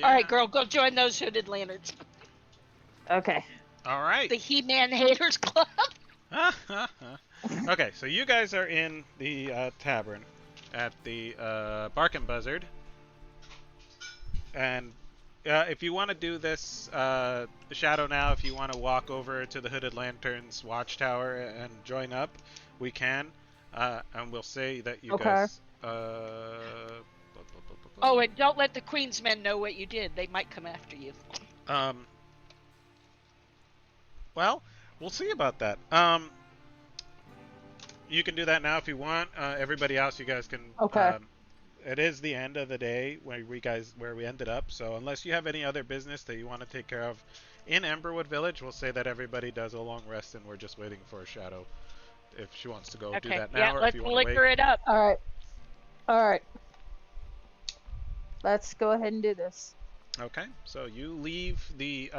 All right, girl, go join those hooded lanterns. Okay. All right. The He-Man Haters Club. Okay, so you guys are in the tavern at the Bark and Buzzard. And if you want to do this, Shadow now, if you want to walk over to the Hooded Lanterns watchtower and join up, we can. And we'll say that you guys... Oh, and don't let the Queen's men know what you did. They might come after you. Well, we'll see about that. You can do that now if you want. Everybody else, you guys can... Okay. It is the end of the day where we ended up. So unless you have any other business that you want to take care of in Emberwood Village, we'll say that everybody does a long rest and we're just waiting for Shadow if she wants to go do that now, or if you want to wait. Let's liquor it up. All right. Let's go ahead and do this. Okay, so you leave the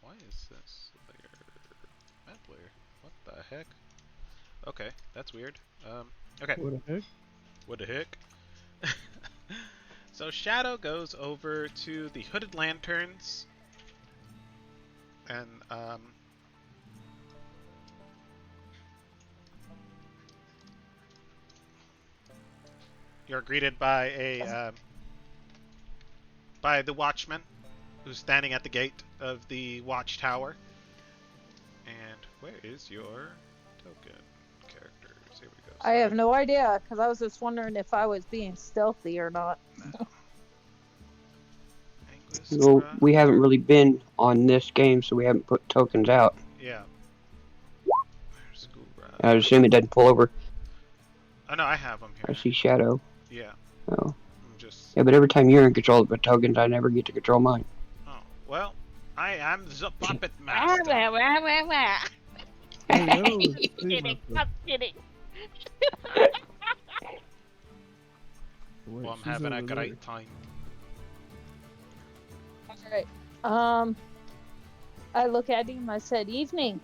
Why is this map layer? What the heck? Okay, that's weird. Okay. What the heck? What the heck? So Shadow goes over to the Hooded Lanterns and you're greeted by by the watchman who's standing at the gate of the watchtower. And where is your token characters? Here we go. I have no idea, because I was just wondering if I was being stealthy or not. Well, we haven't really been on this game, so we haven't put tokens out. Yeah. I assume it doesn't pull over. Oh no, I have them here. I see Shadow. Yeah. Oh. Just... Yeah, but every time you're in control of the tokens, I never get to control mine. Oh, well, I am the puppet master. Kidding. I'm kidding. Well, I'm having a great time. Alright. I look at him, I said, evening.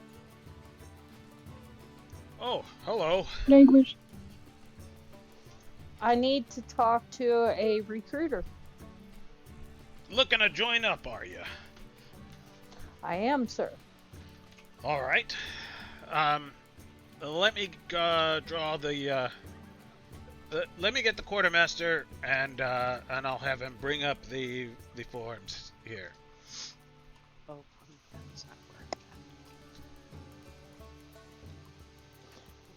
Oh, hello. Language. I need to talk to a recruiter. Looking to join up, are you? I am, sir. All right. Let me draw the. Let me get the quartermaster, and I'll have him bring up the forms here. Oh, that's not working.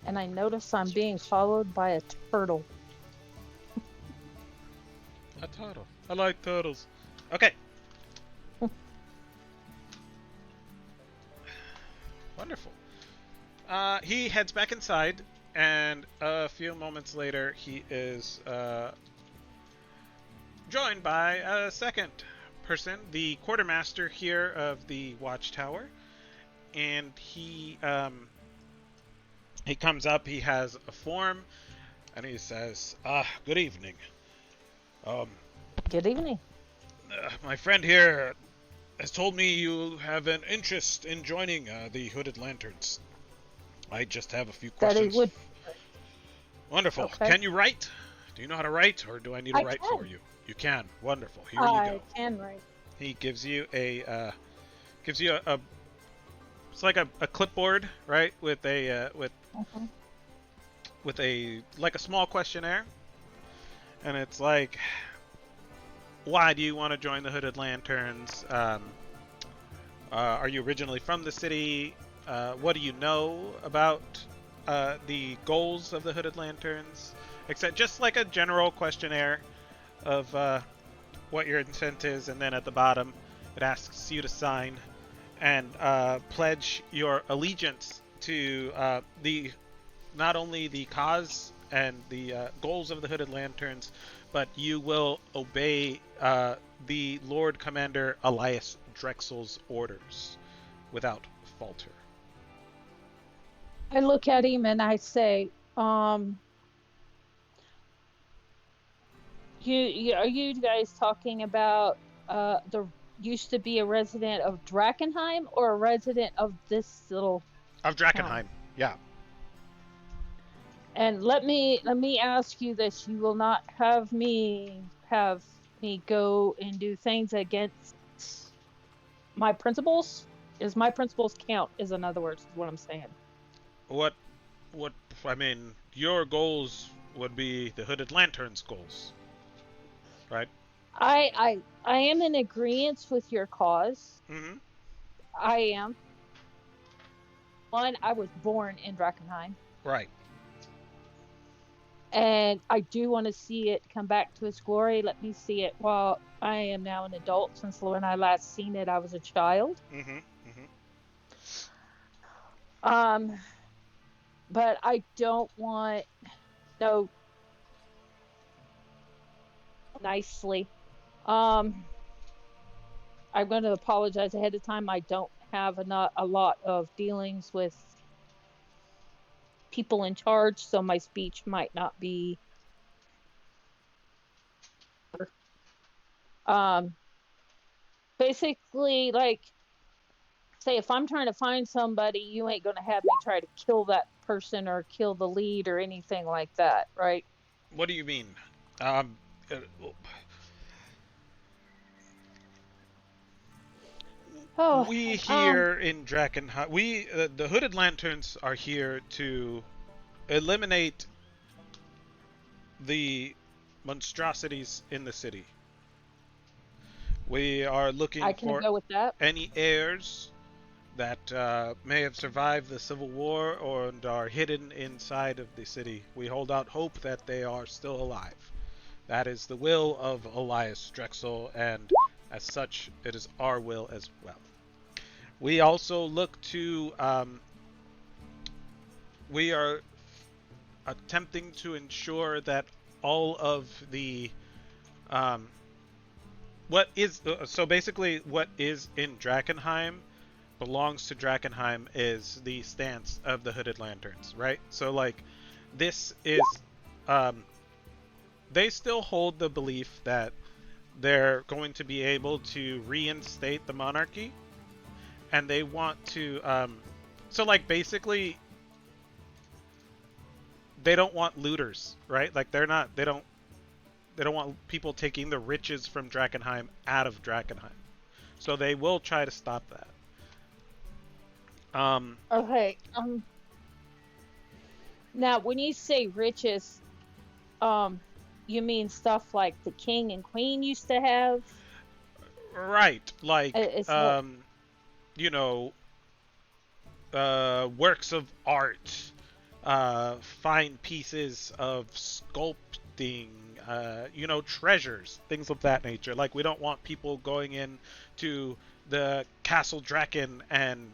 And I notice I'm being followed by a turtle. A turtle. I like turtles. Okay. Wonderful. He heads back inside, and a few moments later, he is joined by a second person, the quartermaster here of the watchtower, and he comes up. He has a form, and he says, "Good evening. Good evening. My friend here has told me you have an interest in joining the Hooded Lanterns. I just have a few questions." That it would. Wonderful. Okay. Can you write? Do you know how to write, or do I need to write for you? You can. Wonderful. Here you go. I can write. He gives you a it's like a clipboard, right? With a with a like a small questionnaire, and it's like, why do you want to join the Hooded Lanterns? Are you originally from the city? What do you know about the goals of the Hooded Lanterns? Except just like a general questionnaire of what your intent is, and then at the bottom it asks you to sign and pledge your allegiance to the not only the cause and the goals of the Hooded Lanterns, but you will obey the Lord Commander Elias Drexel's orders without falter. I look at him and I say, you are you guys talking about the used to be a resident of Drakkenheim or a resident of this little Of Drakkenheim, town? yeah. And let me ask you this: you will not have me go and do things against my principles? Is my principles count? Is in other words, is what I'm saying. What what I mean, your goals would be the Hooded Lantern's goals, right? I am in agreement with your cause. Mm-hmm. I am. One, I was born in Drakkenheim, Right. and I do want to see it come back to its glory. Let me see it while I am now an adult. Since when I last seen it, I was a child. Mm-hmm. Mm-hmm. Um, but I don't want no nicely. Um, I'm going to apologize ahead of time. I don't have a lot of dealings with people in charge, so my speech might not be. Um, basically, like, say if I'm trying to find somebody, you ain't going to have me try to kill that person or kill the lead or anything like that, right? What do you mean? Um, uh, Oh, we um, here in Drakkenheim, the Hooded Lanterns are here to eliminate the monstrosities in the city. We are I looking can for go with that. any heirs that may have survived the Civil War or and are hidden inside of the city. We hold out hope that they are still alive. That is the will of Elias Drexel, and as such, it is our will as well. We also look to, we are attempting to ensure that all of the, um, so basically what is in Drakkenheim belongs to Drakkenheim is the stance of the Hooded Lanterns, right? So like, this is, um, they still hold the belief that they're going to be able to reinstate the monarchy, and they want to, so like basically they don't want looters, right? Like they don't want people taking the riches from Drakkenheim out of Drakkenheim. So they will try to stop that. Okay. Now when you say riches, um, you mean stuff like the king and queen used to have? Right, like It's what? you know, works of art, fine pieces of sculpting, treasures, things of that nature. Like, we don't want people going in to the Castle Draken and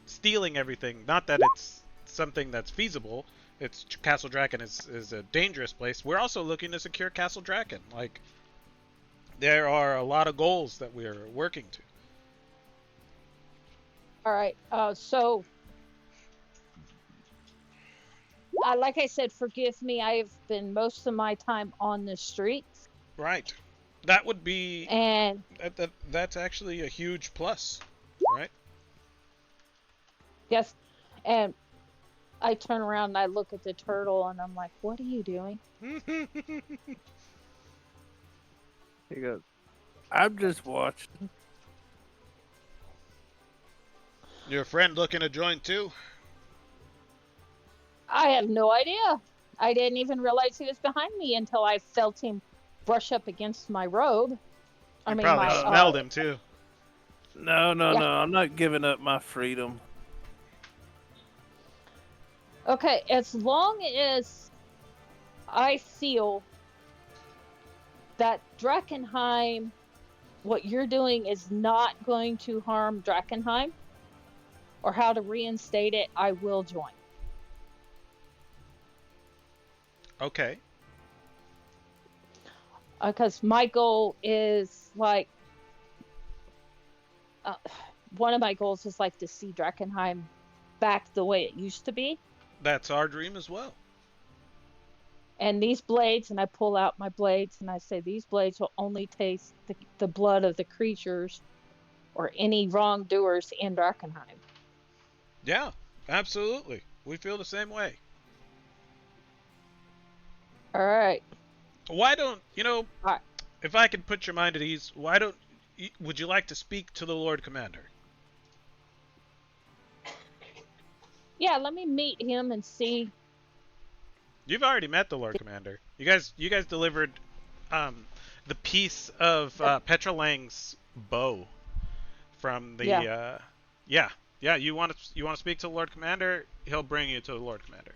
stealing everything. Not that it's something that's feasible. It's Castle Draken is a dangerous place. We're also looking to secure Castle Draken. Like, there are a lot of goals that we're working to. All right. So like I said, forgive me. I've been most of my time on the streets, Right. That would be and that's actually a huge plus, right? yes, and I turn around and I look at the turtle, and I'm like, "What are you doing?" He goes, I'm just watching. Your friend looking to join too? I have no idea. I didn't even realize he was behind me until I felt him brush up against my robe. I You mean, probably my smelled him too. No, no, yeah. no. I'm not giving up my freedom. Okay, as long as I feel that Drakkenheim, what you're doing is not going to harm Drakkenheim or how to reinstate it, I will join. Okay. Because my goal is like, uh, one of my goals is like to see Drakkenheim back the way it used to be. That's our dream as well. And these blades, and I pull out my blades and I say, these blades will only taste the blood of the creatures or any wrongdoers in Drakkenheim. Yeah, absolutely. We feel the same way. All right. Why don't Alright. if I could put your mind at ease, why don't would you like to speak to the Lord Commander? Yeah, let me meet him and see. You've already met the Lord Commander. You guys delivered the piece of Petra Lang's bow from the Yeah. yeah. You want to speak to the Lord Commander? He'll bring you to the Lord Commander.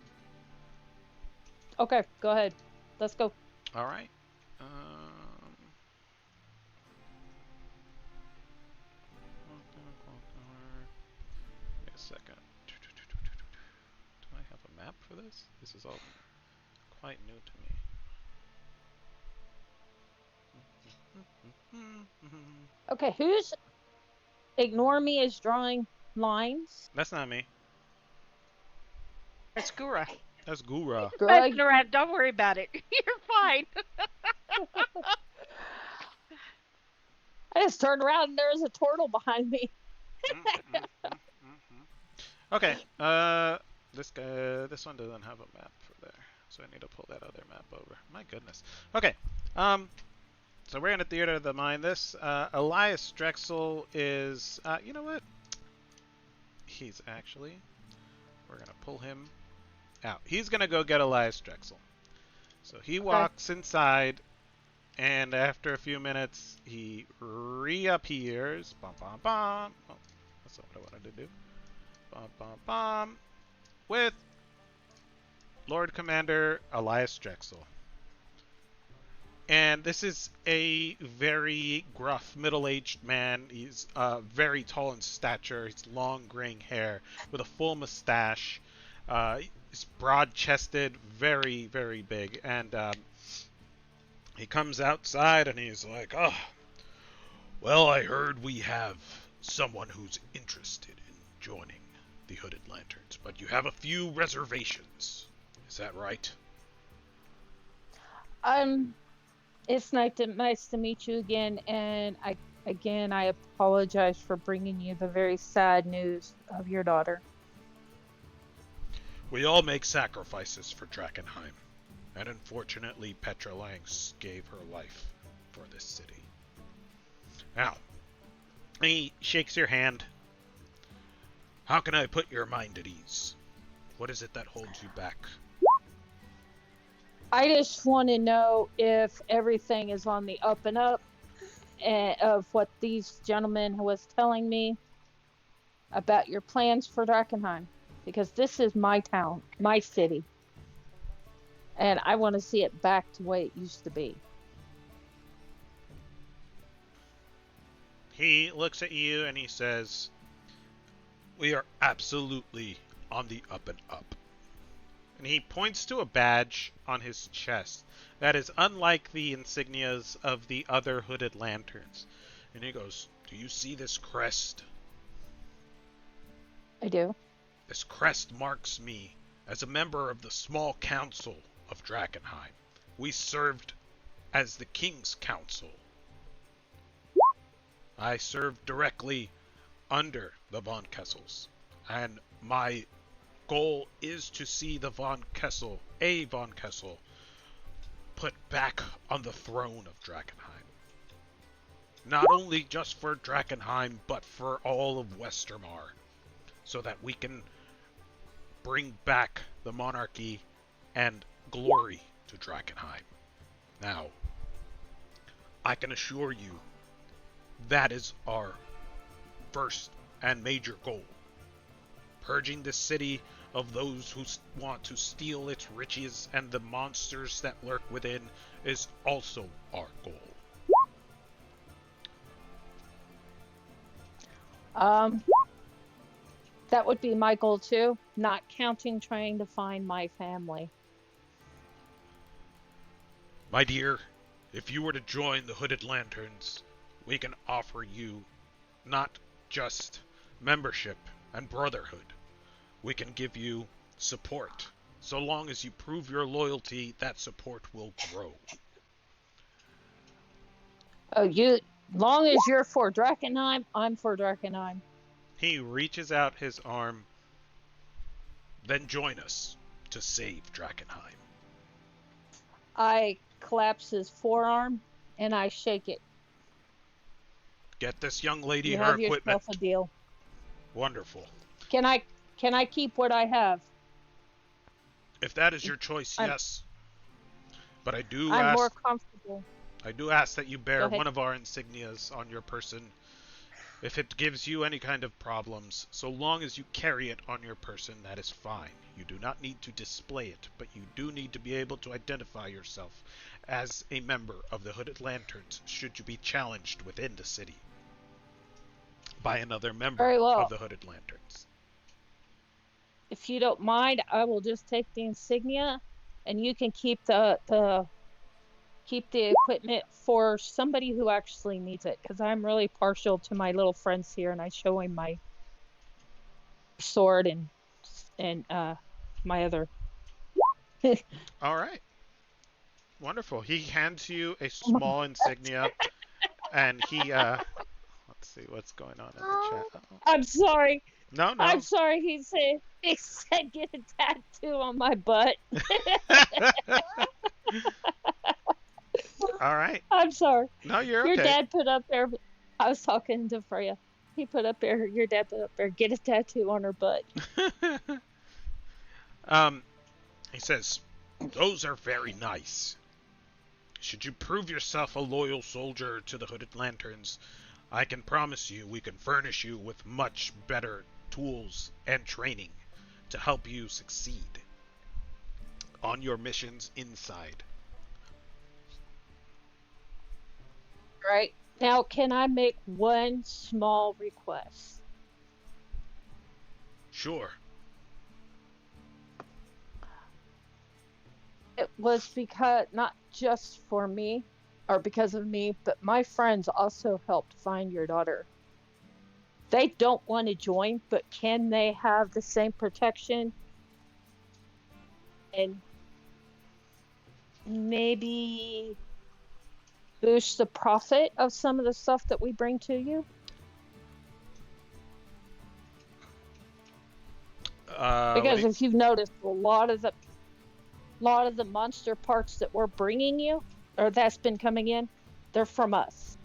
Okay, go ahead. Let's go. All right. Wait a second. Do I have a map for this? This is all quite new to me. Okay, who's ignore me is drawing lines? That's not me. That's Gura. That's Gura. Messing around. Don't worry about it. You're fine. I just turned around and there's a turtle behind me. Okay. This one doesn't have a map for there, so I need to pull that other map over. My goodness. Okay. So we're gonna theater of the mind. This Elias Drexel is. You know what? He's actually. We're gonna pull him out. He's gonna go get Elias Drexel. So he walks inside, and after a few minutes, he reappears. Bum bum bum. Oh, that's not what I wanted to do. Bum bum bum. With Lord Commander Elias Drexel. And this is a very gruff, middle-aged man. He's very tall in stature. He's long, graying hair with a full mustache. He's broad-chested, very, very big. And he comes outside and he's like, "Oh, well, I heard we have someone who's interested in joining the Hooded Lanterns, but you have a few reservations. Is that right?" It's nice to meet you again, and I apologize for bringing you the very sad news of your daughter. We all make sacrifices for Drakkenheim, and unfortunately Petra Langs gave her life for this city. Now, he shakes your hand. How can I put your mind at ease? What is it that holds you back? I just want to know if everything is on the up and up, of what these gentlemen was telling me about your plans for Drakkenheim, because this is my town, my city, and I want to see it back to the way it used to be. He looks at you and he says, "We are absolutely on the up and up." And he points to a badge on his chest that is unlike the insignias of the other Hooded Lanterns. And he goes, "Do you see this crest? I do. This crest marks me as a member of the small council of Drakkenheim. We served as the King's Council. I served directly under the Von Kessels, and my goal is to see the Von Kessel, put back on the throne of Drakkenheim. Not only just for Drakkenheim, but for all of Westermar, so that we can bring back the monarchy and glory to Drakkenheim. Now, I can assure you that is our first and major goal. Purging the city of those who want to steal its riches and the monsters that lurk within is also our goal." That would be my goal too, not counting trying to find my family. My dear, if you were to join the Hooded Lanterns, we can offer you not just membership and brotherhood. We can give you support. So long as you prove your loyalty, that support will grow. Oh, long as you're for Drakkenheim, I'm for Drakkenheim. He reaches out his arm. Then join us to save Drakkenheim. I collapse his forearm and I shake it. Get this young lady You her have equipment. yourself a deal. Wonderful. Can I keep what I have? If that is your choice, I'm- yes. But I do I'm more ask comfortable. that you Go bear ahead. one of our insignias on your person if it gives you any kind of problems. So long as you carry it on your person, that is fine. You do not need to display it, but you do need to be able to identify yourself as a member of the Hooded Lanterns should you be challenged within the city by another member Very well. of the Hooded Lanterns. If you don't mind, I will just take the insignia, and you can keep the equipment for somebody who actually needs it. Because I'm really partial to my little friends here, and I show him my sword and my other. All right. Wonderful. He hands you a small insignia, and he, let's see what's going on in the chat. Uh-oh. I'm sorry. No, no. I'm sorry. He said get a tattoo on my butt. All right. I'm sorry. No, you're Your okay. dad put up there. I was talking to Freya. He put up there. Your dad put up there. Get a tattoo on her butt. He says, those are very nice. Should you prove yourself a loyal soldier to the Hooded Lanterns, I can promise you we can furnish you with much better tools and training to help you succeed on your missions inside. Right. Now, can I make one small request? Sure. It was because, not just for me, or because of me, but my friends also helped find your daughter. They don't want to join, but can they have the same protection? And maybe boost the profit of some of the stuff that we bring to you? Because if you've noticed, a lot of the monster parts that we're bringing you, or that's been coming in, they're from us.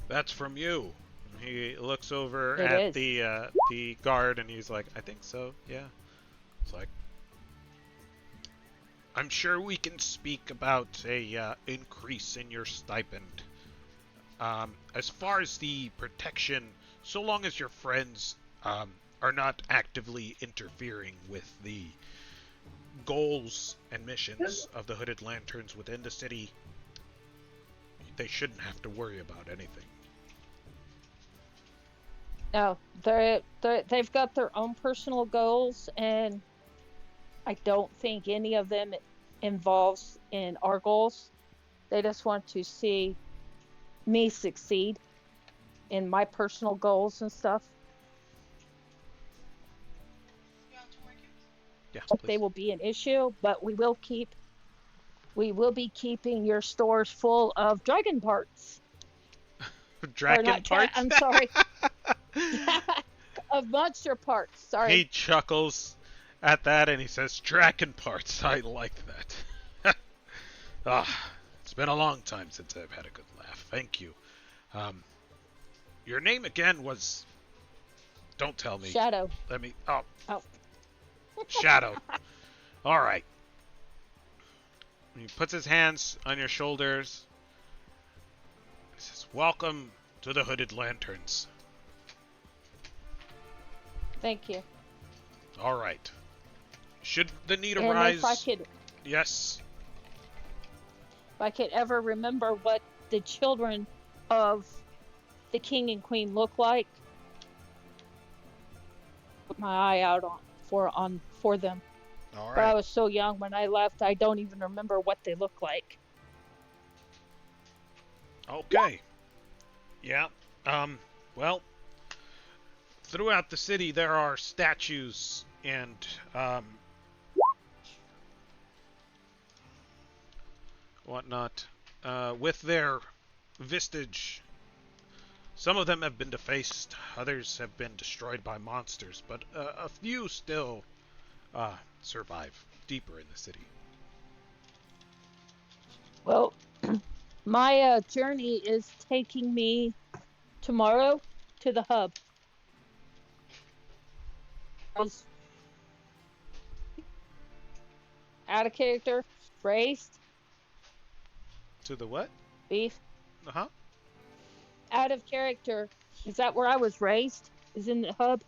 That's from you. He looks over It at is. the guard and he's like, I think so, yeah. It's like, I'm sure we can speak about a increase in your stipend. As far as the protection, so long as your friends are not actively interfering with the goals and missions of the Hooded Lanterns within the city, they shouldn't have to worry about anything. No, they've got their own personal goals, and I don't think any of them involves in our goals. They just want to see me succeed in my personal goals and stuff. Yeah, They will be an issue, but we will be keeping your stores full of dragon parts. Dragon parts? I'm sorry. Of monster parts. Sorry. He chuckles at that and he says, Dragon parts, I like that. It's been a long time since I've had a good laugh. Thank you. Your name again was... Don't tell me. Shadow. Let me... Oh. Shadow. Alright. He puts his hands on your shoulders. He says, welcome to the Hooded Lanterns. Thank you. Alright. Should the need And arise... If Yes. I could ever remember what the children of the king and queen look like, put my eye out for them. Alright. But I was so young when I left, I don't even remember what they look like. Okay. Yeah. Well, throughout the city there are statues and whatnot with their vestige. Some of them have been defaced, others have been destroyed by monsters, but a few still survive deeper in the city. Well, my journey is taking me tomorrow to the hub. I was out of character, raised To the what? beef. Uh-huh. Out of character. Is that where I was raised? Is in the hub?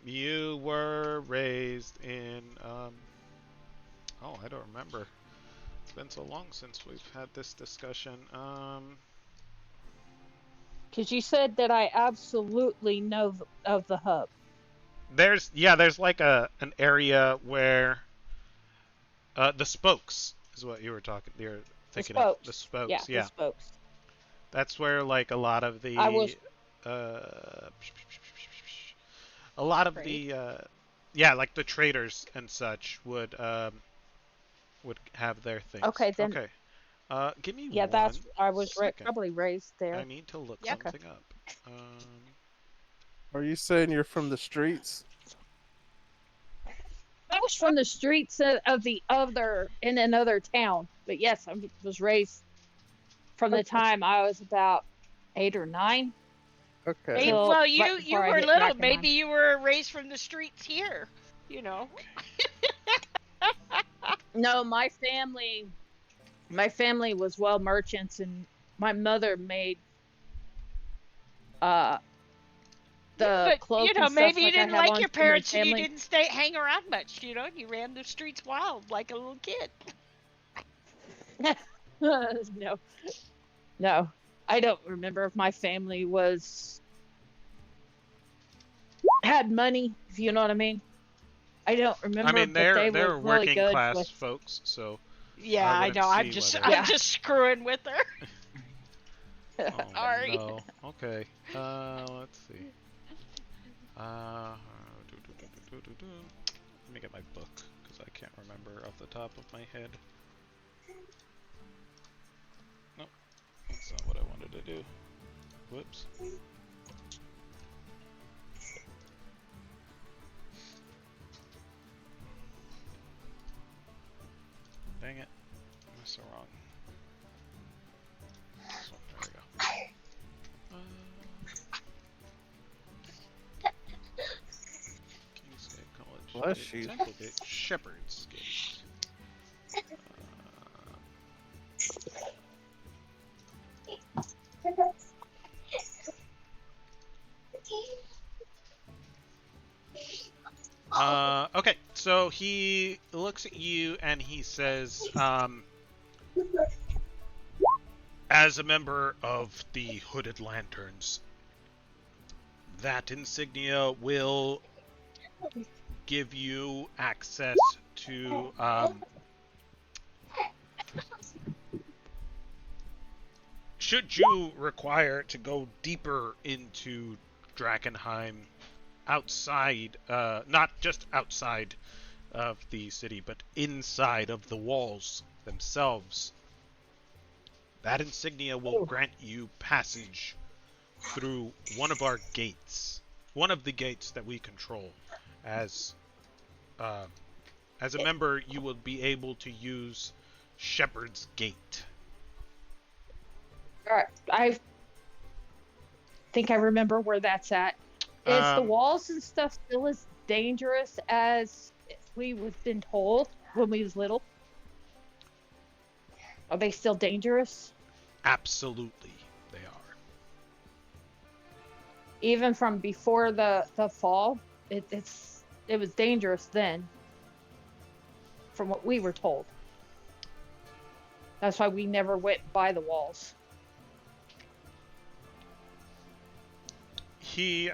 You were raised in, oh, I don't remember. It's been so long since we've had this discussion. Because you said that I absolutely know of the hub. There's like an area where, the spokes is what you're The thinking of. The spokes. Yeah, spokes, the yeah. spokes. That's where, like, I was uh, a lot of Trade. yeah, like the traders and such would have their things. okay then. Okay. Give me Yeah, one I was second. probably raised I there. need to look Yep. Okay. something up. Um, Are you saying you're from the streets? I was from the streets of the other in another town, but yes, I was raised from the time I was about 8 or 9 Okay. Maybe, till well, right you before I were hit little. Drakkenheim. Maybe you were raised from the streets here. You know. No, my family was well merchants, and my mother made uh the But cloak and stuff maybe you like I didn't have like on your in my parents and you family. didn't hang around much. You ran the streets wild like a little kid. No, no, I don't remember if my family had money, if you know what I mean. I don't I remember, mean, but they were they're really working good class with. folks, so Yeah, I I wouldn't know. see whether. I'm Yeah. just screwing with her. Oh Sorry. no. Okay. Let's see. Let me get my book because I can't remember off the top of my head. Nope, that's not what I wanted to do. Whoops. Dang it. That's the wrong. This one. There we go. Kingsgate College. Bless you. Templegate. Shepherd's Gate. Okay, so he looks at you and he says, as a member of the Hooded Lanterns, that insignia will give you access to, should you require to go deeper into Drakkenheim, outside, not just outside of the city, but inside of the walls themselves, that insignia will grant you passage through one of our gates, one of the gates that we control. As a member, you will be able to use Shepherd's Gate. All right, I think I remember where that's at. Is the walls and stuff still as dangerous as we was been told when we was little? Are they still dangerous? Absolutely, they are. Even from before the fall, it was dangerous then. From what we were told. That's why we never went by the walls. He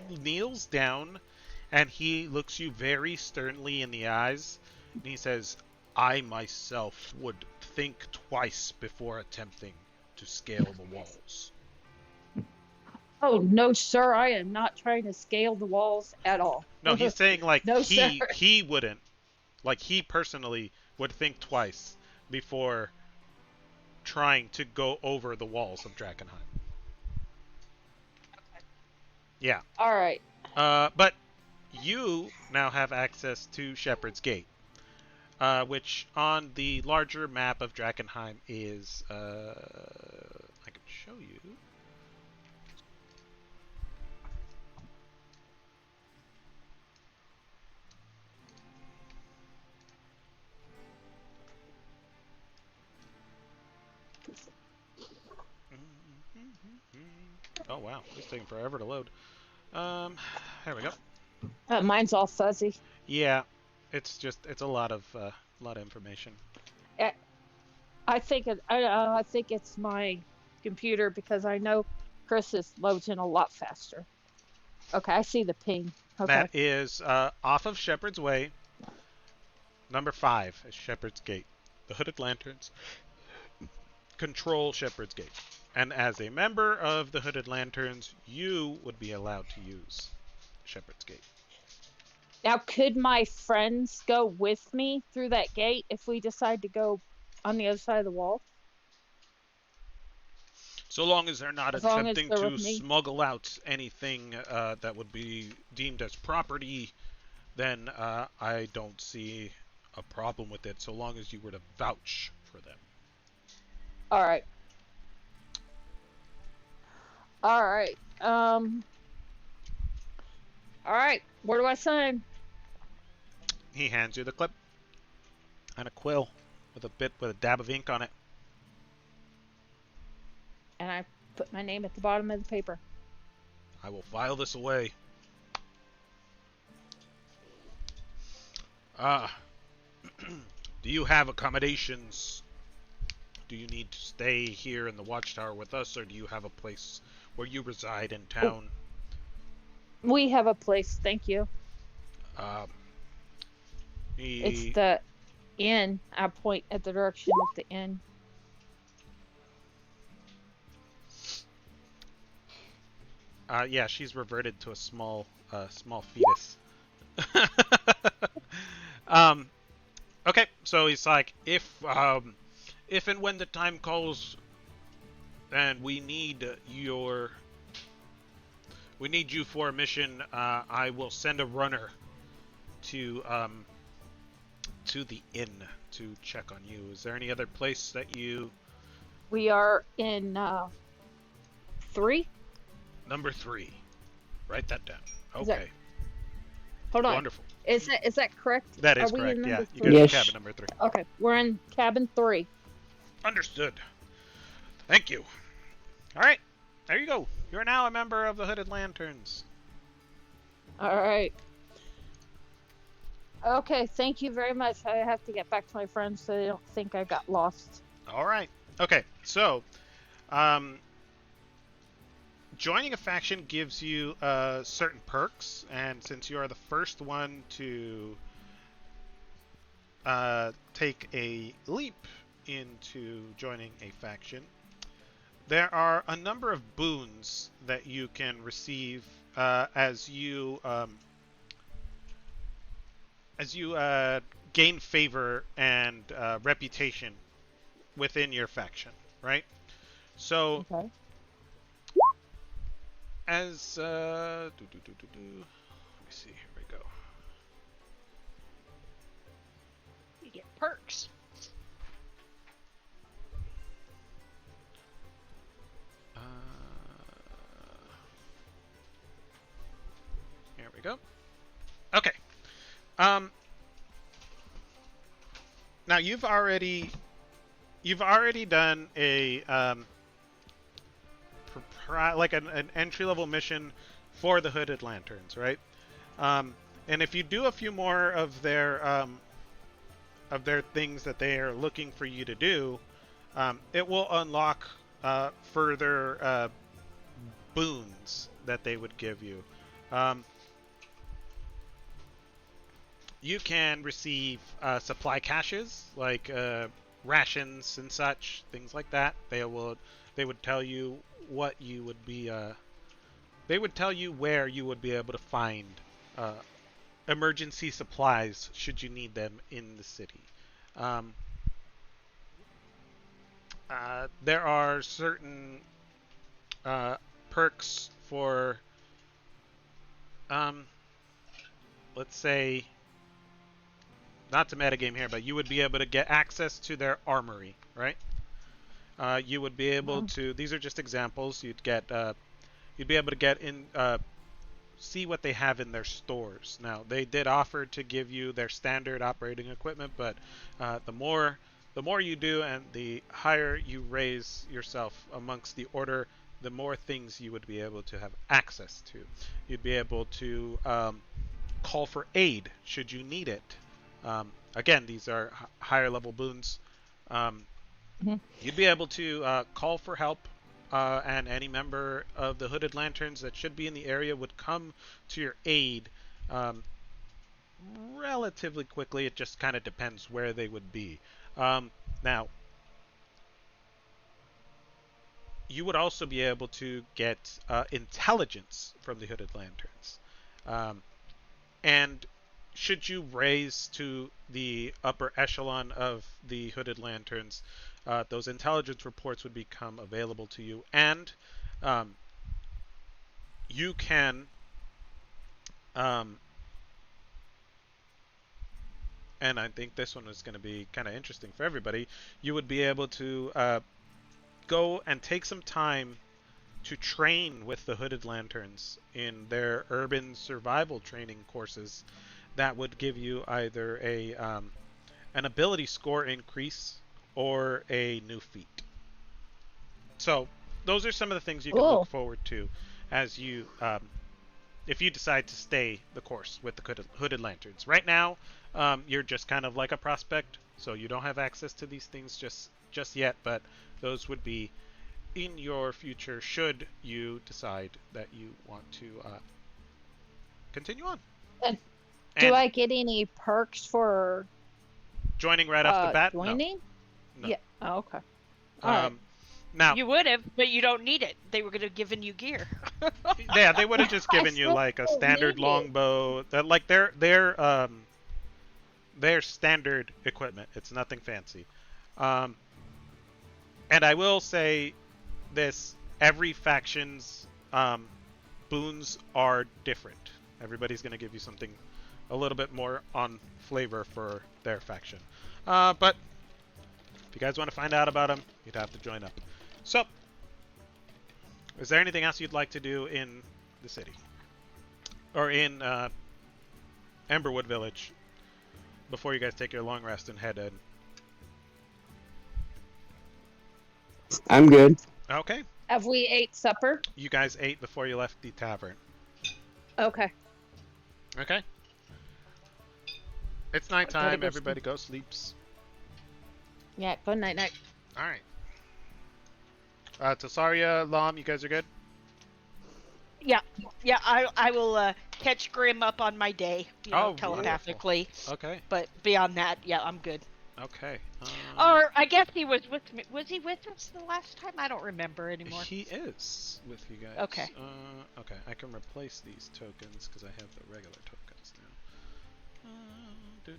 kneels down and he looks you very sternly in the eyes and he says, I myself would think twice before attempting to scale the walls. Oh no, sir! I am not trying to scale the walls at all. No, he's saying like No, sir. he wouldn't, like he personally would think twice before trying to go over the walls of Drakkenheim. Yeah. All right. But you now have access to Shepherd's Gate, which on the larger map of Drakkenheim is. I can show you. Oh wow, it's taking forever to load. There we go. Mine's all fuzzy. Yeah, it's a lot of information. I think I think it's my computer because I know Chris's loads in a lot faster. Okay, I see the ping. Okay. That is off of Shepherd's Way. Number 5 is Shepherd's Gate. The Hooded Lanterns control Shepherd's Gate. And as a member of the Hooded Lanterns, you would be allowed to use Shepherd's Gate. Now, could my friends go with me through that gate if we decide to go on the other side of the wall? So long as they're not As long as attempting they're to with me. smuggle out anything that would be deemed as property, then I don't see a problem with it, so long as you were to vouch for them. All right. All right. All right. Where do I sign? He hands you the clip and a quill with a dab of ink on it. And I put my name at the bottom of the paper. I will file this away. Do you have accommodations? Do you need to stay here in the watchtower with us, or do you have a place where you reside in town? We have a place, thank you. It's the inn. I point at the direction of the inn. Yeah, she's reverted to a small fetus. Okay, so he's like, if and when the time calls, and we need you for a mission, I will send a runner to the inn to check on you. Is there any other place that you? We are in 3. Number 3. Write that down. Okay. That... Hold on. Wonderful. Is that correct? That is Are we correct. in Yeah, number you 3? guys Yes. are cabin number 3. Okay, we're in cabin 3. Understood. Thank you. All right, there you go. You're now a member of the Hooded Lanterns. All right. Okay, thank you very much. I have to get back to my friends so they don't think I got lost. All right. Okay, so joining a faction gives you certain perks, and since you are the first one to take a leap into joining a faction, there are a number of boons that you can receive as you gain favor and reputation within your faction, right? So, Okay. as let me see, here we go. You get perks. Here we go. Okay. Now you've already done a like an entry level mission for the Hooded Lanterns, right? And if you do a few more of their things that they are looking for you to do, it will unlock further boons that they would give you. You can receive supply caches like rations and such, things like that. They would tell you what you would be. They would tell you where you would be able to find emergency supplies should you need them in the city. There are certain perks for let's say, not to metagame here, but you would be able to get access to their armory, right? You would be able to. These are just examples. You'd be able to get in, see what they have in their stores. Now, they did offer to give you their standard operating equipment, but the more you do, and the higher you raise yourself amongst the order, the more things you would be able to have access to. You'd be able to call for aid should you need it. Again, these are higher level boons. You'd be able to call for help, and any member of the Hooded Lanterns that should be in the area would come to your aid relatively quickly. It just kind of depends where they would be. Now, you would also be able to get intelligence from the Hooded Lanterns. And should you raise to the upper echelon of the Hooded Lanterns, those intelligence reports would become available to you, and you can, and I think this one is going to be kind of interesting for everybody, you would be able to go and take some time to train with the Hooded Lanterns in their urban survival training courses that would give you either an ability score increase or a new feat. So those are some of the things you can look forward to as you, if you decide to stay the course with the Hooded Lanterns. Right now, you're just kind of like a prospect, so you don't have access to these things just yet, but those would be in your future should you decide that you want to continue on. Do I get any perks for joining right off the bat? Joining? No. Yeah. Oh, okay. All right. Now you would have, but you don't need it. They were going to have given you gear. Yeah, they would have just given you like a standard longbow. That like their standard equipment. It's nothing fancy. And I will say this: every faction's boons are different. Everybody's going to give you something a little bit more on flavor for their faction. But if you guys want to find out about them, you'd have to join up. So, is there anything else you'd like to do in the city? Or in Emberwood Village before you guys take your long rest and head in? I'm good. Okay. Have we ate supper? You guys ate before you left the tavern. Okay. Okay. It's nighttime. Everybody go sleeps. Yeah, good night. All right. Tasaria, Lam, you guys are good? Yeah, I will catch Grim up on my day, telepathically. Wonderful. Okay. But beyond that, yeah, I'm good. Okay. Or I guess he was with me. Was he with us the last time? I don't remember anymore. He is with you guys. Okay. Okay, I can replace these tokens because I have the regular tokens now. Here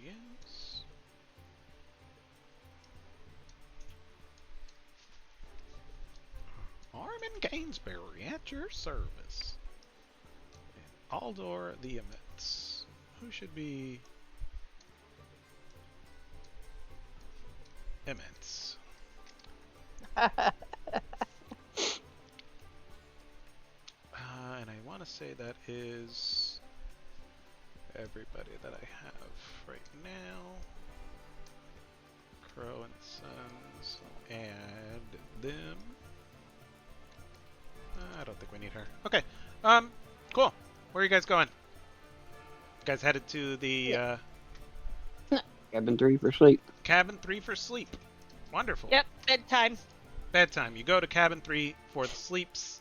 he is. Armin Gainsbury at your service. And Aldor the Immense. Who should be Immense? And I want to say that is everybody that I have right now. Crow and Sons. I'll add them. I don't think we need her. Okay. Cool. Where are you guys going? You guys headed to the Cabin 3 for sleep. Cabin 3 for sleep. Wonderful. Yep, bedtime. Bedtime. You go to Cabin 3 for the sleeps.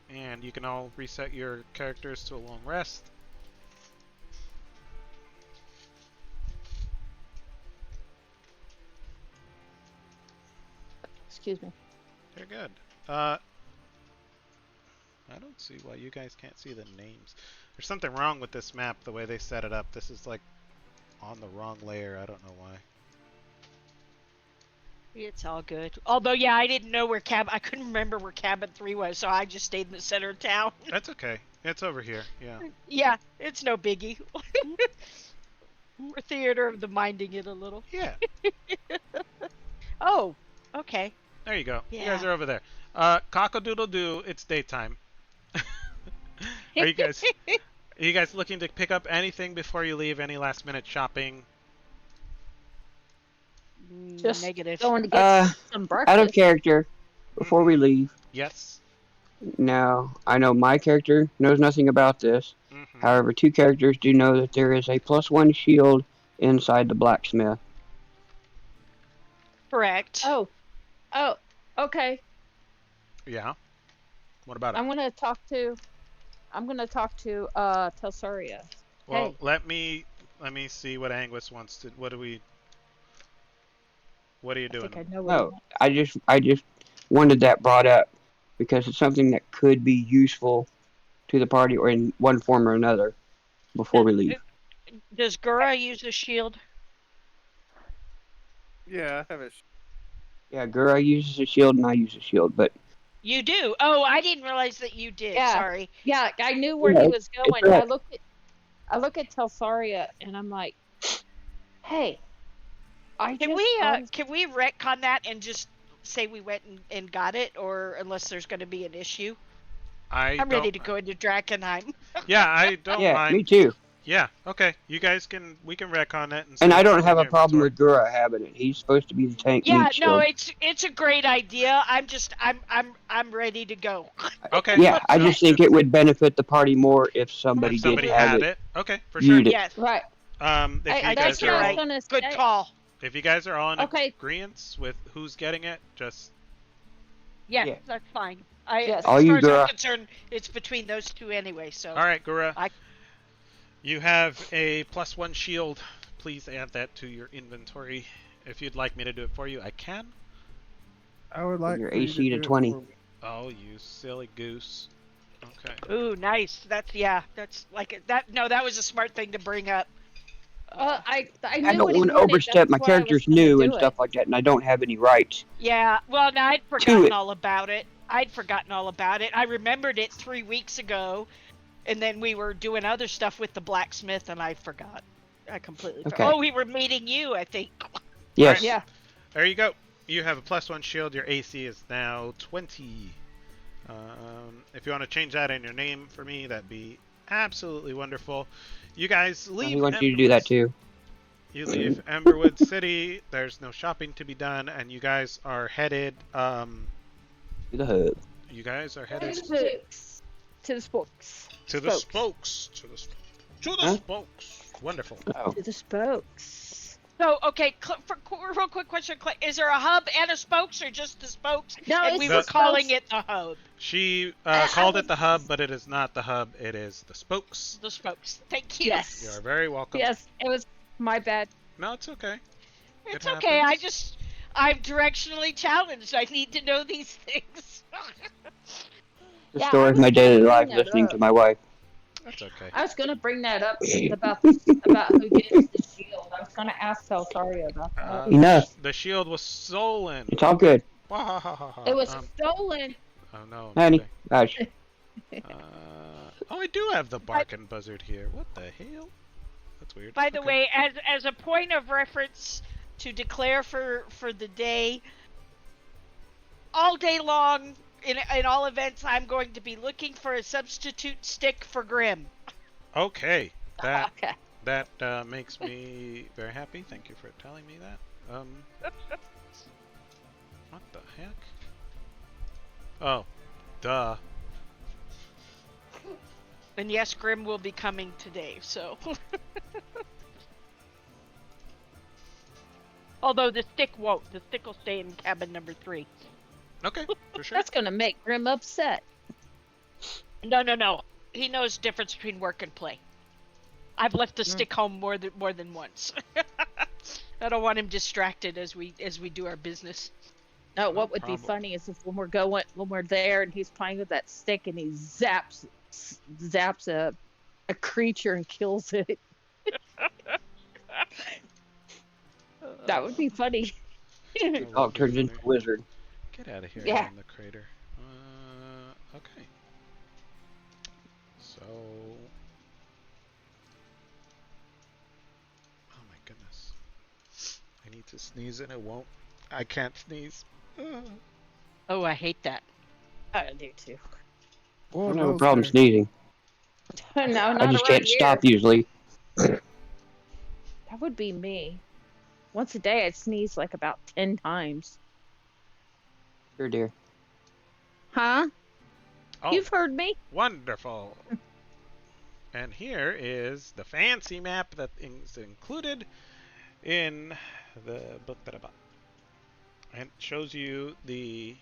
And you can all reset your characters to a long rest. Excuse me. They're good. I don't see why you guys can't see the names. There's something wrong with this map, the way they set it up. This is like on the wrong layer. I don't know why. It's all good. Although, yeah, I didn't know where I couldn't remember where cabin 3 was, so I just stayed in the center of town. That's okay. It's over here. Yeah. Yeah, it's no biggie. We're theater of the minding it a little. Yeah. Oh, okay. There you go. You Yeah. guys are over there. Cock-a-doodle-doo. It's daytime. Are you guys looking to pick up anything before you leave? Any last-minute shopping? Just Negative. going to get some breakfast. Out of character, before we leave. Yes. Now, I know my character knows nothing about this. Mm-hmm. However, 2 characters do know that there is a +1 shield inside the blacksmith. Correct. Oh, okay. Yeah. What about it? I'm gonna talk to Telsaria. Well, Hey. let me see what Anguis wants to. What are you I doing? think I know what No, I just wanted that brought up because it's something that could be useful to the party or in one form or another before we leave. Does Gura use a shield? Yeah, I have a. Yeah, Gura uses a shield and I use a shield, but You do? Oh, I didn't realize that you did. Yeah. Sorry. Yeah, I knew where Yeah, he was going. right. I look at Telsaria and I'm like, hey, Can we retcon that and just say we went and got it, or unless there's going to be an issue? I'm ready to go into Drakkenheim. Yeah, I don't yeah, mind. me too. Yeah, okay. We can retcon it. And I save don't it have in a your problem inventory. with Gura having it. He's supposed to be the tank Yeah, meat no, shield. it's a great idea. I'm ready to go. Okay. Yeah, I Sounds just think good. it would benefit the party more if somebody, If somebody did have had it. it. Okay, for sure. Viewed it. Yes. Right. If you That's guys what are I was all, gonna Good say. call. if you guys are all in Okay. agreement with who's getting it, just Yeah, Yeah. that's fine. Yes. As All far you, as I'm Gura. concerned, it's between those two anyway. So. all right, Gura. I- You have a +1 shield. Please add that to your inventory. If you'd like me to do it for you, I can. I would like Your for you AC to do it 20. for me. Oh, you silly goose. Okay. Ooh, nice. That's like that. No, that was a smart thing to bring up. I knew I don't what he want to wanted, overstep. that's My why I was character's gonna new do and it. stuff like that, and I don't have any rights. Yeah. Well, no, I'd To forgotten it. all about it. I'd forgotten all about it. I remembered it 3 weeks ago, and then we were doing other stuff with the blacksmith, and I forgot. I completely Okay. forgot. Oh, we were meeting you, I think. Yes. Yeah. There you go. You have a +1 shield. Your AC is now 20. If you want to change that in your name for me, that'd be absolutely wonderful. You guys leave. He wants you to do that Emberwood- too. You leave Emberwood City. There's no shopping to be done, and you guys are headed. To the hub. You guys are headed Spokes. To the spokes. to the spokes. To the Huh? spokes. Wonderful. Oh. To the spokes. So, okay, real quick question. Is there a hub and a spokes, or just the spokes? No, and it's we the were calling spokes. it the hub. She I called it was- the hub, but it is not the hub. It is the spokes. The spokes. Thank you. Yes. You are very welcome. Yes, it was my bad. No, it's okay. It's It okay. happens. I'm directionally challenged. I need to know these things. The Yeah, story I of my was daily gonna life bring that listening up. to my wife. That's okay. I was gonna bring that up about who gets the shield. I was gonna ask Telsaria about that. Enough. The shield was stolen. It's all good. It was stolen. Oh no. Honey, okay. gosh. Oh, I do have the barking buzzard here. What the hell? That's weird. By the Okay. way, as a point of reference to declare for the day, all day long in all events, I'm going to be looking for a substitute stick for Grim. Okay. That Okay. that makes me very happy. Thank you for telling me that. What the heck? Oh, duh. And yes, Grim will be coming today, so. Although the stick won't. The stick will stay in cabin number 3. Okay, for sure. That's gonna make Grim upset. No. He knows the difference between work and play. I've left the stick home more than once. I don't want him distracted as we do our business. No, what would be problem. funny is if when we're there and he's playing with that stick and he zaps a creature and kills it. That would be funny. The Dog turns lovely into owner. a wizard. Get out of here, Yeah. in the crater. Okay. So. Oh my goodness. I need to sneeze and it won't. I can't sneeze. Oh, I hate that. I do too. I Oh, don't have a no, problem sir. sneezing. No, not I just around can't stop here. usually. That would be me. Once a day, I'd sneeze like about 10 times. Sure, dear. Huh? Oh, You've heard me. wonderful. And here is the fancy map that is included in the book that I bought. And it shows you the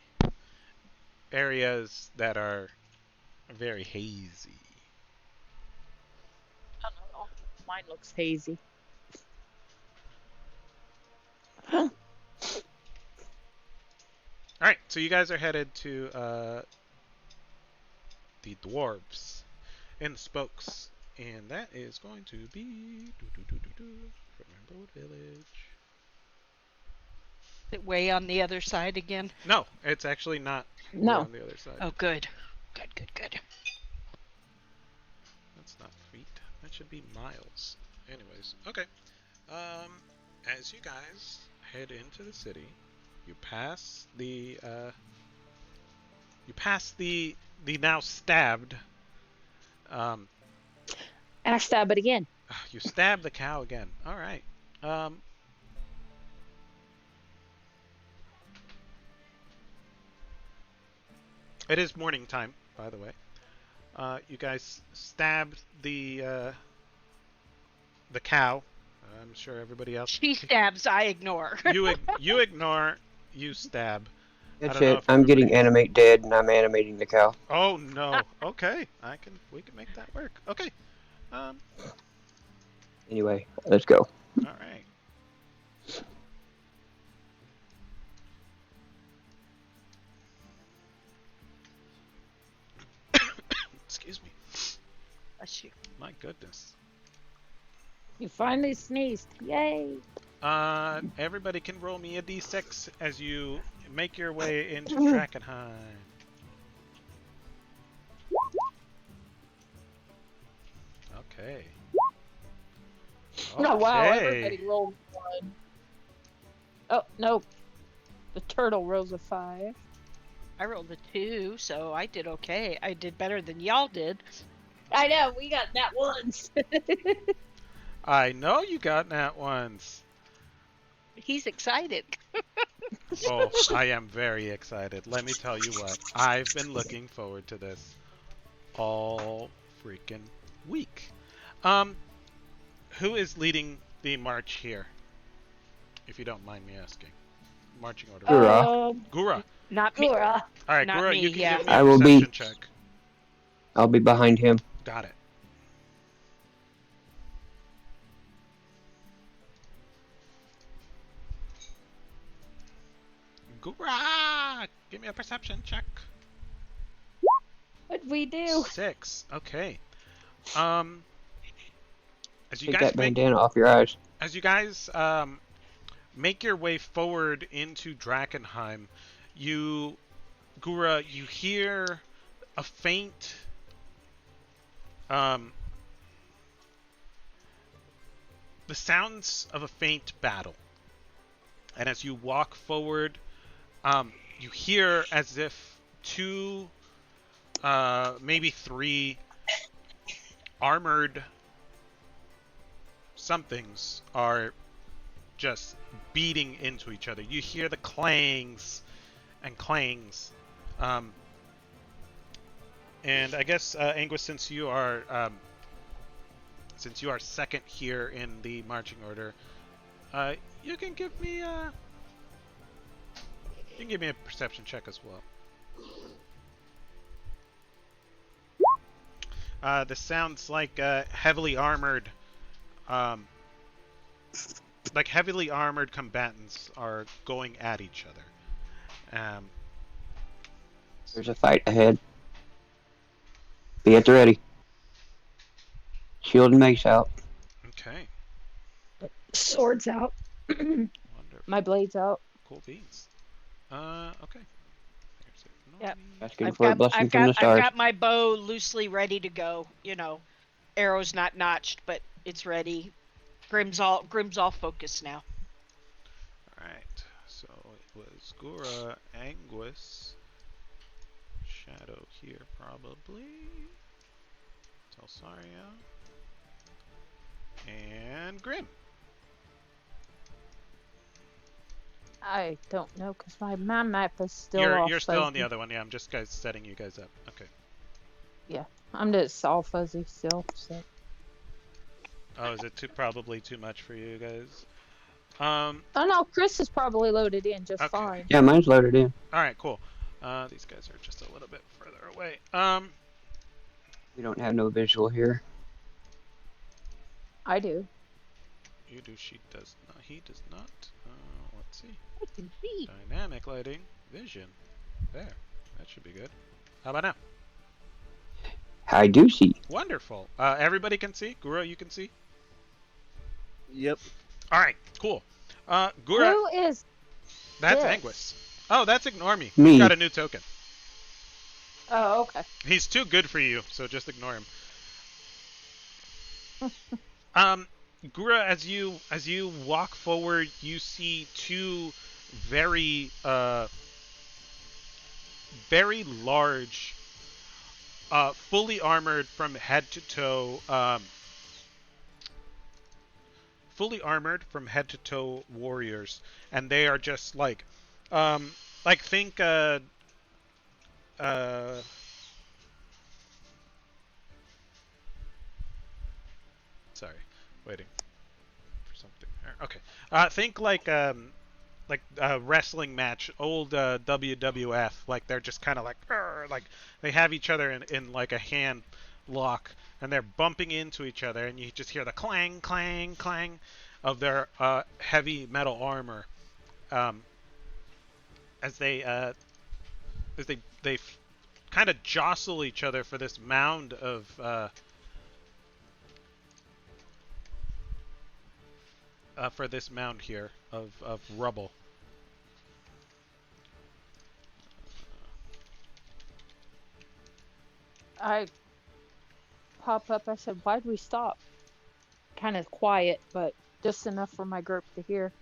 areas that are very hazy. I don't know. Mine looks hazy. Alright, so you guys are headed to the dwarves in the spokes. And that is going to be from Rainbow Village. Is it way on the other side again? No, it's actually not way No. on the other side. Oh, good. Good. That's not feet. That should be miles. Anyways, okay. As you guys head into the city, you pass the now stabbed. And I stab it again. You stab the cow again. All right. It is morning time, by the way. You guys stabbed the cow. I'm sure everybody else. She stabs, I ignore. You ignore. You stab. That's don't know it. if I'm getting everybody- animate dead, and I'm animating the cow. Oh no. Okay. We can make that work. Okay. Anyway, let's go. All right. Excuse me. Bless you. My goodness. You finally sneezed. Yay. Everybody can roll me a d6 as you make your way into Drakkenheim. Okay. Oh, wow. Okay. Everybody rolled one. Oh, no. The turtle rolls a 5. I rolled a 2, so I did okay. I did better than y'all did. I know. We got that once. I know you got nat ones. He's excited. Oh, I am very excited. Let me tell you what. I've been looking forward to this all freaking week. Who is leading the march here? If you don't mind me asking. Marching order. Gura. Gura. Not me. Gura. All right, Not Gura, me, you can yeah. give me I a will be- perception check. I'll be behind him. Got it. Gura! Give me a perception check. What'd we do? 6. Okay. As you Take guys that bandana off your eyes. make your way forward into Drakkenheim, Gura, you hear a faint the sounds of a faint battle. And as you walk forward, you hear as if 2, maybe 3 armored somethings are just beating into each other. You hear the clangs and clangs. And I guess, Anguis, since you are second here in the marching order, you can give me a perception check as well. This sounds like heavily armored combatants are going at each other. There's a fight ahead. Be at the ready. Shield and mace out. Okay. Swords out. Wonderful. My blade's out. Cool beans. Okay. There's Yep. Normie. Asking for a blessing from the I've stars. got my bow loosely ready to go. Arrow's not notched, but it's ready. Grim's all focused now. Alright, so it was Gura, Anguis, Shadow here probably, Telsaria, and Grim. I don't know because my map is still You're all you're still on the fuzzy. other one, yeah. I'm just setting you guys up. Okay. I'm just all fuzzy still. So Oh, is it probably too much for you guys? oh no, Chris is probably loaded in just Okay. fine. Yeah, mine's loaded in. All right, cool. These guys are just a little bit further away. We don't have no visual here. I do. You do. She does not. He does not. Let's see. I can see. Dynamic lighting, vision. There. That should be good. How about now? I do see. Wonderful. Everybody can see. Gura, you can see. Yep. All right. Cool. Gura, Who is that's this? Anguis. Oh, that's Ignore Me. Me. He's got a new token. Oh, okay. He's too good for you, so just ignore him. Gura, as you walk forward, you see two very very large, fully armored from head to toe, warriors, and they are just think sorry, waiting for something. Okay. Think like a wrestling match, old WWF. Like they're just kind of like they have each other in like a hand lock, and they're bumping into each other, and you just hear the clang, clang, clang of their heavy metal armor as they kind of jostle each other for this mound of for this mound here of rubble. I pop up. I said, "Why'd we stop?" Kind of quiet, but just enough for my group to hear.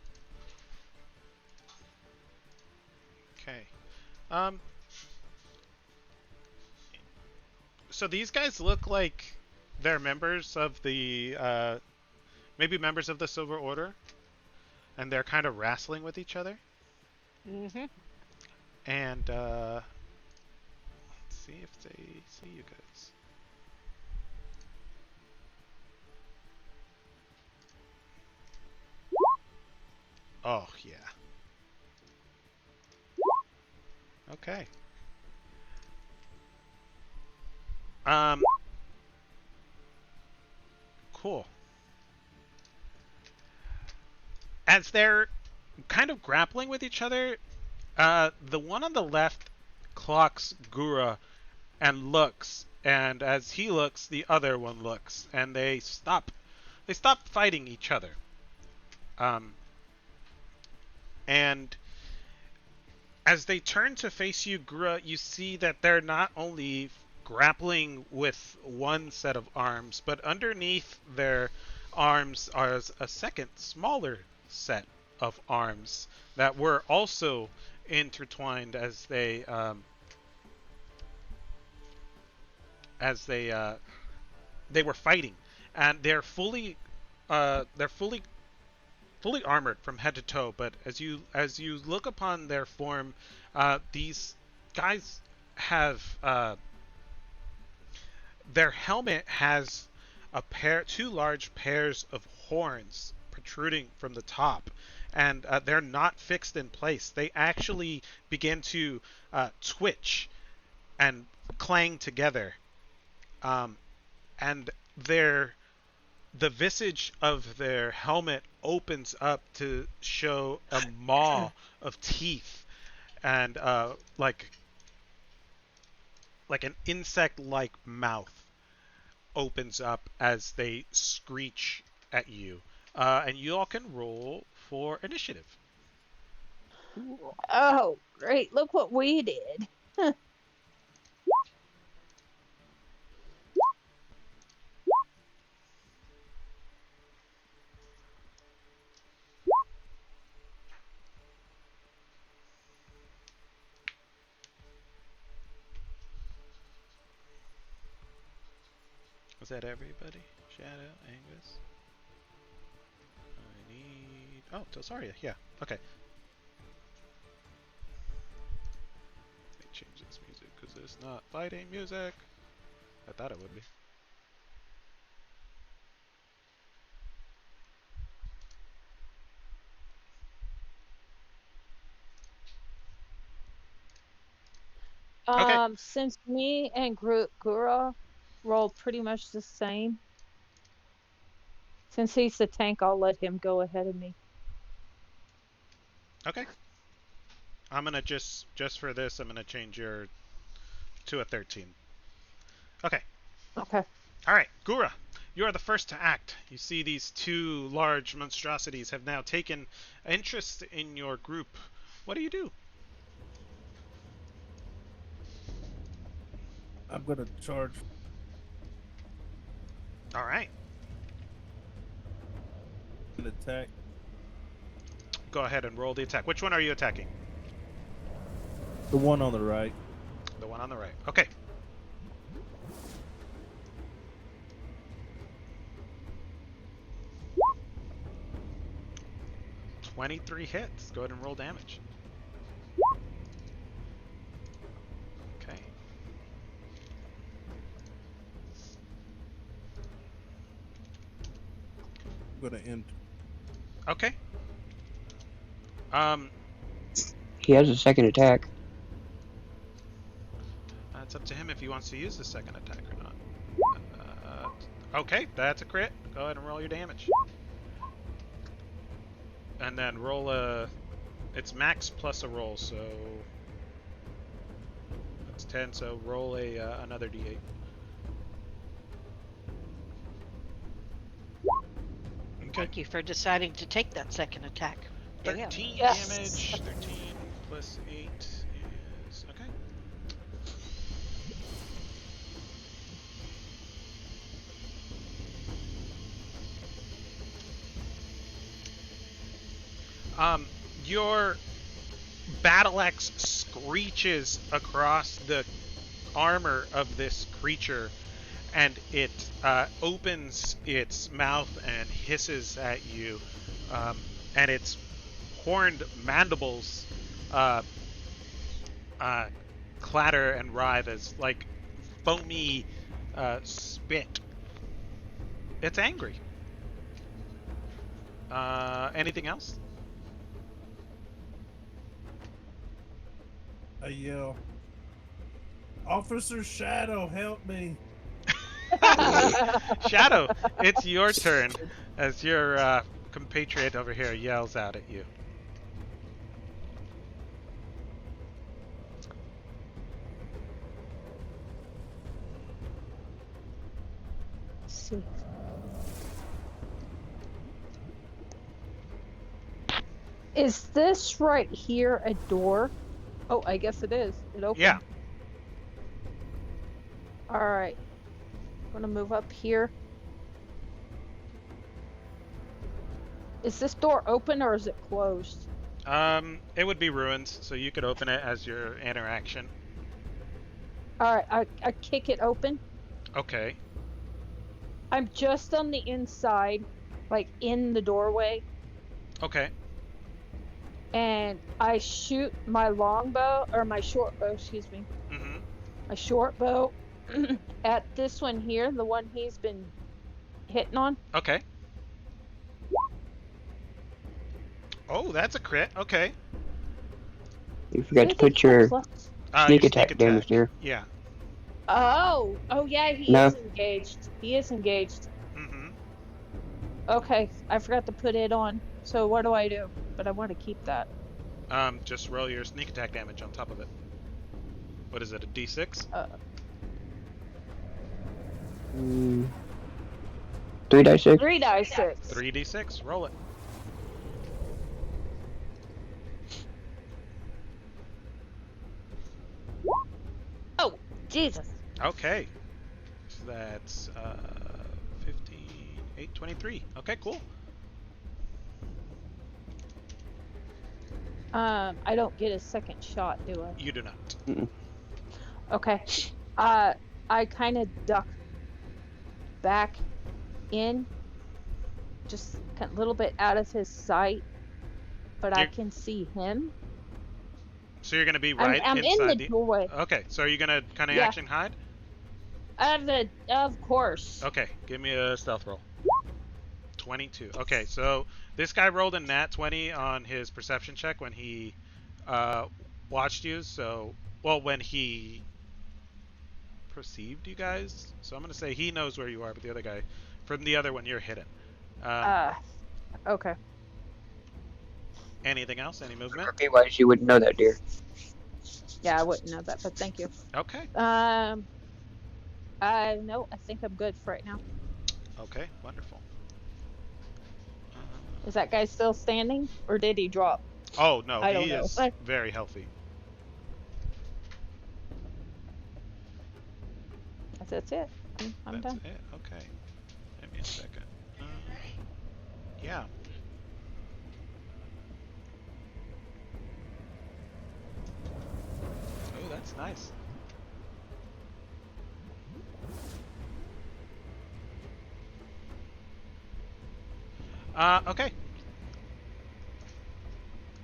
Okay. So these guys look like they're members of the maybe members of the Silver Order, and they're kind of wrestling with each other. Mm-hmm. And let's see if they see you guys. Oh yeah. Okay. Cool. As they're kind of grappling with each other, the one on the left clocks Gura and looks, and as he looks, the other one looks, and they stop. They stop fighting each other. And as they turn to face you, Gura, you see that they're not only grappling with one set of arms, but underneath their arms are a second, smaller set of arms that were also intertwined as they were fighting, and they're fully armored from head to toe. But as you look upon their form, these guys have their helmet has two large pairs of horns protruding from the top, and they're not fixed in place. They actually begin to twitch and clang together, and the visage of their helmet opens up to show a maw of teeth, and like an insect-like mouth opens up as they screech at you. And you all can roll for initiative. Oh, great. Look what we did. Was that everybody? Shadow, Angus. I need. Oh, Telsaria. Yeah. Okay. Let me change this music because it's not fighting music. I thought it would be. Okay. Since me and Gura rolled pretty much the same, since he's the tank, I'll let him go ahead of me. Okay. I'm gonna just for this, I'm gonna change your to a 13. Okay. Okay. All right, Gura, you are the first to act. You see these two large monstrosities have now taken interest in your group. What do you do? I'm gonna charge All right. an attack. Go ahead and roll the attack. Which one are you attacking? The one on the right. The one on the right. Okay. $23 hits. Go ahead and roll damage. Okay. I'm gonna end. Okay. He has a second attack. It's up to him if he wants to use the second attack or not. Okay, that's a crit. Go ahead and roll your damage. And then roll a... It's max plus a roll, so... That's 10, so roll a another d8. Okay. Thank you for deciding to take that second attack. Damn. 13 Yes. damage. 13 plus 8 is... Okay. Your battle axe screeches across the armor of this creature, and it opens its mouth and hisses at you, and its horned mandibles clatter and writhe as like foamy spit. It's angry. Anything else? I yell, "Officer Shadow, help me!" Shadow, it's your turn as your compatriot over here yells out at you. Let's see. Is this right here a door? Oh, I guess it is. It opened. Yeah. Alright. I'm gonna move up here. Is this door open or is it closed? It would be ruins, so you could open it as your interaction. Alright, I kick it open. Okay. I'm just on the inside, like in the doorway, Okay. and I shoot my longbow, or my short bow, excuse me. Mm-hmm. My short bow at this one here, the one he's been hitting on. Okay. Oh, that's a crit. Okay. You forgot to Anything put your left? sneak Your attack damage there. Yeah. Oh yeah, he No. is engaged. He is engaged. Mm-hmm. Okay, I forgot to put it on. So what do I do? But I want to keep that. Just roll your sneak attack damage on top of it. What is it, a d6? 3 dice 6. 3 dice 6. 3d6. Roll it. Jesus. Okay. So that's 15, 8, 23. Okay, cool. I don't get a second shot, do I? You do not. Mm-mm. Okay. I kind of duck back in, just a little bit out of his sight, but I You're, can see him. so you're gonna be I'm right I'm in the inside the. doorway. Okay, so are you gonna kind of Yeah, action hide? of course. Okay, give me a stealth roll. 22. Okay, so this guy rolled a nat 20 on his perception check when he uh, watched you. So, well, when he perceived you guys. So I'm gonna say he knows where you are, but the other guy, from the other one, you're hidden. Um, Uh, okay. anything else? Any movement? RP-wise, you wouldn't know that, dear. Yeah, I wouldn't know that, but thank you. Okay. No, I think I'm good for right now. Okay. Wonderful. Is that guy still standing, or did he drop? Oh no, I don't he know. is very healthy. That's it. I'm That's done. it. Okay. Give me a second. Yeah. Oh, that's nice. Okay.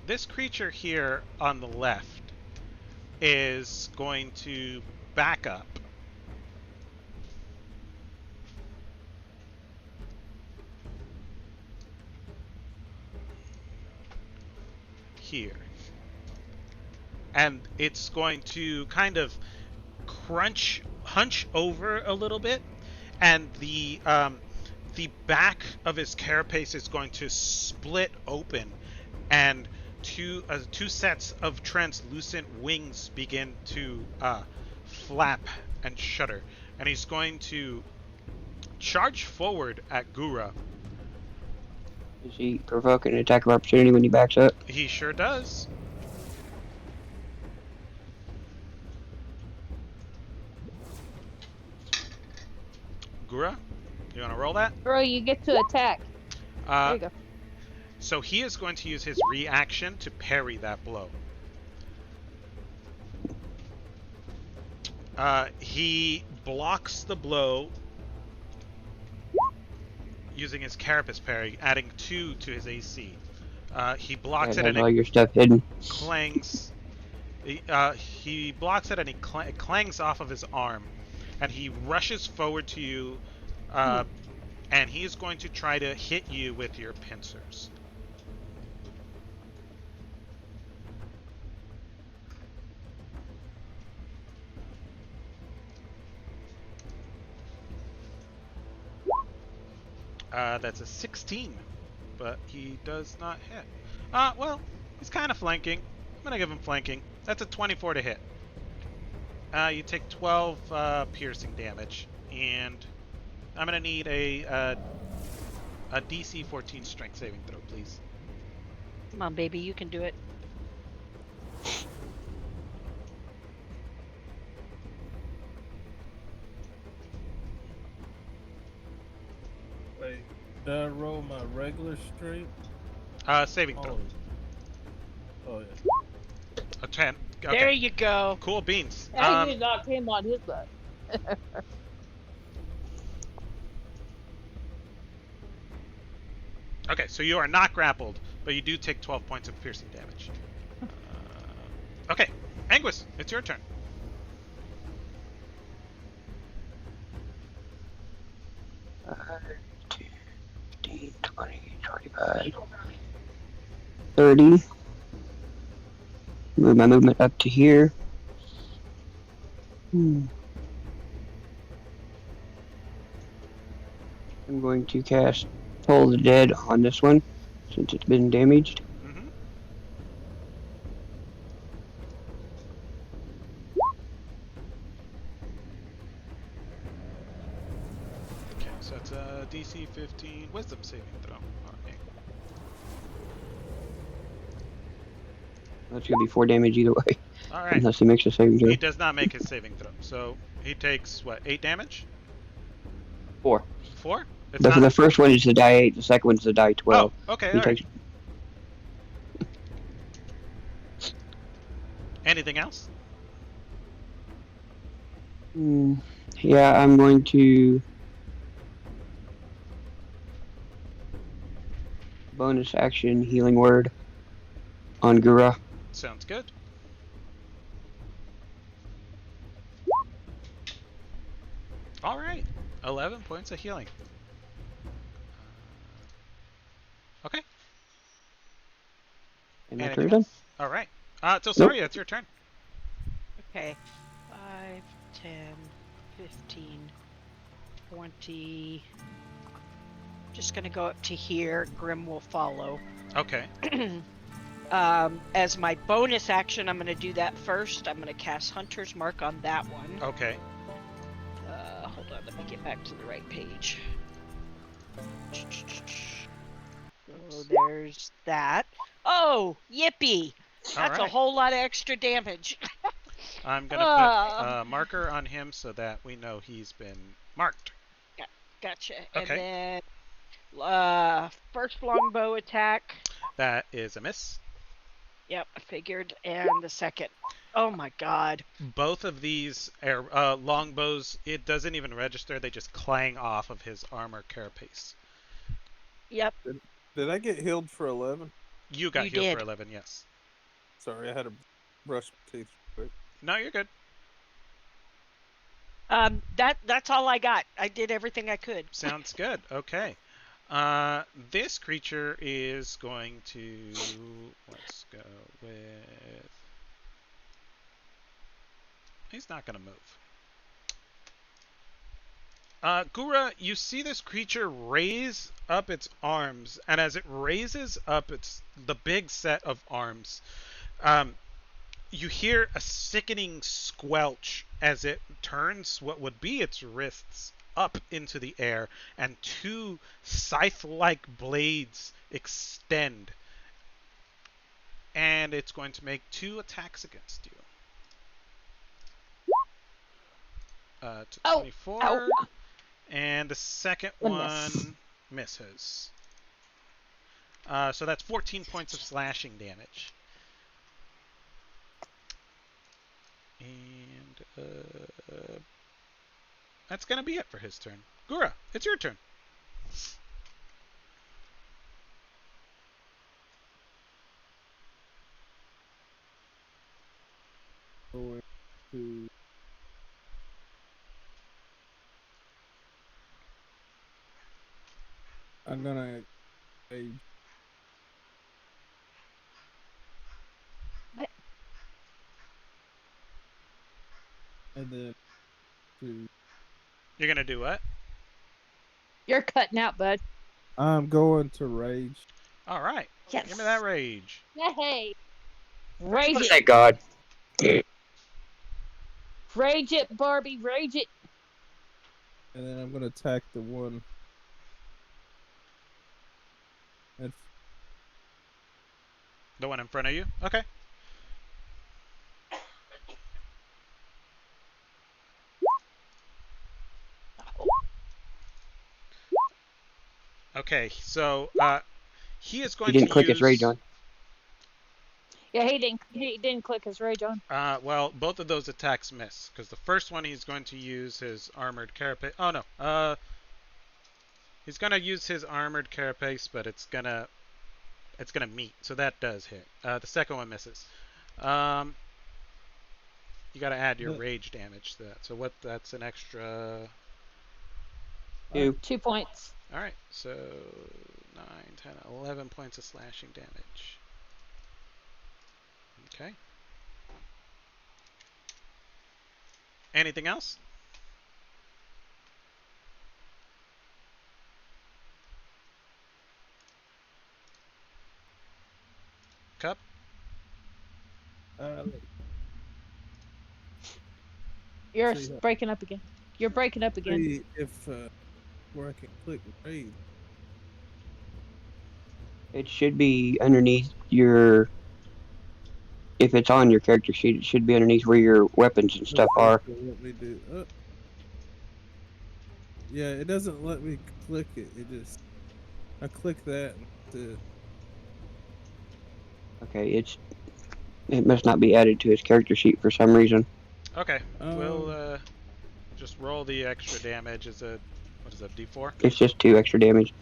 This creature here on the left is going to back up. Here. And it's going to kind of hunch over a little bit, and the back of his carapace is going to split open, and two sets of translucent wings begin to flap and shudder, and he's going to charge forward at Gura. Does he provoke an attack of opportunity when he backs up? He sure does. Gura, you want to roll that? Bro, you get to attack. There you go. So he is going to use his reaction to parry that blow. He blocks the blow using his carapace parry, adding 2 to his AC. He blocks it Has and all it your stuff hidden. clangs. He blocks it and it clangs off of his arm, and he rushes forward to you, and he is going to try to hit you with your pincers. That's a 16, but he does not hit. Well, he's kind of flanking. I'm gonna give him flanking. That's a 24 to hit. You take 12 piercing damage, and I'm gonna need a DC 14 strength saving throw, please. Come on, baby, you can do it. Wait, did I roll my regular strength? Saving throw. Oh yeah. A 10. Okay. There you go. Cool beans. And you knocked him on his butt. Okay, so you are not grappled, but you do take 12 points of piercing damage. Okay, Anguis, it's your turn. 15, 20, 25, 30. Move my movement up to here. I'm going to cast Toll the Dead on this one, since it's been damaged. Mm-hmm. Okay, so that's a DC 15 Wisdom saving throw. Okay. That's going to be 4 damage either way. All right. unless he makes a saving throw. He does not make his saving throw. So he takes, what, 8 damage? 4. 4? It's But for not. the first one, it's a die 8. The second one's a die 12. Oh, okay, He all right. takes. Anything else? Yeah, I'm going to bonus action healing word on Gura. Sounds good. All right. 11 points of healing. Okay. And my Anything turn done? else? All right. So sorry, it's your turn. Okay. 5, 10, 15, 20. Just gonna go up to here. Grim will follow. Okay. As my bonus action, I'm gonna do that first. I'm gonna cast Hunter's Mark on that one. Okay. Hold on, let me get back to the right page. So there's that. Oh, yippee! That's a right. whole lot of extra damage. I'm going to put a marker on him so that we know he's been marked. Gotcha. Okay. And then first longbow attack. That is a miss. Yep, I figured. And the second. Oh my god. Both of these longbows, it doesn't even register. They just clang off of his armor carapace. Yep. Did I get healed for 11? You got You healed did. for 11, yes. Sorry, I had to brush my teeth quick. No, you're good. That's all I got. I did everything I could. Sounds good. Okay. This creature is going to... Let's go with... He's not going to move. Gura, you see this creature raise up its arms, and as it raises up the big set of arms, you hear a sickening squelch as it turns what would be its wrists up into the air, and 2 scythe-like blades extend. And it's going to make 2 attacks against you. To 24. Ow. And the second A one miss. misses. So that's 14 points of slashing damage. And that's going to be it for his turn. Gura, it's your turn. Going to... I'm gonna... And then to... You're going to do what? You're cutting out, bud. I'm going to rage. All right. Yes. Give me that rage. Yay. Rage it. Thank God. Rage it, Barbie. Rage it. And then I'm gonna attack the one. And The one in front of you? Okay. Okay, so he is going He didn't to click use... his rage on. Yeah, he didn't click his rage on. Well, both of those attacks miss, because the first one he's going to use his armored carapace. Oh no, he's gonna use his armored carapace, but it's gonna meet, so that does hit. The second one misses. You gotta add your rage damage to that. So that's an extra. 2. 2 points. All right, so 9, 10, 11 points of slashing damage. Okay. Anything else? Cup? You're See, breaking up again. You're breaking up again. see if where I can click rage. It should be underneath your if it's on your character sheet, it should be underneath where your weapons and stuff are. Let me do. Yeah, it doesn't let me click it. I click that and that's it. Okay, it must not be added to his character sheet for some reason. Okay, we'll Um, just roll the extra damage as a what is that, D4? It's just 2 extra damage.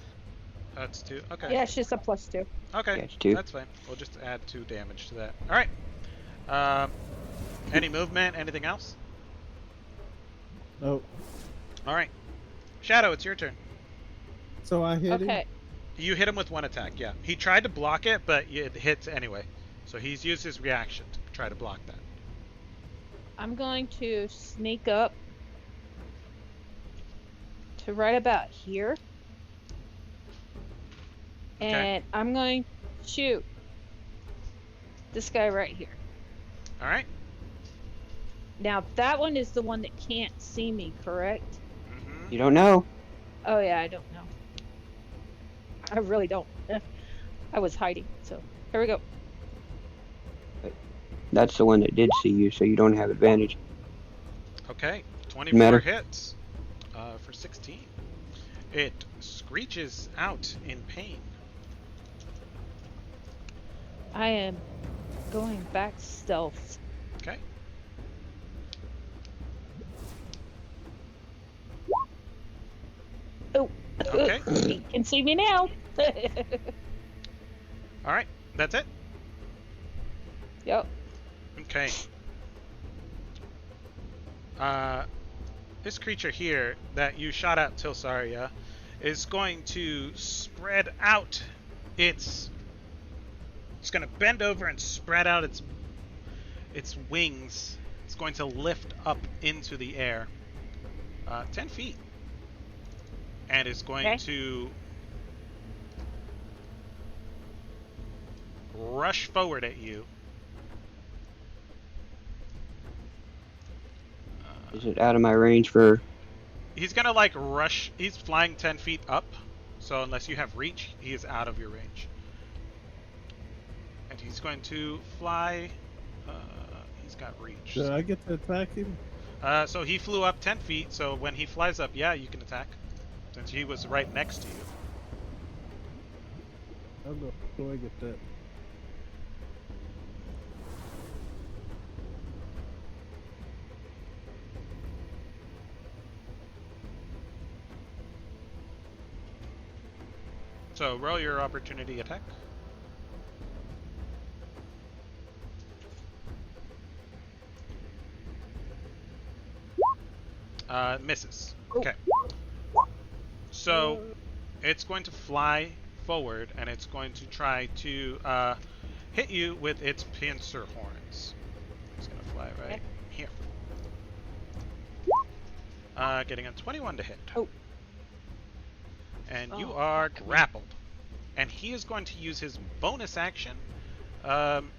That's 2. Okay. Yeah, it's just a +2. Okay, Yeah, it's 2. that's fine. We'll just add 2 damage to that. All right. Um, any movement? Anything else? Oh, All right. Shadow, it's your turn. so I hit him. Okay. You hit him with 1 attack. Yeah. He tried to block it, but it hits anyway. So he's used his reaction to try to block that. I'm going to sneak up to right about here. Okay. And I'm going to shoot this guy right here. All right. Now, that one is the one that can't see me, correct? Mm-hmm. You don't know. Oh, yeah, I don't know. I really don't. I was hiding, so here we go. That's the one that did see you, so you don't have advantage. Okay. 24 Matter. hits for 16. It screeches out in pain. I am going back stealth. Okay. Oh, Okay. he can see me now. All right. That's it. Yep. Okay. This creature here that you shot at Tilsaria is going to spread out its. It's going to bend over and spread out its wings. It's going to lift up into the air, 10 feet, and is going to rush forward at you. Is it out of my range for... He's gonna like rush. He's flying 10 feet up, so unless you have reach, he is out of your range. And he's going to fly. He's got reach. Do I get to attack him? So he flew up 10 feet. So when he flies up, yeah, you can attack, since he was right next to you. I'm not sure I get that. So roll your opportunity attack. Misses. Okay. So it's going to fly forward and it's going to try to hit you with its pincer horns. It's going to fly right here. Getting a 21 to hit. Oh. And you are grappled. And he is going to use his bonus action. Don't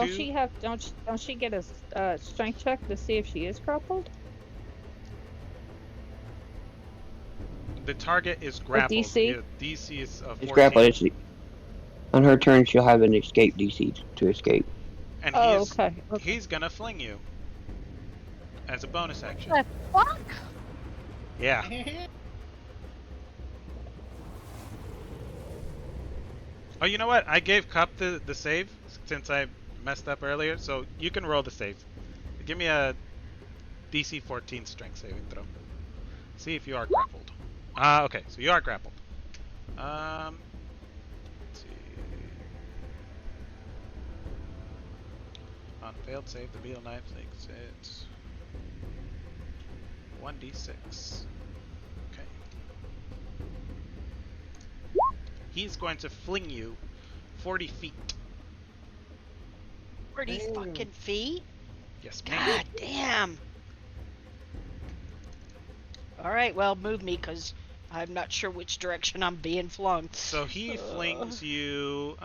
she get a strength check to see if she is grappled? The target is grappled. DC? The DC is 14. It's grappled. On her turn, she'll have an escape DC to escape. And okay. He's gonna fling you as a bonus action. What the fuck? Yeah. Oh, you know what? I gave Cup the save since I messed up earlier, so you can roll the save. Give me a DC 14 strength saving throw. See if you are grappled. Okay, so you are grappled. Let's see. On failed save, the beetle knife takes it 1d6. Okay. He's going to fling you 40 feet. 40 fucking feet? Yes, ma'am. God damn. Alright, well, move me, because I'm not sure which direction I'm being flung. So he flings you.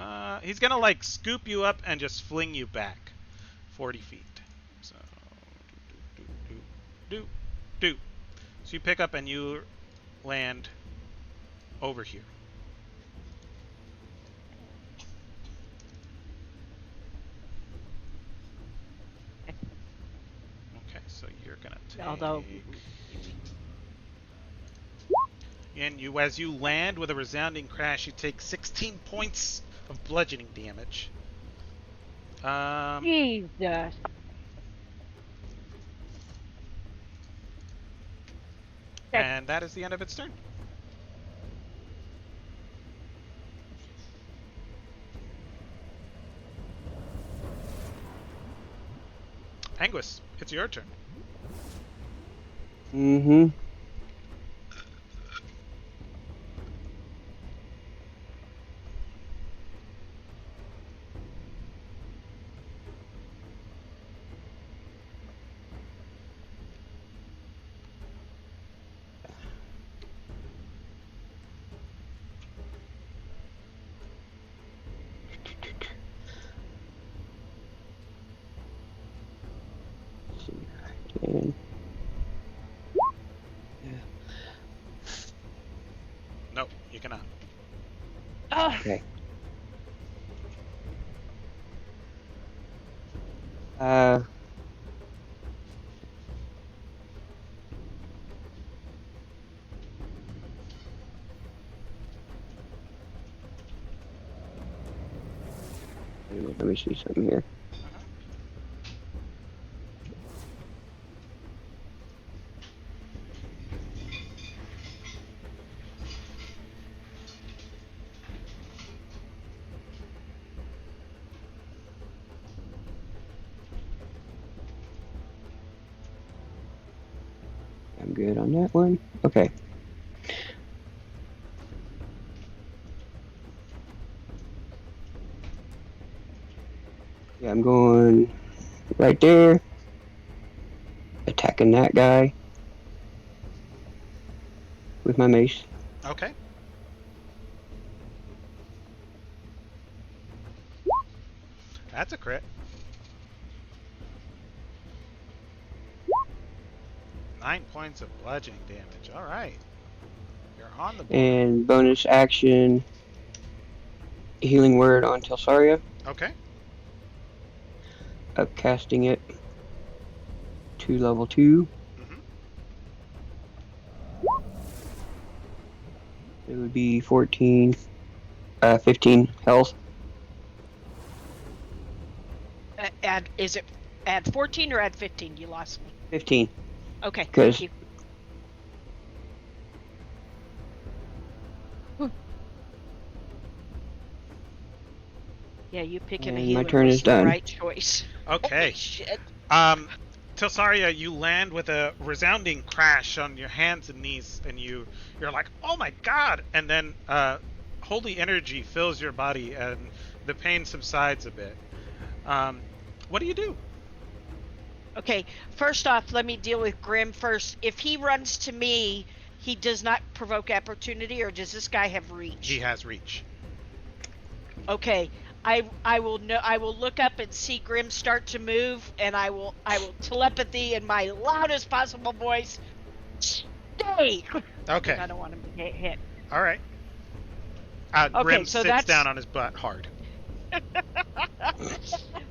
He's gonna like scoop you up and just fling you back 40 feet. So do. So you pick up and you land over here. Although, And as you land with a resounding crash, you take 16 points of bludgeoning damage. Jesus. Okay. And that is the end of its turn. Anguis, it's your turn. Mm-hmm. And No, you cannot. okay. Uh. Wait a minute, let me see something here. I'm good on that one. Okay. Yeah, I'm going right there. Attacking that guy with my mace. Okay. That's a crit. 9 points of bludgeoning damage. All right. You're on the board. And bonus action, healing word on Telsaria, Okay. upcasting it to level 2. Mm-hmm. It would be 15 health. Is it add 14 or add 15? You lost me. 15. Okay, Because thank you. Yeah, you picking a And my healer turn was is the done. right choice. Okay. Holy shit. Telsaria, you land with a resounding crash on your hands and knees, and you're like, oh my god! And then holy energy fills your body, and the pain subsides a bit. What do you do? Okay, first off, let me deal with Grim first. If he runs to me, he does not provoke opportunity, or does this guy have reach? He has reach. Okay, I will look up and see Grim start to move, and I will telepathy in my loudest possible voice. Stay. Okay. I don't want him to get hit. All right. Okay, Grim so sits that's down on his butt hard.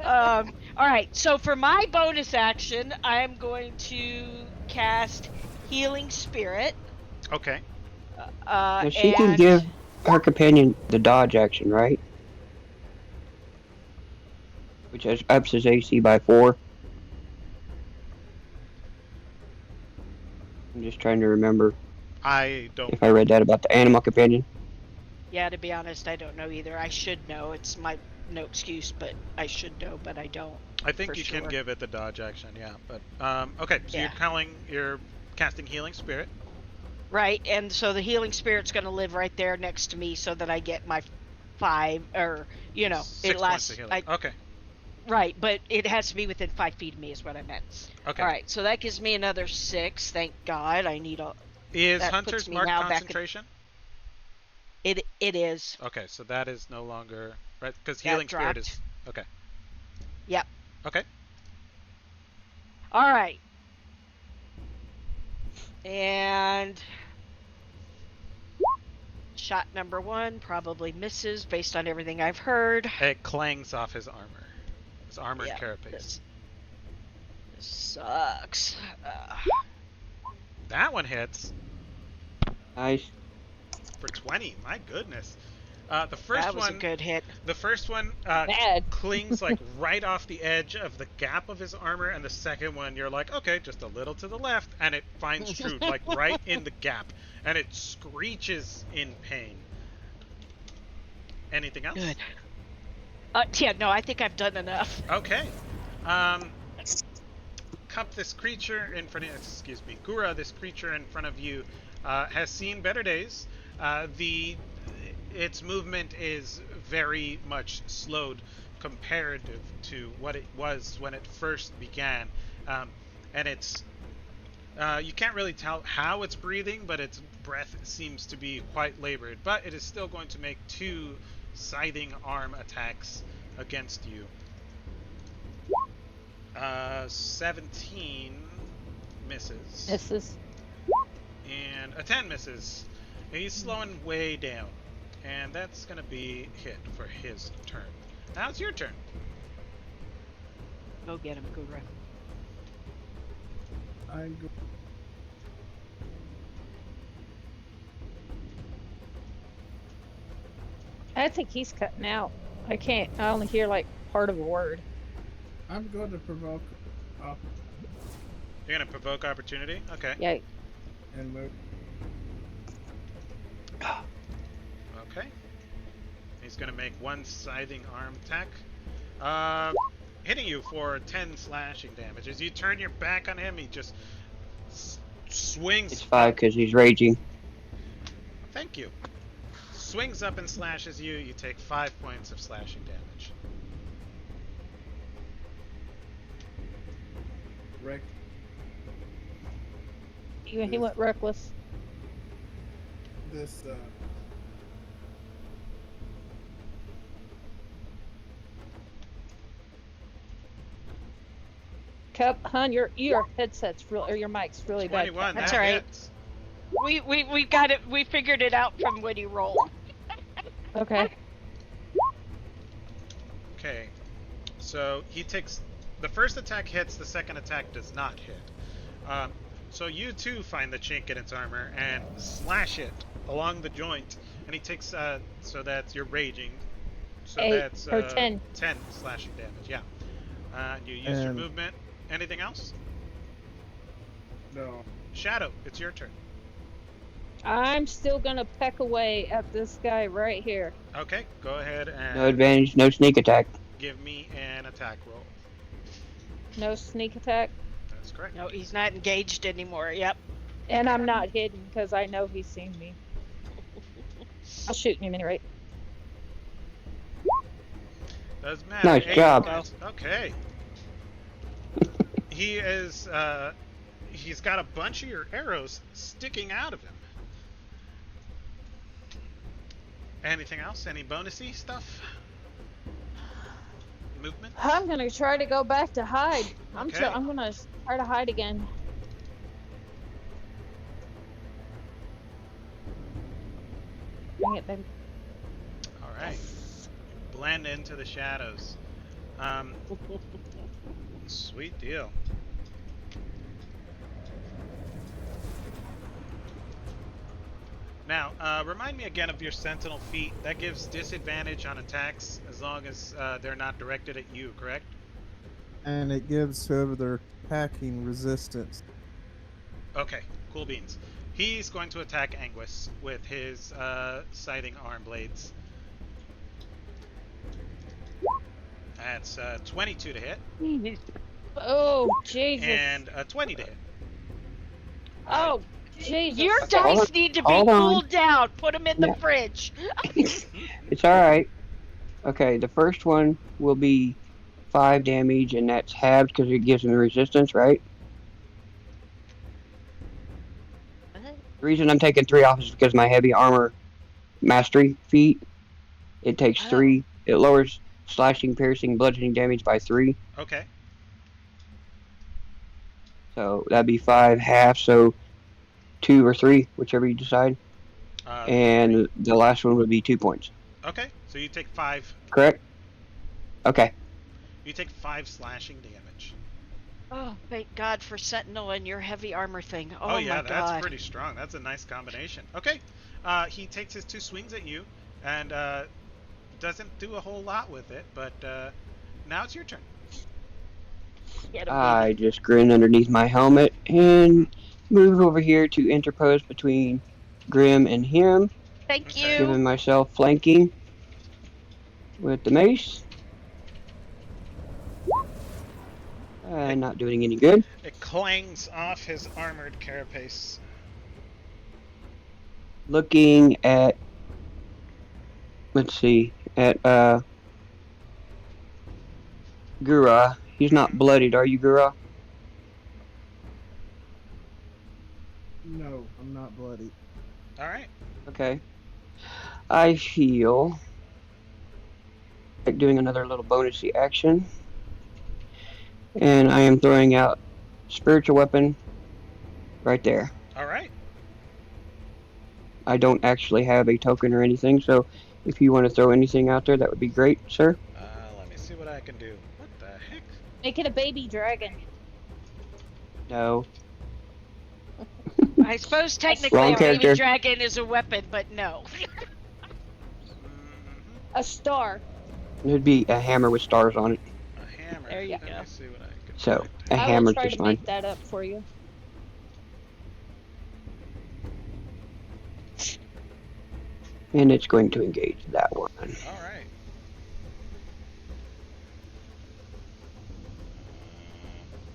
all right. So for my bonus action, I am going to cast Healing Spirit. Okay. now she can And give her companion the dodge action, right? Which ups his AC by 4. I'm just trying to remember I don't if I read that about the animal companion. yeah, to be honest, I don't know either. I should know. It's my no excuse, but I should know, but I don't. I think for you sure. can give it the dodge action, yeah. But okay, so Yeah. you're casting Healing Spirit. Right, and so the Healing Spirit's going to live right there next to me, so that I get my 5, or 6 it lasts. points of healing. Okay. Right, but it has to be within 5 feet of me, is what I meant. Okay. All right, so that gives me another 6. Thank God. I need a. Is that Hunter's puts me Mark now back in- concentration? It is. Okay, so that is no longer right because That Healing Spirit dropped. is okay. Yep. Okay. All right. And shot number 1 probably misses based on everything I've heard. It clangs off his armor. His armored Yeah, carapace. Sucks. That one hits Nice. for 20. My goodness. The That was a good hit. The first one Bad. clings like right off the edge of the gap of his armor, and the second one you're like, okay, just a little to the left, and it finds truth like right in the gap, and it screeches in pain. Anything else? Good. Yeah, no, I think I've done enough. Okay. Cup, this creature in front of excuse me, Gura, this creature in front of you has seen better days. Its movement is very much slowed comparative to what it was when it first began, and it's you can't really tell how it's breathing, but its breath seems to be quite labored. But it is still going to make 2 scything arm attacks against you. 17 misses. Misses. And a 10 misses. He's slowing way down. And that's going to be hit for his turn. Now it's your turn. Go get him, Gura. I go. I think he's cutting out. I can't. I only hear like part of a word. I'm going to provoke. You're going to provoke opportunity? Okay. Yeah. And move. Okay. He's going to make 1 scything arm attack. Hitting you for 10 slashing damage. As you turn your back on him, he just swings. It's 5 because he's raging. Thank you. Swings up and slashes you. You take 5 points of slashing damage. Rick. He went reckless. This. Cup, hon, your headset's or your mic's really bad. 21. That's that all right. hits. We got it. We figured it out from when he rolled. Okay. Okay. So he takes the first attack hits. The second attack does not hit. So you too find the chink in its armor and slash it along the joint. And he takes so that's you're raging. So 8 that's or 10. 10 slashing damage. Yeah. You use your movement. Anything else? No. Shadow, it's your turn. I'm still gonna peck away at this guy right here. Okay, go ahead and No advantage, no sneak attack. give me an attack roll. No sneak attack. That's correct. No, he's not engaged anymore. Yep. And I'm not hidden because I know he's seen me. I'll shoot him anyway. Doesn't matter. Nice 8 job. points. Okay. He is he's got a bunch of your arrows sticking out of him. Anything else? Any bonusy stuff? Movement? I'm gonna try to go back to hide. I'm Okay. I'm gonna try to hide again. Bring it, baby. All right. Blend into the shadows. Sweet deal. Now, remind me again of your sentinel feat. That gives disadvantage on attacks as long as they're not directed at you, correct? And it gives whoever they're attacking resistance. Okay, cool beans. He's going to attack Anguis with his scything arm blades. That's 22 to hit Oh Jesus! and 20 to hit. Oh Jesus! Your Hold dice on, need to be hold on. cooled down. Put them in the Yeah. fridge. It's alright. Okay, the first one will be 5 damage, and that's halved because it gives him the resistance, right? The reason I'm taking 3 off is because my heavy armor mastery feat. It takes Oh. 3. It lowers slashing, piercing, bludgeoning damage by 3. Okay. So that'd be 5 half, so 2 or 3, whichever you decide. And the last one would be 2 points. Okay, so you take 5. Correct? Okay. You take 5 slashing damage. Oh, thank God for Sentinel and your heavy armor thing. Oh, Oh yeah, my that's God. pretty strong. That's a nice combination. Okay, he takes his 2 swings at you and doesn't do a whole lot with it, but now it's your turn. Get him, I baby. just grin underneath my helmet and move over here to interpose between Grim and him, Thank Okay. you. giving myself flanking with the mace. Not doing any good. It clangs off his armored carapace. Looking at, let's see, at Gura. He's not Mhm. bloodied, are you, Gura? No, I'm not bloody. All right. Okay. I feel like doing another little bonusy action, and I am throwing out spiritual weapon right there. All right. I don't actually have a token or anything, so if you want to throw anything out there, that would be great, sir. Let me see what I can do. What the heck? Make it a baby dragon. No. I suppose technically Wrong a baby character. dragon is a weapon, but no. A star. It'd be a hammer with stars on it. A hammer. There you Let go. me see what I can So, find. a I will hammer's try just to fine. make that up for you. And it's going to engage that one. All right.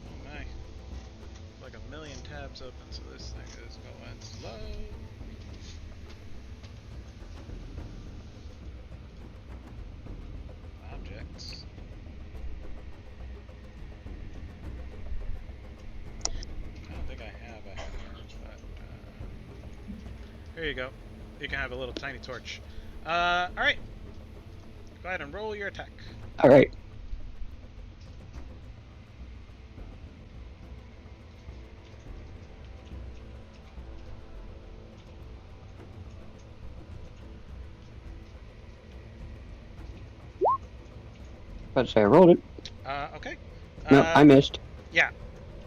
Oh my. Like a million tabs open, so this thing is going slow. Objects. I don't think I have a hammer, but here you go. You can have a little tiny torch. All right. Go ahead and roll your attack. All right. About to say I rolled it. Okay. No, I missed. Yeah.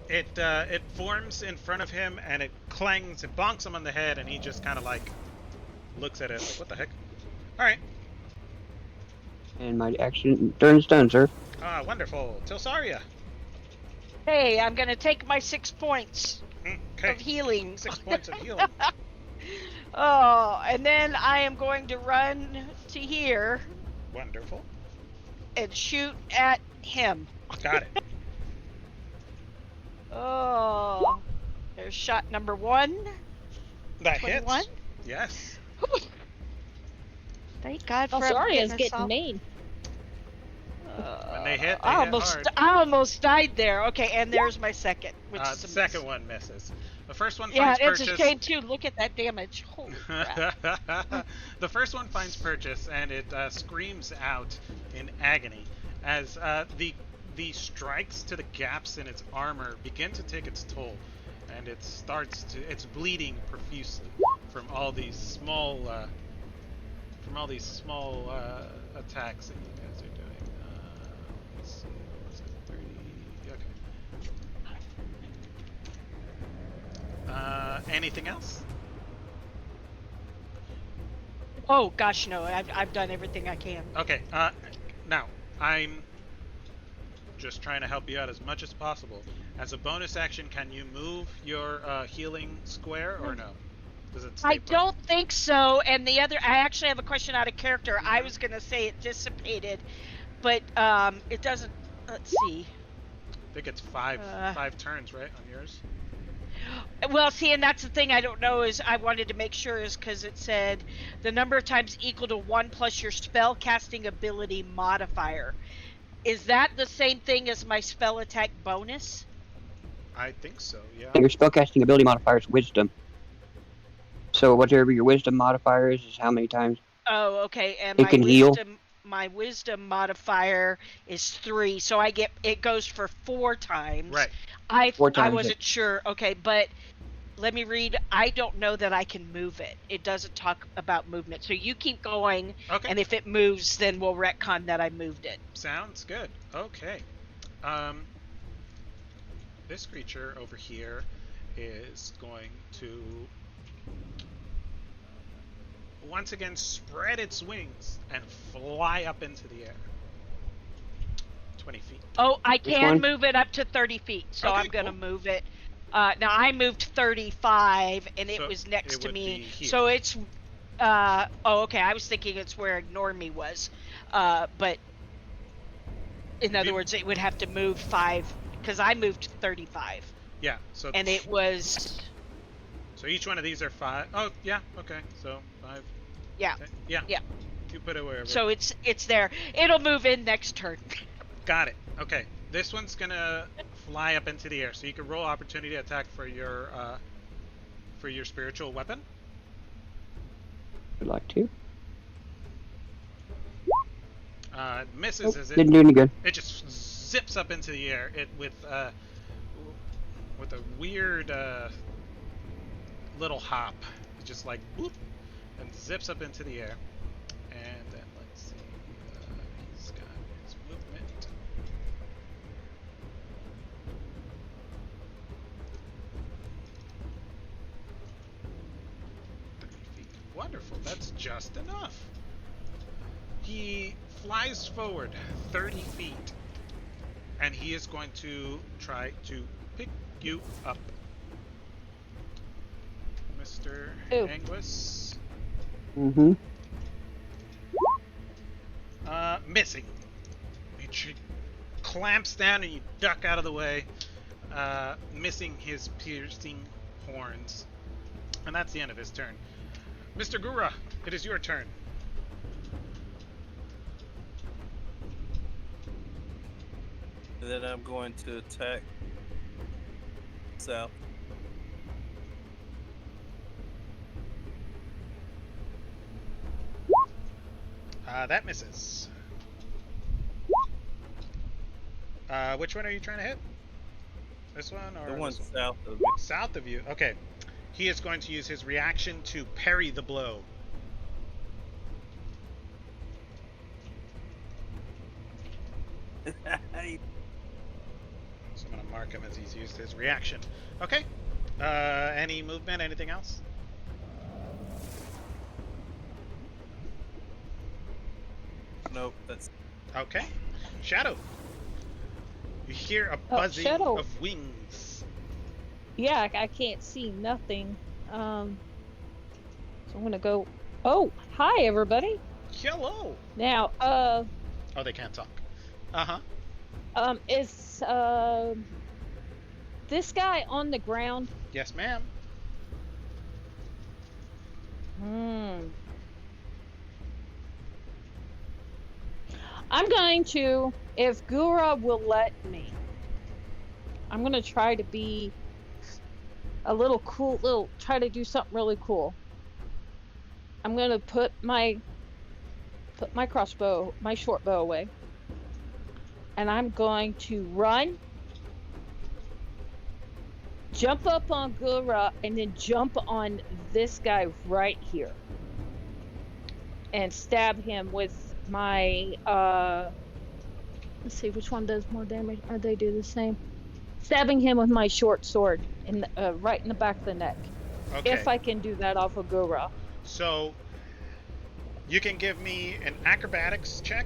It forms in front of him and it clangs, it bonks him on the head, and he just kind of like looks at it like, what the heck? All right. And my action turn's done, sir. Wonderful. Tilsaria. Hey, I'm gonna take my 6 points Okay. of healing. 6 points of healing. Oh, and then I am going to run to here Wonderful. and shoot at him. Got it. Oh, there's shot number 1. That 21? hits. Yes. Thank God for Oh, sorry, it's us getting all. mean. When they hit I hard. almost died there. Okay, and there's my second, which is The a second miss. one misses. The first one Yeah, finds it's a purchase. shame too. Look at that damage. Holy crap. The first one finds purchase and it screams out in agony as the strikes to the gaps in its armor begin to take its toll, and it's bleeding profusely from all these small attacks that you guys are doing. Let's see, was it 30? Okay. Anything else? Oh gosh, no! I've done everything I can. Okay. Now I'm just trying to help you out as much as possible. As a bonus action, can you move your healing square or no? Does it stay I put? don't think so. And the other, I actually have a question out of character. I was gonna say it dissipated, but it doesn't. Let's see. I think it's five turns, right, on yours? Well, see, and that's the thing I don't know is I wanted to make sure is because it said the number of times equal to 1 plus your spell casting ability modifier. Is that the same thing as my spell attack bonus? I think so. Yeah. Your spellcasting ability modifier is wisdom. So whatever your wisdom modifier is how many times Oh, okay. And it can heal. My wisdom modifier is 3, so it goes for 4 times. Right. 4 I times wasn't sure. Okay, but let me read. I don't know that I can move it. It doesn't talk about movement. So you keep going, Okay. and if it moves, then we'll retcon that I moved it. Sounds good. Okay. this creature over here is going to once again spread its wings and fly up into the air. 20 feet. Oh, I Which can one? move it up to 30 feet, so Okay, I'm going to cool. move it. Now, I moved 35, and it So was next it to would me. be here. So it's. Oh, okay. I was thinking it's where Ignore Me was. But in other words, it would have to move 5, because I moved 35. Yeah, so And it was. so each one of these are 5. Oh, yeah, okay. So 5. Yeah. 10, yeah. Yeah. You put it wherever. So it's there. It'll move in next turn. Got it. Okay. This one's gonna fly up into the air, so you can roll opportunity attack for your spiritual weapon. Would like to. Misses as Didn't do any good. it just zips up into the air. It with a weird little hop, just like whoop, and zips up into the air. And then let's see, he's got his movement. Wonderful, that's just enough. He flies forward 30 feet, and he is going to try to pick you up. Mr. Ew. Anguis. Mm-hmm. Missing. He clamps down and you duck out of the way, missing his piercing horns. And that's the end of his turn. Mr. Gura, it is your turn. And then I'm going to attack south. That misses. Which one are you trying to hit? This one or The one this one? south of me. South of you. Okay. He is going to use his reaction to parry the blow. So I'm going to mark him as he's used his reaction. Okay. Any movement? Anything else? Nope, that's Okay. Shadow. You hear a Oh, buzzing Shadow. of wings. Yeah, I can't see nothing. So I'm gonna go. Oh, hi everybody. Hello. Now, Oh, they can't talk. Uh-huh. is this guy on the ground? Yes, ma'am. I'm going to, if Gura will let me, I'm gonna try to be a little cool, try to do something really cool. I'm gonna put my crossbow, my short bow away, and I'm going to run, jump up on Gura, and then jump on this guy right here, and stab him with my let's see which one does more damage, or they do the same. Stabbing him with my short sword in right in the back of the neck. Okay. If I can do that off of Gura. So you can give me an acrobatics check,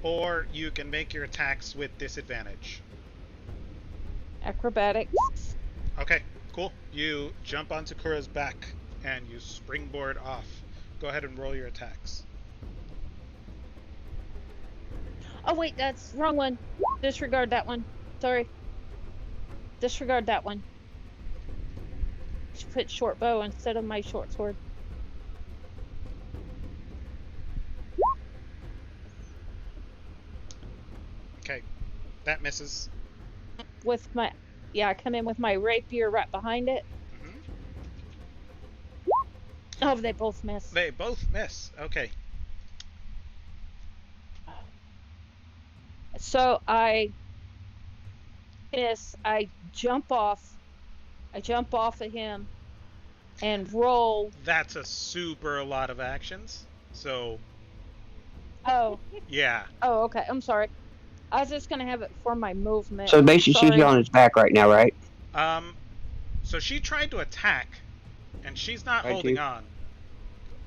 or you can make your attacks with disadvantage. Acrobatics. Okay, cool. You jump onto Kura's back and you springboard off. Go ahead and roll your attacks. Oh wait, that's wrong one. Disregard that one. Sorry. Disregard that one. Just put short bow instead of my short sword. Okay, that misses. With my, yeah, I come in with my rapier right behind it. Mhm. Oh, they both miss. They both miss. Okay. So I miss. I jump off of him, and roll. That's a super lot of actions. So, Oh, yeah. oh, okay. I'm sorry. I was just gonna have it for my movement. So basically, she's Sorry. on his back right now, right? So she tried to attack, and she's not Tried holding to? on.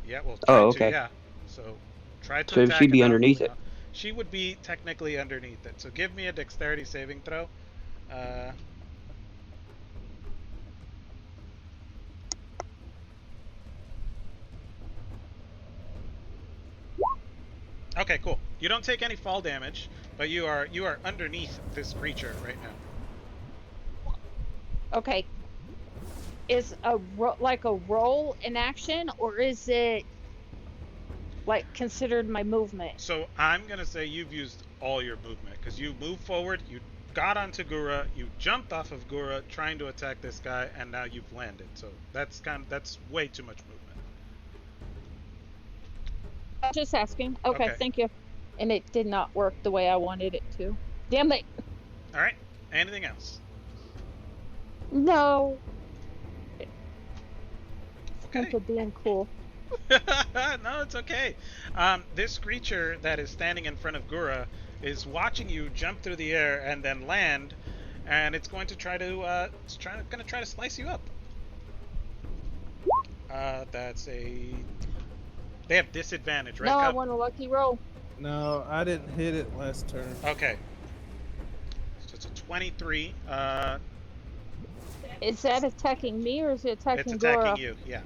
Yeah, well, Oh, tried to, okay. yeah. So tried to So attack she'd and be not underneath holding it. on. She would be technically underneath it. So give me a dexterity saving throw. Uh, okay, cool. You don't take any fall damage, but you are underneath this creature right now. Okay. Is like a roll in action, or is it like considered my movement? So I'm gonna say you've used all your movement because you moved forward, you got onto Gura, you jumped off of Gura trying to attack this guy, and now you've landed. So that's way too much movement. Just asking. Okay, Okay. thank you. And it did not work the way I wanted it to. Damn it. All right. Anything else? No. Okay. Think of being cool. No, it's okay. This creature that is standing in front of Gura is watching you jump through the air and then land, and it's going to try to gonna try to slice you up. That's a. They have disadvantage, right? No, I Cub? want a lucky roll. No, I didn't hit it last turn. Okay. So it's a 23. Is that attacking me or is it attacking It's attacking Gora? you. Yeah.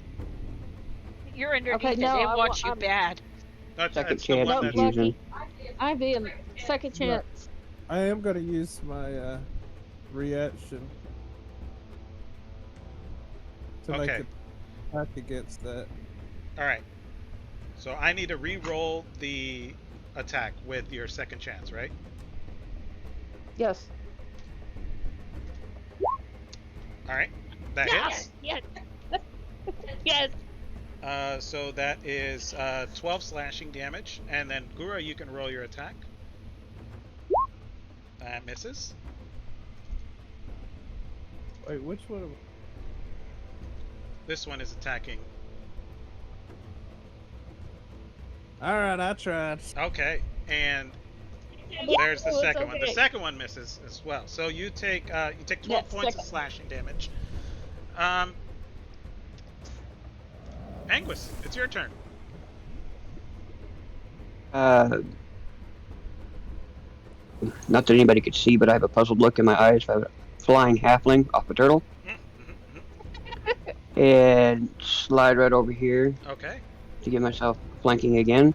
You're underneath Okay, it. no, They I want you I'm bad. That's Second the chance one no is that's. using. lucky. I'm being second chance. I am gonna use my reaction to make Okay. an attack against that. All right. So I need to re-roll the attack with your second chance, right? Yes. All right. That hits. Yes. Yes. So that is 12 slashing damage, and then Gura, you can roll your attack. That misses. Wait, which one? This one is attacking. All right, I tried. Okay, and there's the second one. The second one misses as well. So you take 12 Yeah, points of second. slashing damage. Anguis, it's your turn. Not that anybody could see, but I have a puzzled look in my eyes. I have a flying halfling off a turtle. And slide right over here Okay. to get myself flanking again.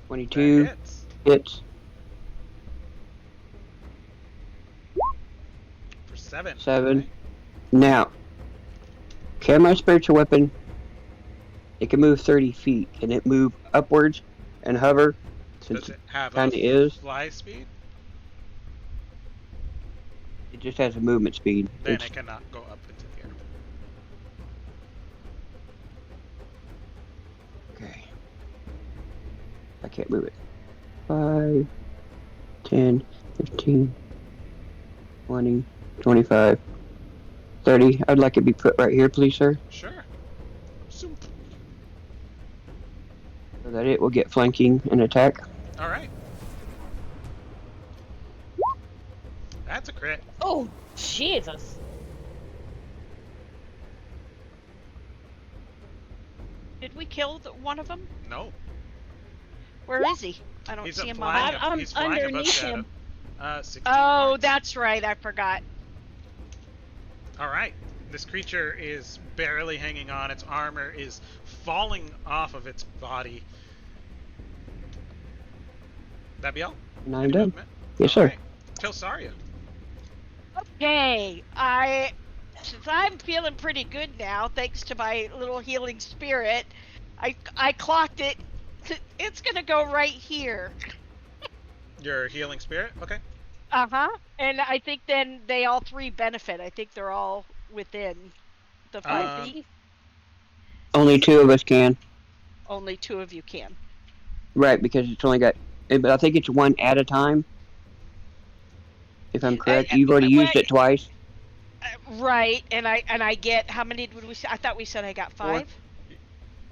That 22 hits. hits. For 7. 7. Okay. Now, can my spiritual weapon, it can move 30 feet. Can it move upwards and hover? Since Does it have kind a of is. fly speed? It just has a movement speed. Then It's, it cannot go up into the air. okay. I can't move it. 5, 10, 15, 20, 25, 30. I'd like it to be put right here, please, sir. Sure. Soup. So that it will get flanking and attack. All right. That's a crit. Oh, Jesus. Did we kill one of them? No. Where is he? I don't He's see him flying. on. I'm He's flying above underneath Shadow. him. 16 Oh, points. that's right. I forgot. All right. This creature is barely hanging on. Its armor is falling off of its body. That be all? And I'm Any done. movement? Yes, All sir. right. Tilsaria. Okay, since I'm feeling pretty good now, thanks to my little healing spirit, I clocked it. It's gonna go right here. Your healing spirit? Okay. And I think then they all three benefit. I think they're all within the 5 feet. Only 2 of us can. Only 2 of you can. Right, because it's only got. But I think it's 1 at a time. If I'm correct, you've already used it twice. Right, and I get how many did we say? I thought we said I got 5.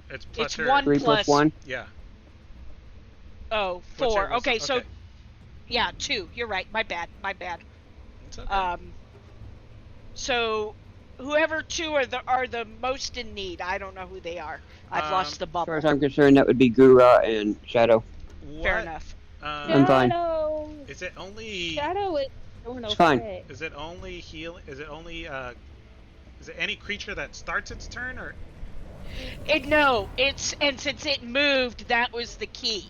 It's plus It's your 1 3 plus plus 1. yeah. Oh, What's your 4. wisdom? Okay, so Okay. yeah, 2. You're right. My bad. My bad. It's okay. So whoever 2 are the most in need. I don't know who they are. I've lost the As far bubble. as I'm concerned, that would be Gura and Shadow. Fair What? enough. I'm fine. Shadow. Is it only? Shadow is doing It's fine. okay. Is it only heal? Is it only? Is it any creature that starts its turn, or? No, and since it moved, that was the key.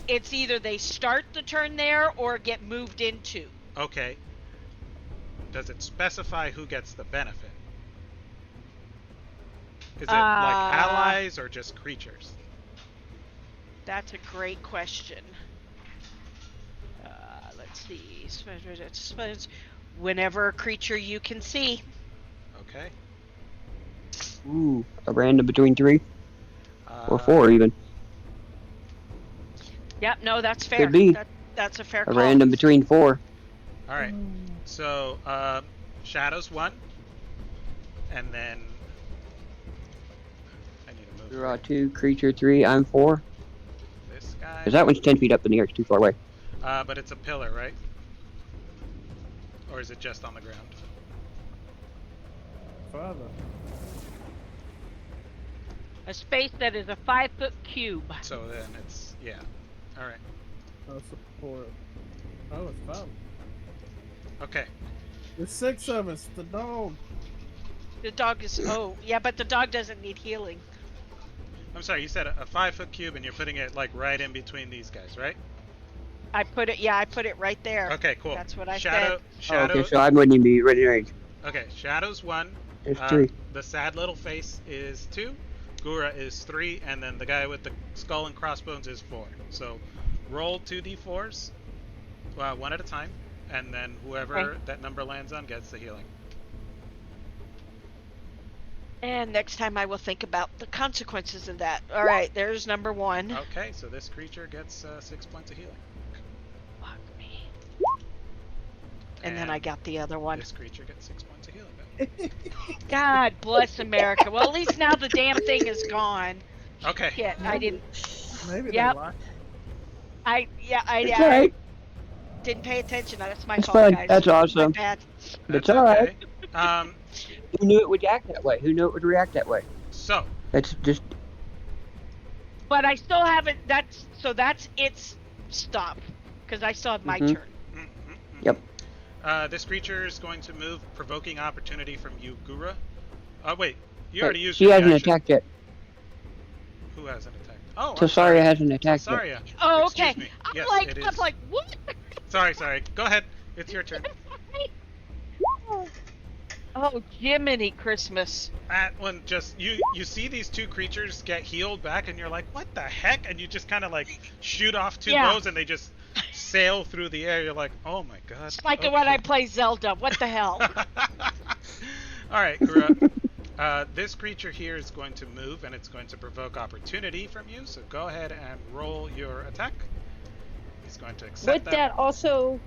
It's either they start the turn there or get moved into. Okay. Does it specify who gets the benefit? Is it like allies or just creatures? That's a great question. Let's see. Whenever a creature you can see. Okay. Ooh, a random between 3 or Uh, 4 even. Yep, no, that's fair. Could be. That's a fair A call. random between 4. All right. So Shadow's 1, and then I need to move Draw 2, creature 3, I'm 4. this guy. Because that one's 10 feet up in the air, it's too far away. But it's a pillar, right? Or is it just on the ground? Father. A space that is a 5-foot cube. So then it's yeah. All right. Oh, support. Oh, it's father. Okay. There's 6 of us. The dog. The dog is. Oh, yeah, but the dog doesn't need healing. I'm sorry. You said a 5-foot cube, and you're putting it like right in between these guys, right? I put it right there. Okay, cool. That's what I Shadow. said. Oh, Shadow. okay, so I wouldn't even be ready to range. Okay, Shadow's 1. There's 3. The sad little face is 2. Gura is 3, and then the guy with the skull and crossbones is 4. So roll 2d4s, 1 at a time, and then whoever Okay. that number lands on gets the healing. And next time I will think about the consequences of that. All right, there's number 1. Okay, so this creature gets 6 points of healing. Fuck me. And then I got the other one. This creature gets 6 points of healing back. God bless America. Well, at least now the damn thing is gone. Okay. Yeah, I didn't. Maybe Yep. they like It's I alright. didn't pay attention. That's my It's fault, fine. guys. That's awesome. My bad. It's That's alright. okay. Who knew it would act that way? Who knew it would react that way? So That's just. But I still haven't. That's its stop, because I still have my Mhm. turn. Yep. This creature is going to move, provoking opportunity from you, Gura. Oh wait, you Hey, already used she your hasn't reaction. attacked yet. Who hasn't attacked? Oh, I'm Tasaria sorry. hasn't attacked yet. Tasaria. Oh, Excuse okay. me. I'm Yes, like, it is. I'm like, what? Sorry. Go ahead. It's your turn. Oh, Jiminy Christmas. That one just you see these 2 creatures get healed back, and you're like, what the heck? And you just kind of like shoot off 2 Yeah. bows, and they just sail through the air. You're like, oh my god. It's like okay. when I play Zelda. What the hell? All right, Gura. This creature here is going to move, and it's going to provoke opportunity from you. So go ahead and roll your attack. He's going to accept Would that also?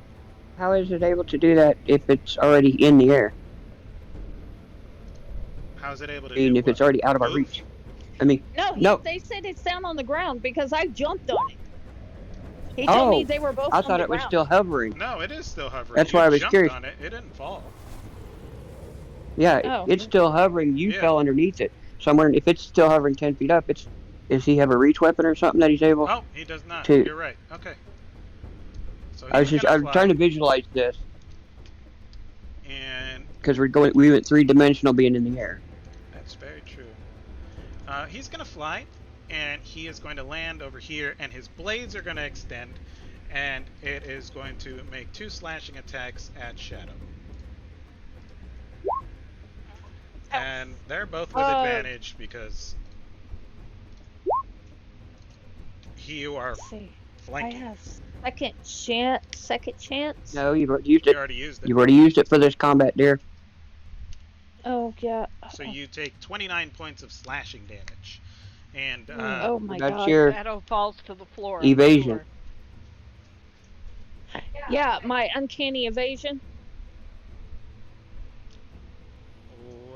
How is it able to do that if it's already in the air? How's it able to I mean, do if what? it's already out of our Move? reach. I mean, No, No. they said it's down on the ground because I jumped on it. He told me Oh, they were both I on thought the it was ground. still hovering. No, it is still hovering. That's You why I was jumped curious. on it. It didn't fall. Yeah, Oh. it's still hovering. You Yeah. fell underneath it. So I'm wondering if it's still hovering 10 feet up. Does he have a reach weapon or something that he's able? Oh, he does not. to- You're right. Okay. So I'm trying to visualize this And because we went 3-dimensional being in the air. that's very true. He's gonna fly, and he is going to land over here, and his blades are going to extend, and it is going to make 2 slashing attacks at Shadow. And they're both with advantage because you are Let's see. I flanking. have second chance. No, you've already used You it. already used it. You've already used it for this combat, dear. Oh yeah. So you take 29 points of slashing damage. And Oh my That's god. your Shadow falls to the floor. evasion. Yeah, my uncanny evasion.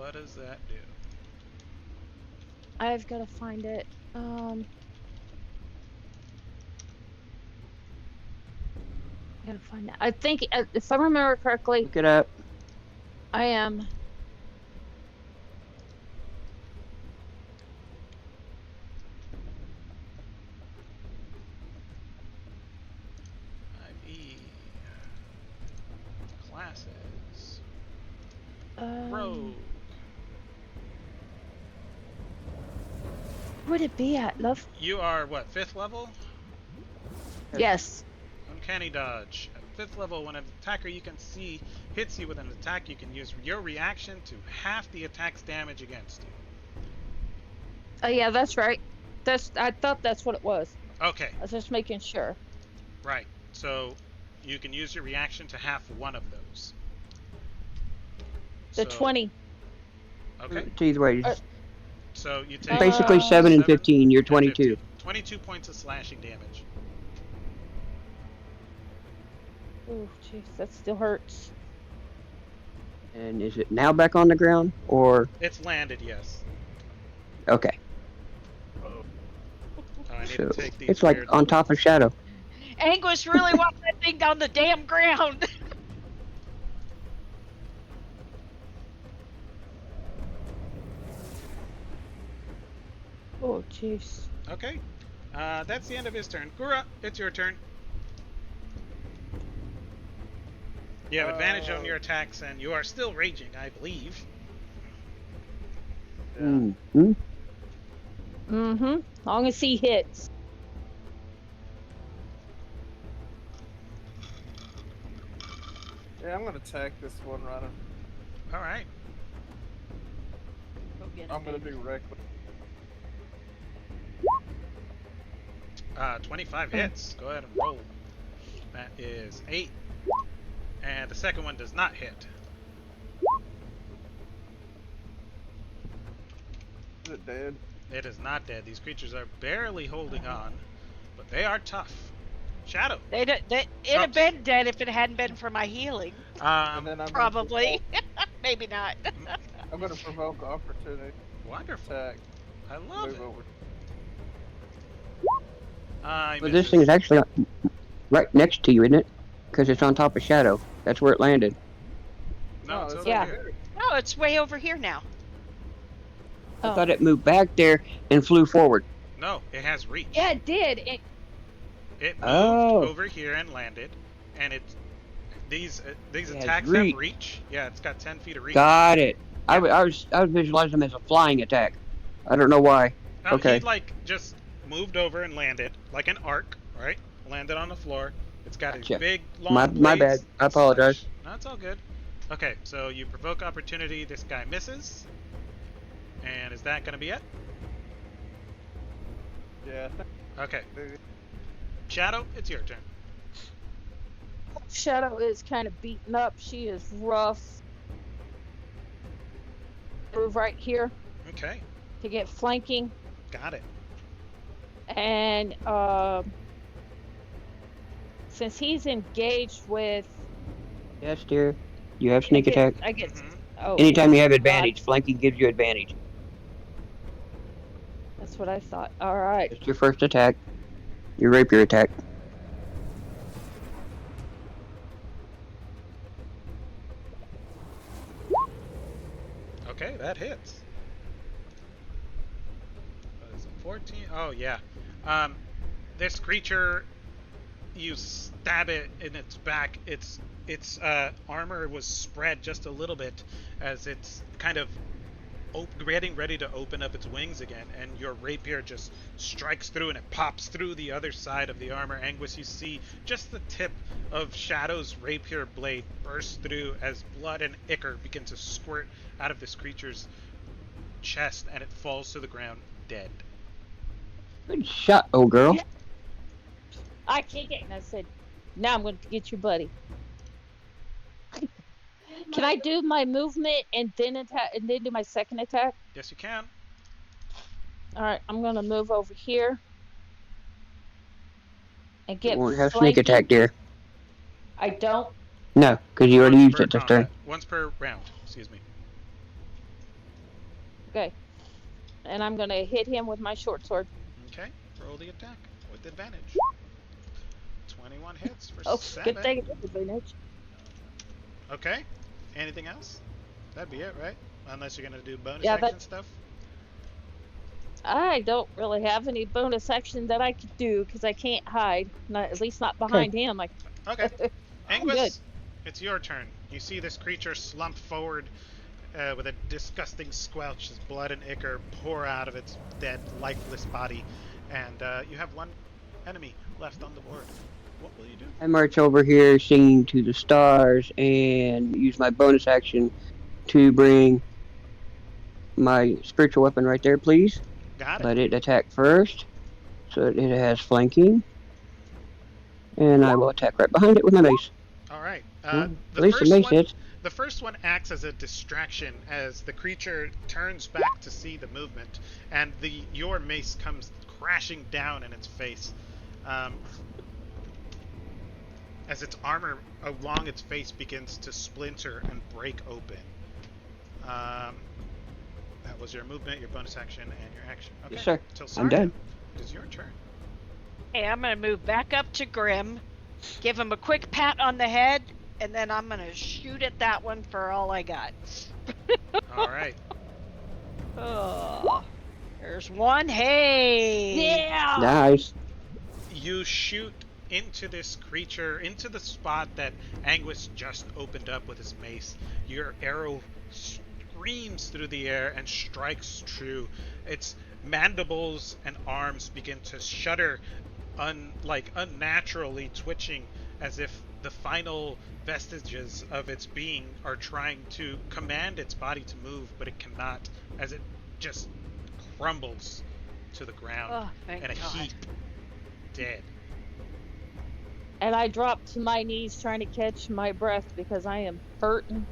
what does that do? I've got to find it. I gotta find it. I think, if I remember correctly, Look it up. I am. IV. Classes. Um, Rogue. where would it be at, love? You are what, 5th level? Yes. Uncanny dodge. At 5th level, when an attacker you can see hits you with an attack, you can use your reaction to half the attack's damage against you. Oh yeah, that's right. I thought that's what it was. Okay, I was just making sure. right. So you can use your reaction to half one of those. The So- 20. Okay. It's either way. Uh, So you take Basically, 7 and 7 15. You're and 22. 15. 22 points of slashing damage. Oh, jeez, that still hurts. And is it now back on the ground, or It's landed, yes. okay? I need So to take these it's like weird on little- top of Shadow. Anguish really wants that thing down the damn ground. Oh, jeez. Okay. That's the end of his turn. Gura, it's your turn. You have advantage on your attacks, and you are still raging, I believe. Yeah. Mm-hmm. Mm-hmm. Long as he hits. Yeah, I'm gonna attack this one runner. All right. I'm gonna be reckless. 25 hits. Go ahead and roll. That is 8. And the second one does not hit. Is it dead? It is not dead. These creatures are barely holding on, but they are tough. Shadow. It'd have been dead if it hadn't been for my healing. And then I'm Probably. Maybe not. I'm gonna provoke opportunity Wonderful. attack. I love Move it. over. But this thing is actually right next to you, isn't it? Because it's on top of Shadow. That's where it landed. No, it's it's over Yeah. here. Oh, it's way over here now. I Oh. thought it moved back there and flew forward. No, it has reach. Yeah, it did. It moved Oh. over here and landed, and these It has attacks reach. have reach. Yeah, it's got 10 feet of reach. Got it. I was visualizing them as a flying attack. I don't know why. Okay. He like just moved over and landed like an arc, right? Landed on the floor. It's got Gotcha. a big long. My blades bad. I apologize. slash- No, it's all good. Okay, so you provoke opportunity. This guy misses. And is that gonna be it? Yeah. Okay. Shadow, it's your turn. Shadow is kind of beaten up. She is rough. Move right here Okay, to get flanking. got it. And since he's engaged with Yes, dear. You have sneak I get- attack. I get Mhm. oh Anytime you have God, advantage, flanking gives you advantage. that's what I thought. All right. It's your first attack. Your rapier attack. Okay, that hits. What is it, 14? Oh, yeah. This creature, you stab it in its back. Its armor was spread just a little bit as it's kind of getting ready to open up its wings again, and your rapier just strikes through and it pops through the other side of the armor. Anguish, you see just the tip of Shadow's rapier blade burst through as blood and ichor begin to squirt out of this creature's chest, and it falls to the ground dead. Good shot, old girl. Yeah. I kick it and I said, "Now I'm going to get your buddy." Can I do my movement and then attack and then do my second attack? Yes, you can. All right, I'm going to move over here and You get won't have sneak flanking. attack, dear. I don't. No, because you already Once used per it this turn. combat. Once per round, excuse me. Okay. And I'm gonna hit him with my short sword. Okay, roll the attack with advantage. 21 hits for Oh, 7. good thing it's advantage. Okay, anything else? That'd be it, right? Unless you're gonna do bonus Yeah, action that stuff. I don't really have any bonus action that I could do because I can't hide. Not at least not Okay. behind him. Like Okay, I'm good. Anguis, it's your turn. You see this creature slump forward with a disgusting squelch as blood and ichor pour out of its dead, lifeless body, and you have one enemy left on the board. What will you do? I march over here singing to the stars and use my bonus action to bring my spiritual weapon right there, please. Got it. Let it attack first, so it has flanking. And I will attack right behind it with my mace. All right. Well, The at least the first mace one, hits. the first one acts as a distraction as the creature turns back to see the movement, and your mace comes crashing down in its face. As its armor along its face begins to splinter and break open. That was your movement, your bonus action, and your action. Okay. Yes, sir. Tilsaria, I'm done. it is your turn. Hey, I'm gonna move back up to Grim, give him a quick pat on the head, and then I'm gonna shoot at that one for all I got. All right. Oh, there's one. Hey. Yeah. Nice. You shoot into this creature, into the spot that Anguis just opened up with his mace. Your arrow screams through the air and strikes true. Its mandibles and arms begin to shudder, unnaturally twitching, as if the final vestiges of its being are trying to command its body to move, but it cannot, as it just crumbles to the ground Oh, thank in a God. heap, dead. And I drop to my knees trying to catch my breath because I am hurting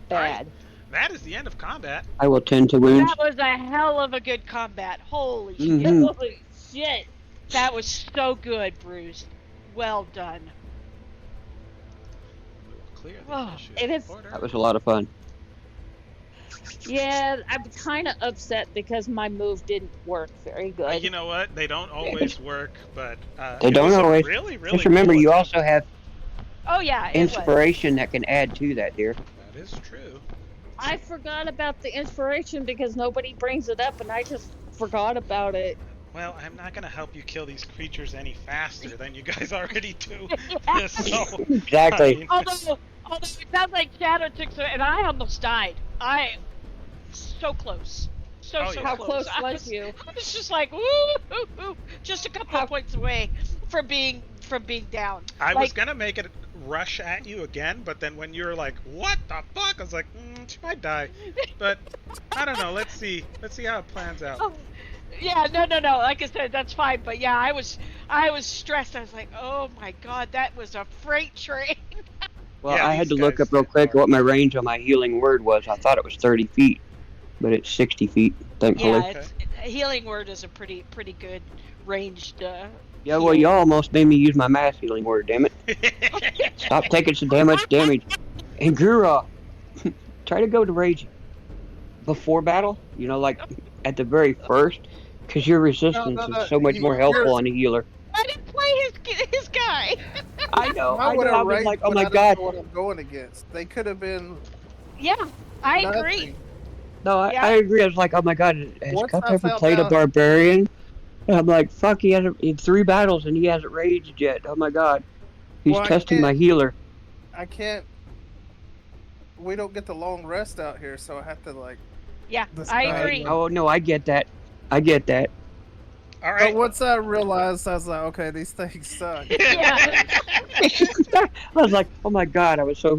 bad. That is the end of combat. I will tend to wounds. That was a hell of a good combat. Holy shit. Mhm. Holy shit. That was so good, Bruce. Well done. We will clear the Oh, initiative it is- order. That was a lot of fun. Yeah, I'm kind of upset because my move didn't work very good. You know what? They don't always work, but They it don't was a always. Really, really. Just remember, cool you attempt. also have Oh yeah, it was. inspiration that can add to that, dear. That is true. I forgot about the inspiration because nobody brings it up and I just forgot about it. Well, I'm not gonna help you kill these creatures any faster than you guys already do. So, Exactly. I mean, Although it sounds like Shadow took some, and I almost died. So close. So Oh, yeah. How close. close was you? I was just like, woo, hoo, hoo, just a couple of points away from being down. I like, was gonna make it rush at you again, but then when you were like, "What the fuck?" I was like, "She might die," but I don't know. Let's see how it plans out. Oh, yeah, no. Like I said, that's fine. But yeah, I was stressed. I was like, oh my god, that was a freight train. Well, Yeah, I had to these look guys up real hit quick hard. what my range on my healing word was. I thought it was 30 feet, but it's 60 feet, thankfully. Yeah, Okay. healing word is a pretty good ranged. Yeah, well, heal. you almost made me use my mass healing word, damn it. Stop taking so damn much damage. And Gura, try to go to rage before battle, like at the very first, because your resistance no, is so much more helpful on a healer. I didn't play his guy. I know, I would I have was raged like, oh when my I didn't god. know what I'm going against. They could have been Yeah, I nothing. agree. No, Yeah. I agree. I was like, oh my god, has Once Cup I ever found played a out- barbarian? And I'm like, fuck, he hasn't in 3 battles and he hasn't raged yet. Oh my god. He's Well, I testing my can't- healer. I can't. We don't get the long rest out here, so I have to Yeah, This I guy- agree. Oh no, I get that. I get that. All But right. once I realized, I was like, okay, these things suck. Yeah. I was like, oh my god, I was so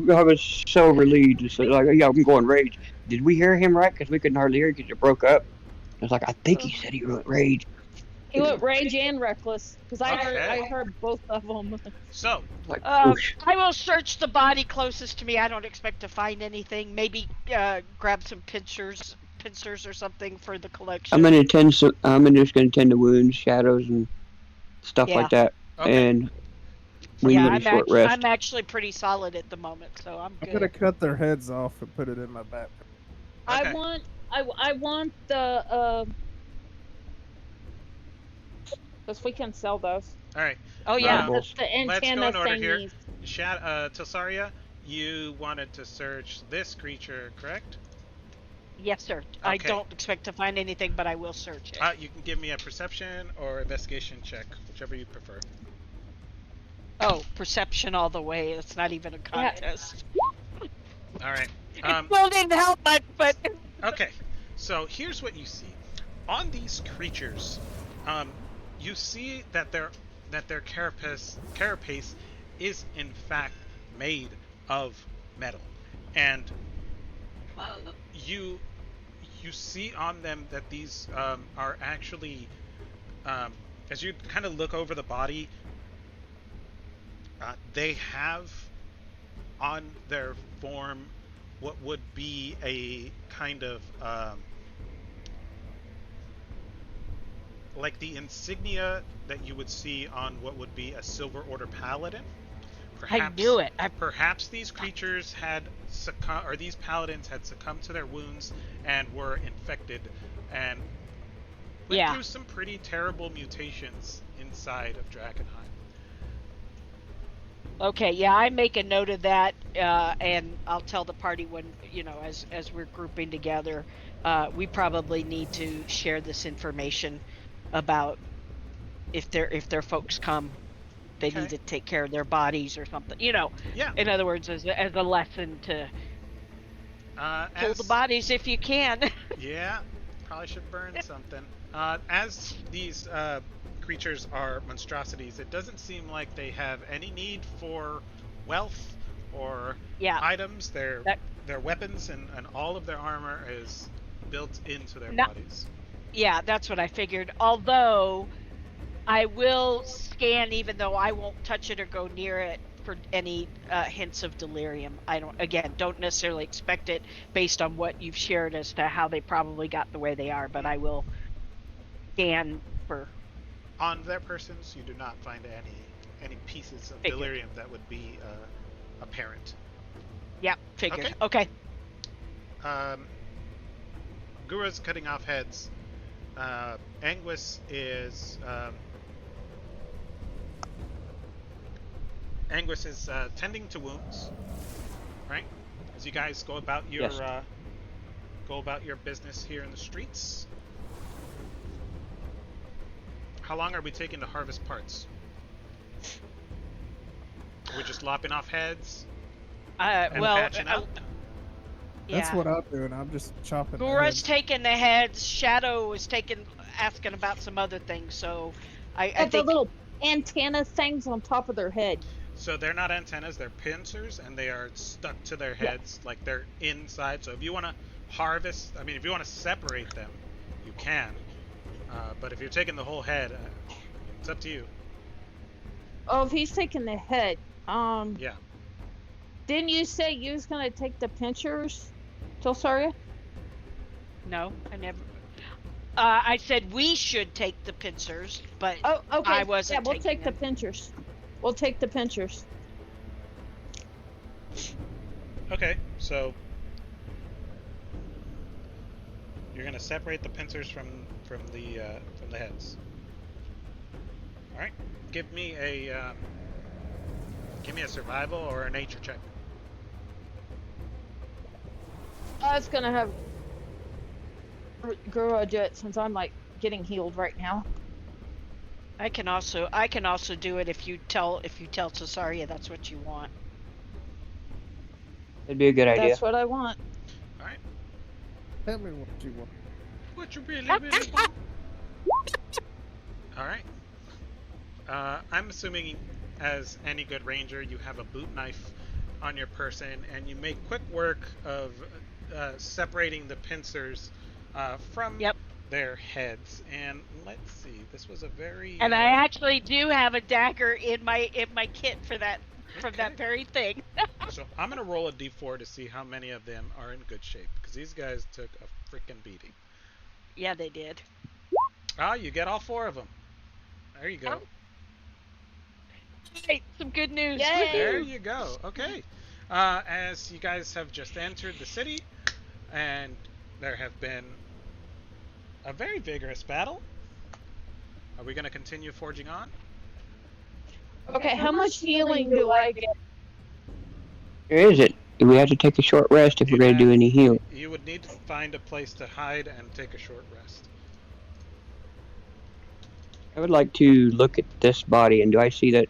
relieved. Just like, yeah, I'm going rage. Did we hear him right? Because we couldn't hardly hear because it broke up. I was like, I think he said he went rage. He went rage and reckless because Okay. I heard both of them. So, Like, Um, whoosh. I will search the body closest to me. I don't expect to find anything. Maybe grab some pincers or something for the collection. I'm just gonna tend to wounds, shadows, and stuff like that. okay. And we yeah, need a short rest. I'm actually pretty solid at the moment, so I'm I'm good. gonna cut their heads off and put it in my backpack. I Okay. want I want the because we can sell those. All right. Oh yeah. Um, Marbles. The let's go antenna in order here. thingies. Tilsaria, you wanted to search this creature, correct? Yes, sir. I Okay. don't expect to find anything, but I will search it. You can give me a perception or investigation check, whichever you prefer. Oh, perception all the way. It's not even a Yeah. contest. All right. It still didn't help much, but Okay. So here's what you see. On these creatures, you see that their carapace is in fact made of metal, and you you see on them that these are actually as you kind of look over the body, they have on their form what would be a kind of like the insignia that you would see on what would be a Silver Order Paladin. I knew it. Perhaps these creatures had succumbed, or these paladins had succumbed to their wounds and were infected, and went through some pretty terrible mutations inside of Drakkenheim. Okay, yeah, I make a note of that, and I'll tell the party when, as we're grouping together, we probably need to share this information about if their folks come, they need to take care of their bodies or something. Yeah. In other words, as a lesson to pull the bodies if you can. Yeah, probably should burn something. As these creatures are monstrosities, it doesn't seem like they have any need for wealth or items. Their weapons and all of their armor is built into their bodies. Yeah, that's what I figured. Although I will scan, even though I won't touch it or go near it, for any hints of delirium. I don't necessarily expect it based on what you've shared as to how they probably got the way they are, but I will scan for. On their persons, you do not find any pieces of delirium that would be apparent. Yeah, figured. Okay. Gura's cutting off heads. Anguis is tending to wounds, right? As you guys go about your business here in the streets. How long are we taking to harvest parts? Are we just lopping off heads? And patching up? That's what I'm doing. I'm just chopping. Gura's taking the heads. Shadow was asking about some other things. So I think the little antenna things on top of their head. So they're not antennas, they're pincers, and they are stuck to their heads, like they're inside. So if you want to if you want to separate them, you can. But if you're taking the whole head, it's up to you. Oh, if he's taking the head, yeah. Didn't you say you was gonna take the pinchers, Tilsaria? No, I never. I said we should take the pincers, but okay. I wasn't. Yeah, we'll take the pinchers. We'll take the pinchers. Okay, so you're gonna separate the pincers from the heads. All right, give me a survival or a nature check. It's gonna have Gura do it since I'm like getting healed right now. I can also do it if you tell Cesaria that's what you want. That'd be a good idea. That's what I want. All right. Tell me what you want. What you really want? All right. I'm assuming, as any good ranger, you have a boot knife on your person, and you make quick work of separating the pincers from their heads. And let's see, this was a very. And I actually do have a dagger in my kit for that from that very thing. So I'm gonna roll a d4 to see how many of them are in good shape, because these guys took a freaking beating. Yeah, they did. You get all 4 of them. There you go. Hey, some good news. Yay! There you go. Okay. As you guys have just entered the city, and there have been a very vigorous battle. Are we going to continue forging on? Okay, how much healing do I get? Where is it? We have to take a short rest if we're going to do any heal. You would need to find a place to hide and take a short rest. I would like to look at this body, and do I see that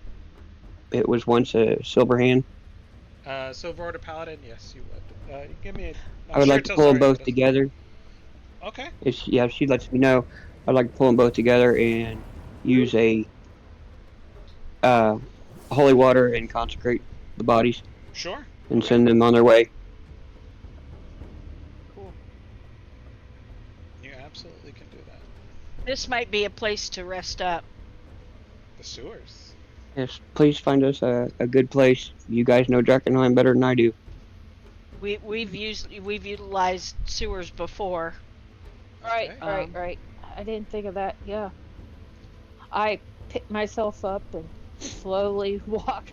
it was once a silver hand? Silver Order Paladin, yes, you would. Give me a... I would like to pull them both together. Okay. If she lets me know, I'd like to pull them both together and use a holy water and consecrate the bodies. Sure. And send them on their way. Cool. You absolutely can do that. This might be a place to rest up. The sewers. Yes, please find us a good place. You guys know Drakkenheim better than I do. We've utilized sewers before. Right, Okay. right. I didn't think of that. Yeah. I pick myself up and slowly walk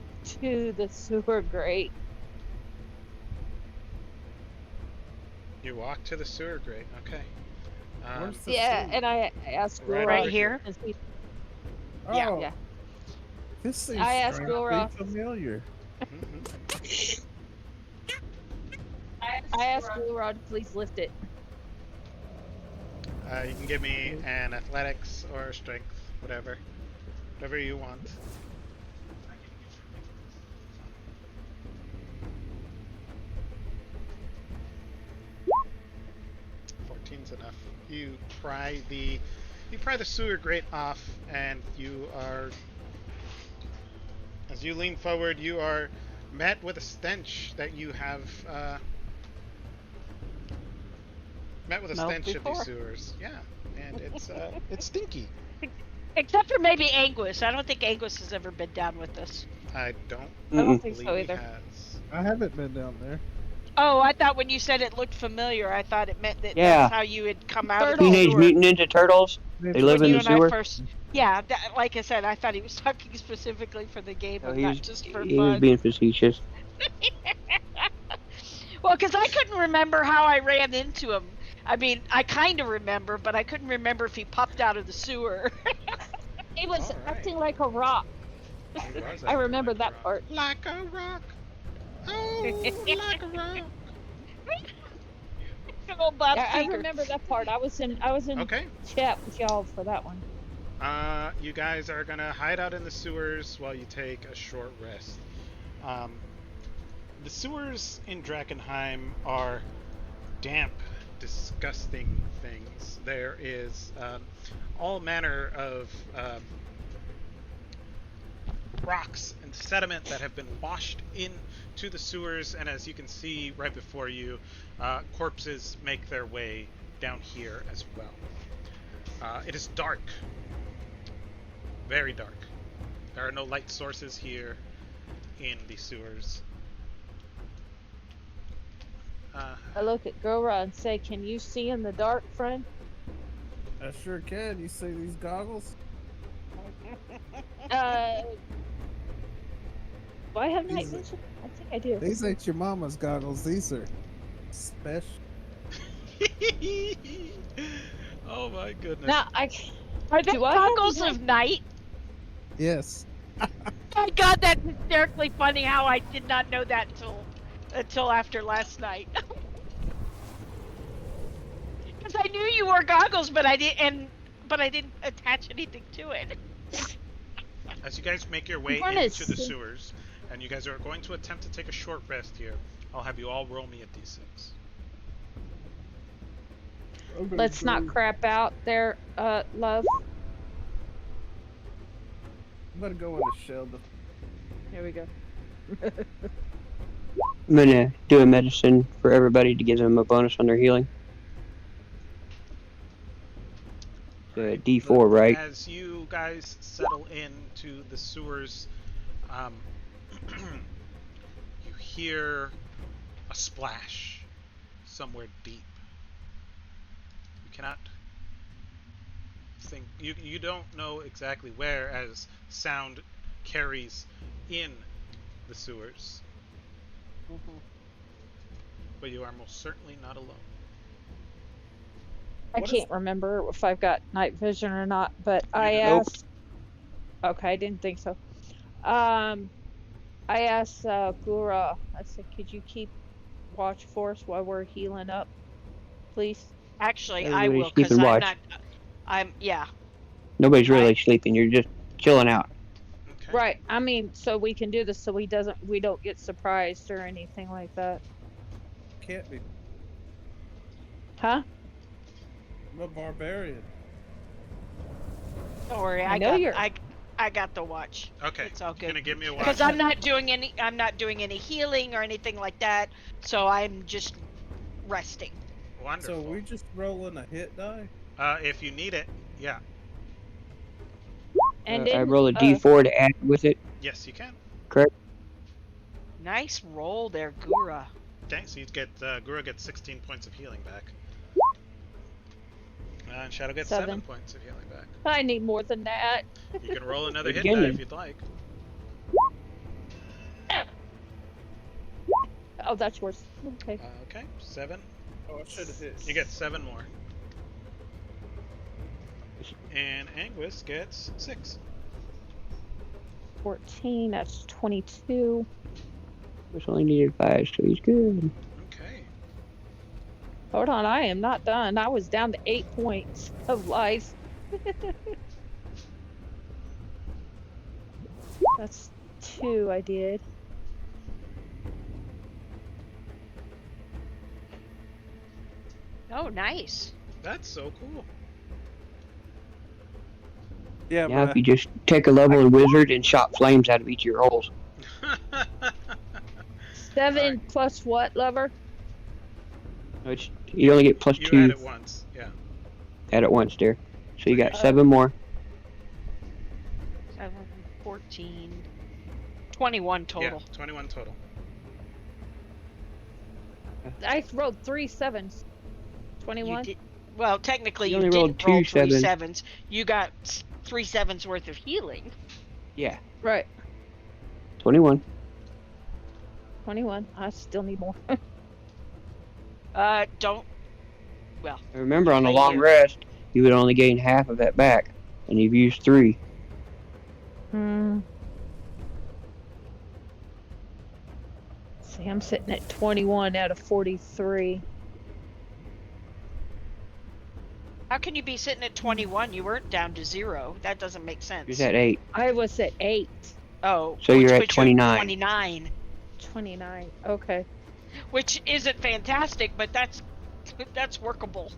to the sewer grate. You walk to the sewer grate. Okay. Where's the Yeah, sewer? and I asked Right Laura. Right here? Oh, Yeah. this seems I asked strangely Laura. familiar. Mhm. I asked Laura to please lift it. You can give me an athletics or strength, whatever you want. 14's enough. You pry the sewer grate off, and you are, as you lean forward, you are met with a stench that you have met with a Smelled stench of before. these sewers. Yeah, and it's stinky. Except for maybe Anguis. I don't think Anguis has ever been down with us. I don't I don't Mm-mm. think so believe he either. has. I haven't been down there. Oh, I thought when you said it looked familiar, I thought it meant that Yeah. that's how you had come out of the Turtle. Teenage sewer. Mutant Ninja Turtles. They live When in you the and sewer. I first, yeah, like I said, I thought he was talking specifically for the game No, and not just for he was fun. being facetious. Well, because I couldn't remember how I ran into him. I mean, I kind of remember, but I couldn't remember if he popped out of the sewer. He was All right. acting like a rock. He was I acting remember like a that rock. part. Like a rock. Oh, like a rock. Good old Bob Yeah, I Seger. remember that part. I was in Okay. chat with y'all for that one. You guys are gonna hide out in the sewers while you take a short rest. The sewers in Drakkenheim are damp, disgusting things. There is all manner of rocks and sediment that have been washed into the sewers, and as you can see right before you, corpses make their way down here as well. It is dark. Very dark. There are no light sources here in the sewers. I look at Gora and say, "Can you see in the dark, friend?" I sure can. You see these goggles? Do I have night These- vision? I think I do. These ain't your mama's goggles. These are special. Oh my goodness. Now I. Are they Do I have goggles night- of night? Yes. Oh my god, that's hysterically funny how I did not know that until after last night. Because I knew you wore goggles, but I didn't attach anything to it. As you guys make your way trying to into the see- sewers, and you guys are going to attempt to take a short rest here, I'll have you all roll me a d6. Let's not crap out there, love. I'm gonna go in the shelter. Here we go. I'm gonna do a medicine for everybody to give them a bonus on their healing. The D4, right? As you guys settle into the sewers, you hear a splash somewhere deep. You cannot think, you don't know exactly where, as sound carries in the sewers. But you are most certainly not alone. I What is- can't remember if I've got night vision or not, but You I do. Nope. asked. Okay, I didn't think so. I asked Gura. I said, "Could you keep watch for us while we're healing up, please?" Actually, I Everybody's will, because keeping I'm watch. not. Yeah. Nobody's I really sleeping. You're just chilling out. Okay. Right. I mean, so we can do this so we don't get surprised or anything like that. Can't be. Huh? I'm a barbarian. don't worry. I know you're. I got the watch. Okay. It's all You're gonna good. give me a watch. Because I'm not doing any healing or anything like that. So I'm just resting. Wonderful. So we just rolling a hit die? If you need it, yeah. And I then roll a d4 to add with it. Yes, you can. Correct. Nice roll there, Gura. Okay, so you get Gura gets 16 points of healing back. And Shadow gets 7 7. points of healing back. I need more than that. You can roll another hit Again. die if you'd like. Oh, that's yours. Okay. Okay, 7. Oh, I should have hit. You get 7 more. And Anguis gets 6. 14. That's 22. Just only needed 5, so he's good. Okay. Hold on, I am not done. I was down to 8 points of life. That's 2 I did. Oh, nice. That's so cool. Yeah, Now, but if you just take a level of wizard and shot flames out of each of your rolls. 7 Alright. plus what, lover? Which you only get plus You 2. had it once, yeah. Add it once, dear. So you got Uh, 7 more. 7, 14, 21 total. Yeah, 21 total. I rolled 3 7s. You 21? did, well, technically You you, only didn't rolled roll 2 3 sevens. sevens. You got 3 sevens worth of healing. Yeah, Right. 21. 21. I still need more. Don't. And remember, on a Right long here. rest, you would only gain half of that back, and you've used 3. See, I'm sitting at 21 out of 43. How can you be sitting at 21? You weren't down to 0. That doesn't make sense. You're at 8. I was at 8. Oh, So which you're at puts you 29. 29, 29. Okay. which isn't fantastic, but that's workable.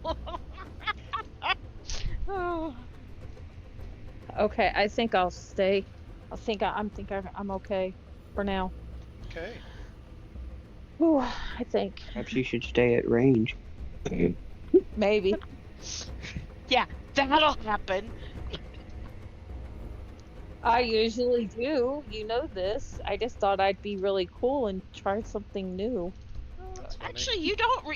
Oh. Okay, I think I'll stay. I'm okay for now. Okay. Whew, I think Perhaps you should stay at range. maybe. Yeah, that'll happen. I usually do. You know this. I just thought I'd be really cool and try something new. That's funny. Actually,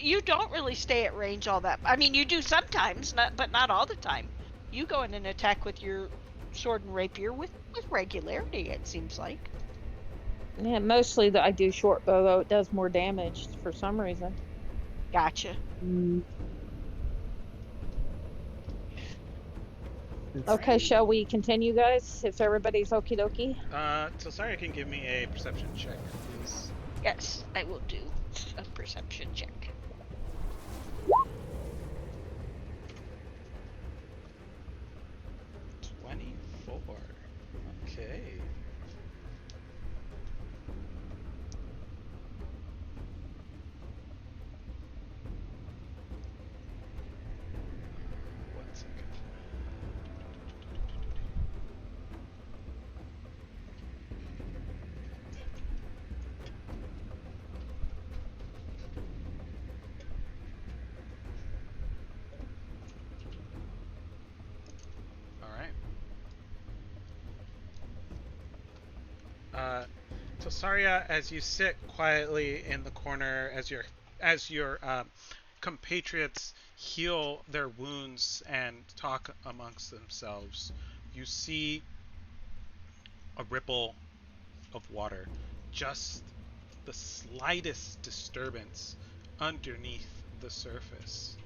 you don't really stay at range all that. I mean, you do sometimes, but not all the time. You go in and attack with your sword and rapier with regularity. It seems like. Yeah, mostly I do short bow, though it does more damage for some reason. Gotcha. Okay, shall we continue, guys? If everybody's okie dokie. So sorry, can give me a perception check, please. Yes, I will do a perception check. Okay. One second. Saria, as you sit quietly in the corner, as your compatriots heal their wounds and talk amongst themselves, you see a ripple of water, just the slightest disturbance underneath the surface.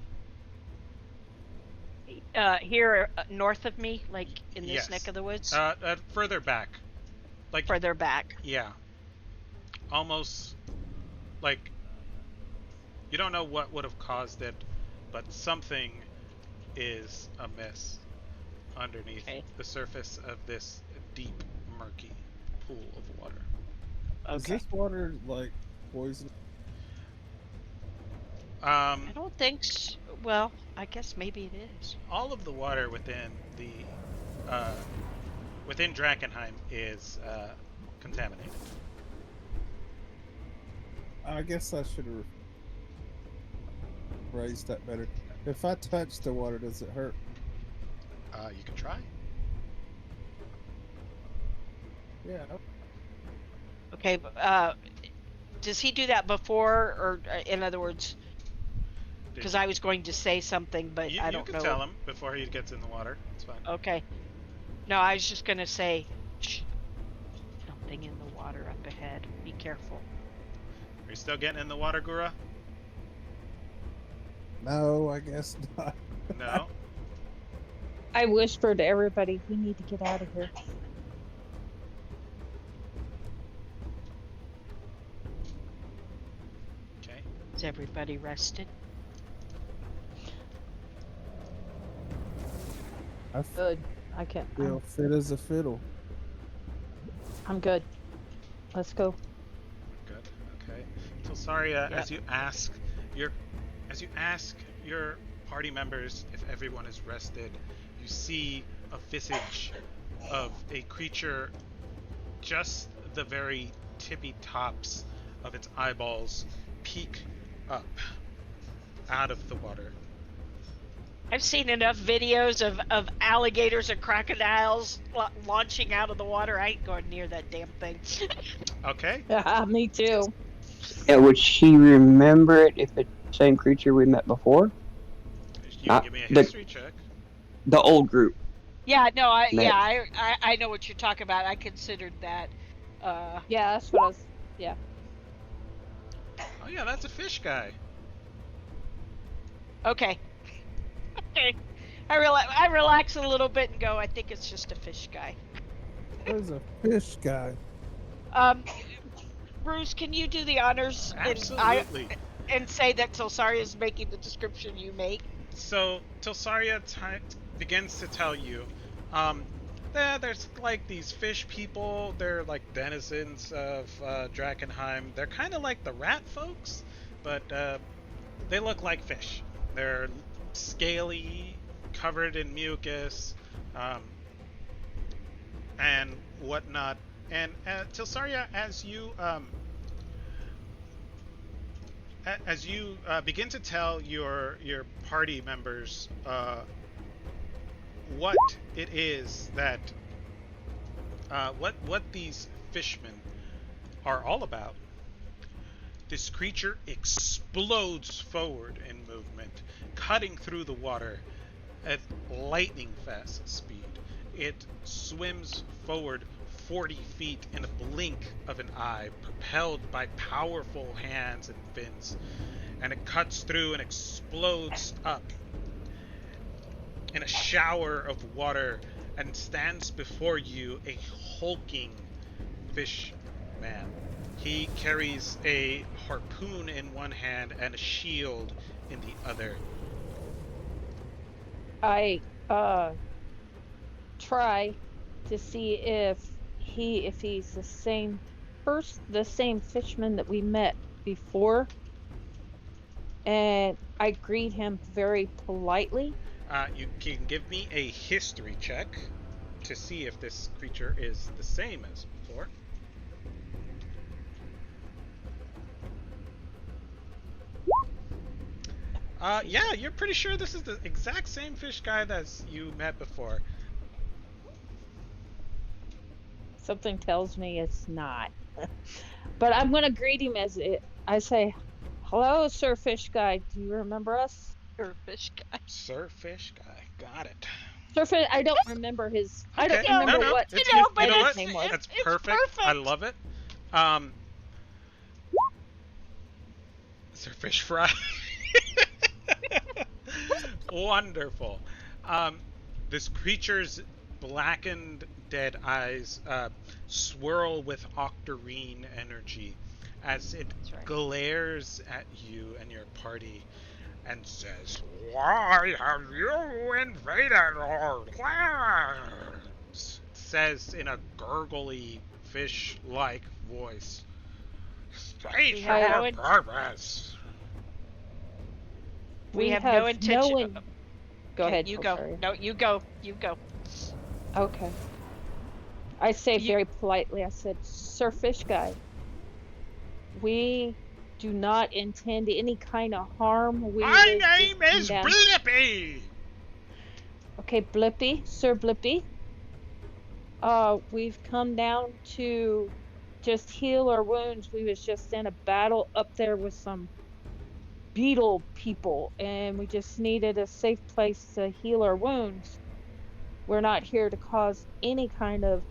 Here north of me, like in this Yes. neck of the woods, Further back. Like, further back. yeah. Almost like you don't know what would have caused it, but something is amiss underneath Okay. the surface of this deep, murky pool of water. Is Okay. this water like poison? I don't think so. Well, I guess maybe it is. All of the water uh, within Drakkenheim is contaminated. I guess I should have phrased that better. If I touch the water, does it hurt? You can try. Yeah. Okay. Does he do that before, or in other words, because I was going to say something, but I You don't can know. tell him before he gets in the water. It's fine. Okay. No, I was just gonna say, shh, something in the water up ahead. Be careful. Are you still getting in the water, Gura? No, I guess not. No. I whispered to everybody, we need to get out of here. Okay. Is everybody rested? I Good. I can't. feel fit as a fiddle. I'm good. Let's go. Good. Okay. Tilsaria, Yep. as you ask your party members if everyone is rested, you see a visage of a creature, just the very tippy tops of its eyeballs peek up out of the water. I've seen enough videos of alligators and crocodiles launching out of the water. I ain't going near that damn thing. Okay. Me too. Yeah, would she remember it if it's the same creature we met before? You can give me a history check. The old group. Yeah, no, Met. I know what you're talking about. I considered that. Yeah, that's what I was. Yeah. Oh yeah, that's a fish guy. Okay. Okay. I relax a little bit and go, I think it's just a fish guy. There's a fish guy. Bruce, can you do the honors Absolutely. and say that Tilsaria is making the description you make? So Tilsaria begins to tell you, there's like these fish people. They're like denizens of Drakkenheim. They're kind of like the rat folks, but they look like fish. They're scaly, covered in mucus, and whatnot. And Tilsaria, as you begin to tell your party members what it is that what these fishmen are all about, this creature explodes forward in movement, cutting through the water at lightning fast speed. It swims forward 40 feet in a blink of an eye, propelled by powerful hands and fins, and it cuts through and explodes up in a shower of water and stands before you, a hulking fish man. He carries a harpoon in one hand and a shield in the other. I try to see if he's the same fisherman that we met before, and I greet him very politely. You can give me a history check to see if this creature is the same as before. Yeah, you're pretty sure this is the exact same fish guy that you met before. Something tells me it's not. But I'm gonna greet him I say, "Hello, Sir Fish Guy. Do you remember us?" Or fish guy. Sir Fish Guy, got it. Sir Fish. I don't remember his. I don't Okay, remember no, what it's You know, good. but You know his what? name was. That's It's perfect. I perfect. love it. Sir Fish Fry. Wonderful. This creature's blackened dead eyes swirl with octarine energy as it right. glares at you and your party and says, "Why have you invaded our lands?" Says in a gurgly, fish-like voice. "State We have your no purpose." We have no have intention. no. Go Okay, ahead. you Oh, go. sorry. No, you go. You go. Okay. I say You- very politely. I said, "Sir Fish Guy, we do not intend any kind of harm. We My was just name come is down." Blippy. Okay, Blippy, Sir Blippy. We've come down to just heal our wounds. We was just in a battle up there with some beetle people, and we just needed a safe place to heal our wounds. We're not here to cause any kind of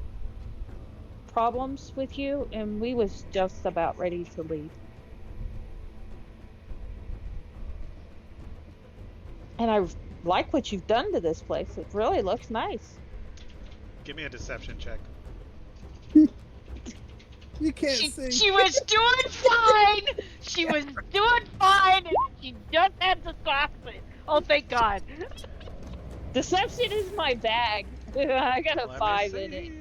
problems with you, and we was just about ready to leave. And I like what you've done to this place. It really looks nice. Give me a deception check. You can't see. She was doing fine. She was doing fine, and she just had to soften. Oh, thank God. Deception is my bag. I got a Let 5 me in it. see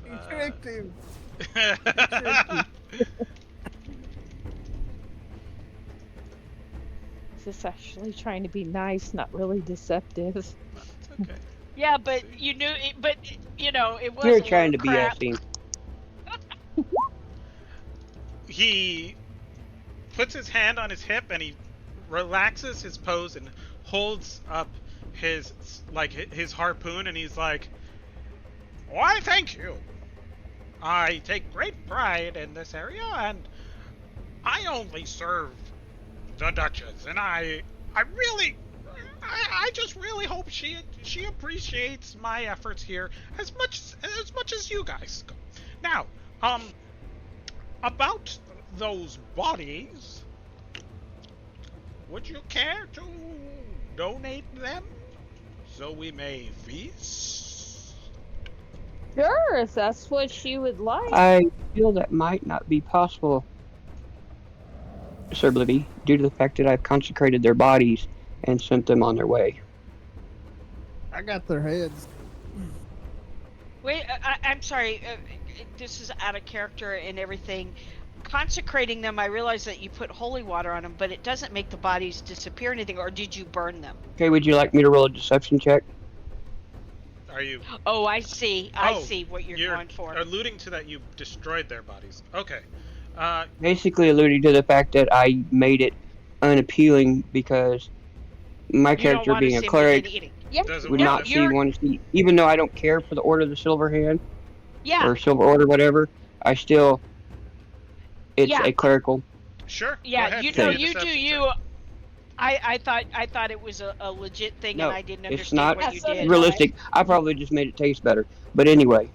You if, tricked him. Is this actually trying to be nice, not really deceptive? It's okay. Yeah, but you knew it. But you know, it was You're a trying little to crap. BS him. He puts his hand on his hip and he relaxes his pose and holds up his harpoon, and he's like, "Why, thank you. I take great pride in this area, and I only serve the Duchess, and I just really hope she appreciates my efforts here as much as you guys. Now, about those bodies, would you care to donate them so we may feast?" Sure, if that's what you would like. I feel that might not be possible, Sir Blibby, due to the fact that I've consecrated their bodies and sent them on their way. I got their heads. Wait, I'm sorry. This is out of character and everything. Consecrating them, I realize that you put holy water on them, but it doesn't make the bodies disappear or anything. Or did you burn them? Okay, would you like me to roll a deception check? Are you Oh, I see. I Oh, see what you're going for. alluding to that you destroyed their bodies. Okay. Basically alluding to the fact that I made it unappealing because my You don't character want to being a see them cleric eating. Yep. Doesn't would want not to- want to see, even though I don't care for the Order of the Silver Hand Yeah. or Silver Order, whatever, I still, it's Yeah. a clerical. Sure. Yeah. Go ahead, You give know, me a you do deception you. check. I thought it was a legit thing, No, and I didn't it's understand not what you so did. did realistic. I probably just made it taste better. But anyway,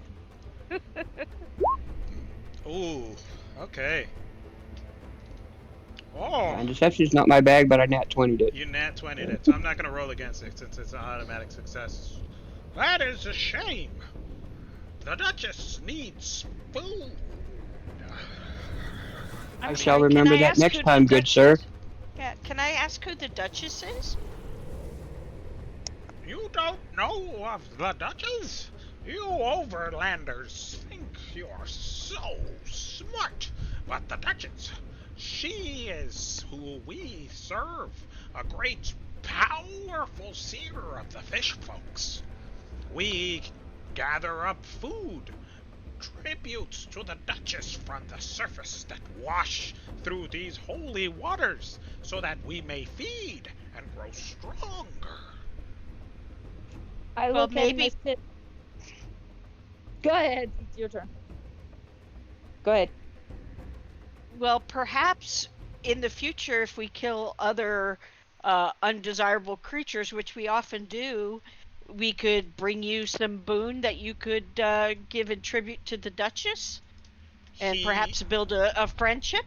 Ooh. Okay. Oh. and deception's not my bag, but I nat 20'd it. You nat 20'd it, so I'm not going to roll against it since it's an automatic success. That is a shame. The Duchess needs food. I I'm shall sorry, can remember I that ask next who the time, good Duchess- sir. Yeah. Can I ask who the Duchess is? You don't know of the Duchess? You overlanders think you're so smart. But the Duchess, she is who we serve. A great, powerful seer of the fish folks. We gather up food, tributes to the Duchess from the surface that wash through these holy waters, so that we may feed and grow stronger. I Well, look at him maybe- and say, go ahead, it's your turn. Go ahead. Well, perhaps in the future, if we kill other undesirable creatures, which we often do, we could bring you some boon that you could give in tribute to the Duchess, and He perhaps build a friendship.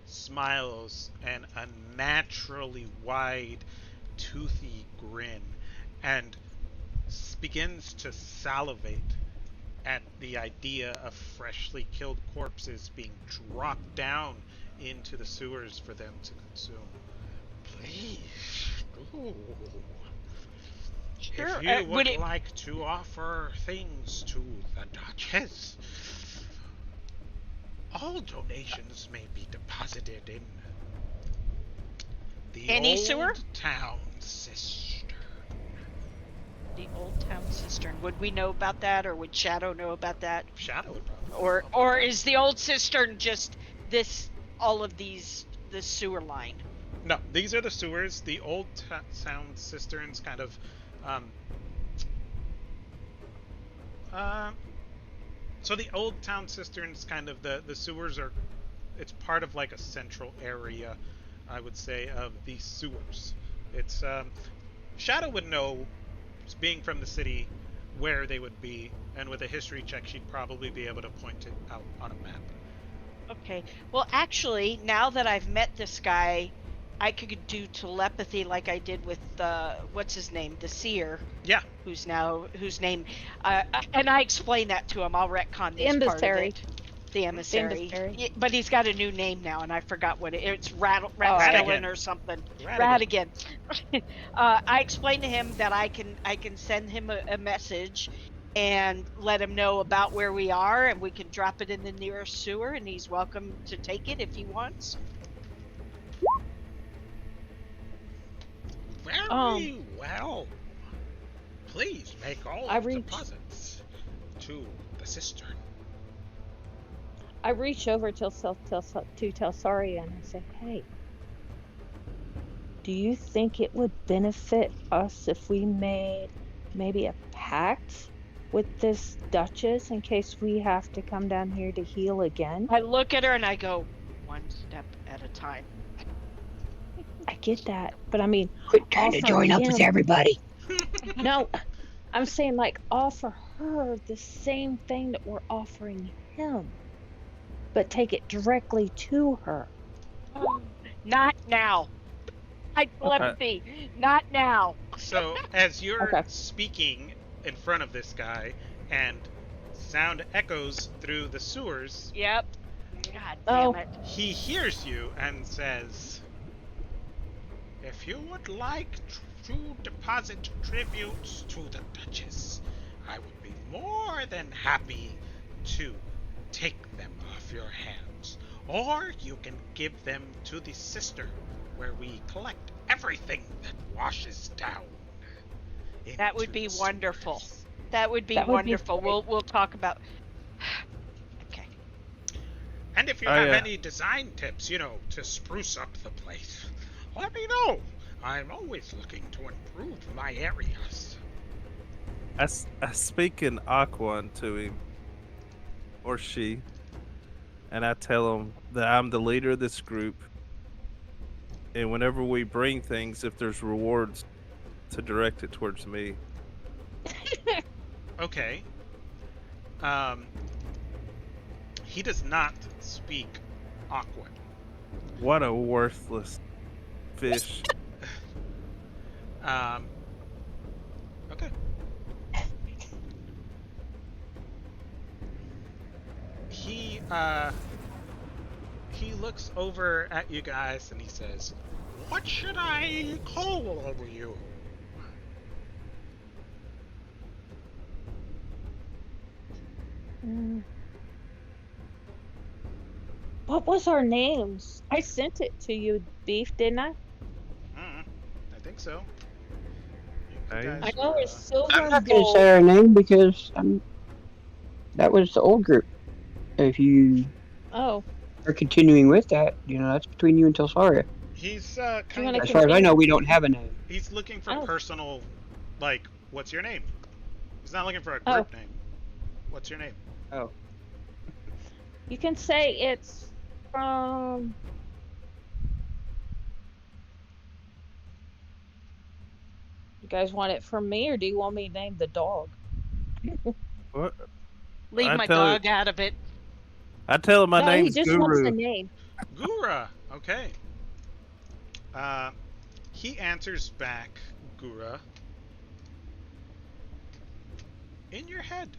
smiles, and a naturally wide toothy grin and begins to salivate at the idea of freshly killed corpses being dropped down into the sewers for them to consume. Please. Ooh. Sure. If you Would would it? like to offer things to the Duchess, all donations may be deposited in the Any old sewer? town cistern. The old town cistern. Would we know about that, or would Shadow know about that? Shadow would probably know Or about or that. is the old cistern just all of these the sewer line? No, these are the sewers. The old town cisterns kind of um, so the old town cisterns kind of the sewers are, it's part of like a central area, I would say, of the sewers. It's Shadow would know, being from the city, where they would be, and with a history check she'd probably be able to point it out on a map. Okay. Well, actually, now that I've met this guy, I could do telepathy like I did with what's his name, the seer, Yeah. whose name, and I explained that to him. I'll retcon The this part of emissary. it. The emissary. emissary. Yeah, but he's got a new name now, and I forgot what it's Radigan. Ratskellen or something. Radigan. Radigan. I explained to him that I can send him a message and let him know about where we are, and we can drop it in the nearest sewer, and he's welcome to take it if he wants. Very well. Please make all deposits to the cistern. I reach over to Telsaria and I say, hey, do you think it would benefit us if we made maybe a pact with this Duchess in case we have to come down here to heal again? I look at her and I go, one step at a time. I get that, but I mean, Quit trying to join up with everybody. No, I'm saying like offer her the same thing that we're offering him, but take it directly to her. Not now. I telepathy. Not now. So as you're speaking in front of this guy and sound echoes through the sewers, Yep. God damn it. He hears you and says, if you would like to deposit tributes to the Duchess, I would be more than happy to take them off your hands. Or you can give them to the sister, where we collect everything that washes down. That would be wonderful. That would be That would be wonderful. We'll talk about. Okay. And if you have any design tips, to spruce up the place, let me know. I'm always looking to improve my areas. I speak in Aquan to him, or she, and I tell him that I'm the leader of this group, and whenever we bring things, if there's rewards, to direct it towards me. Okay. He does not speak Aquan. What a worthless fish. Okay. He looks over at you guys and he says, what should I call you? What was our names? I sent it to you, Beef, didn't I? I think so. I know it's silver I'm not and going to gold. say our name because that was the old group. If you are continuing with that, that's between you and Telsaria. He's as far as I know, we don't have a name. He's looking for personal, like, what's your name? He's not looking for a group name. What's your name? Oh. You can say it's from... You guys want it from me, or do you want me to name the dog? What? Leave my dog out of it. I tell him my he name's just Guru. wants the name. Gura. Okay. He answers back, Gura, in your head.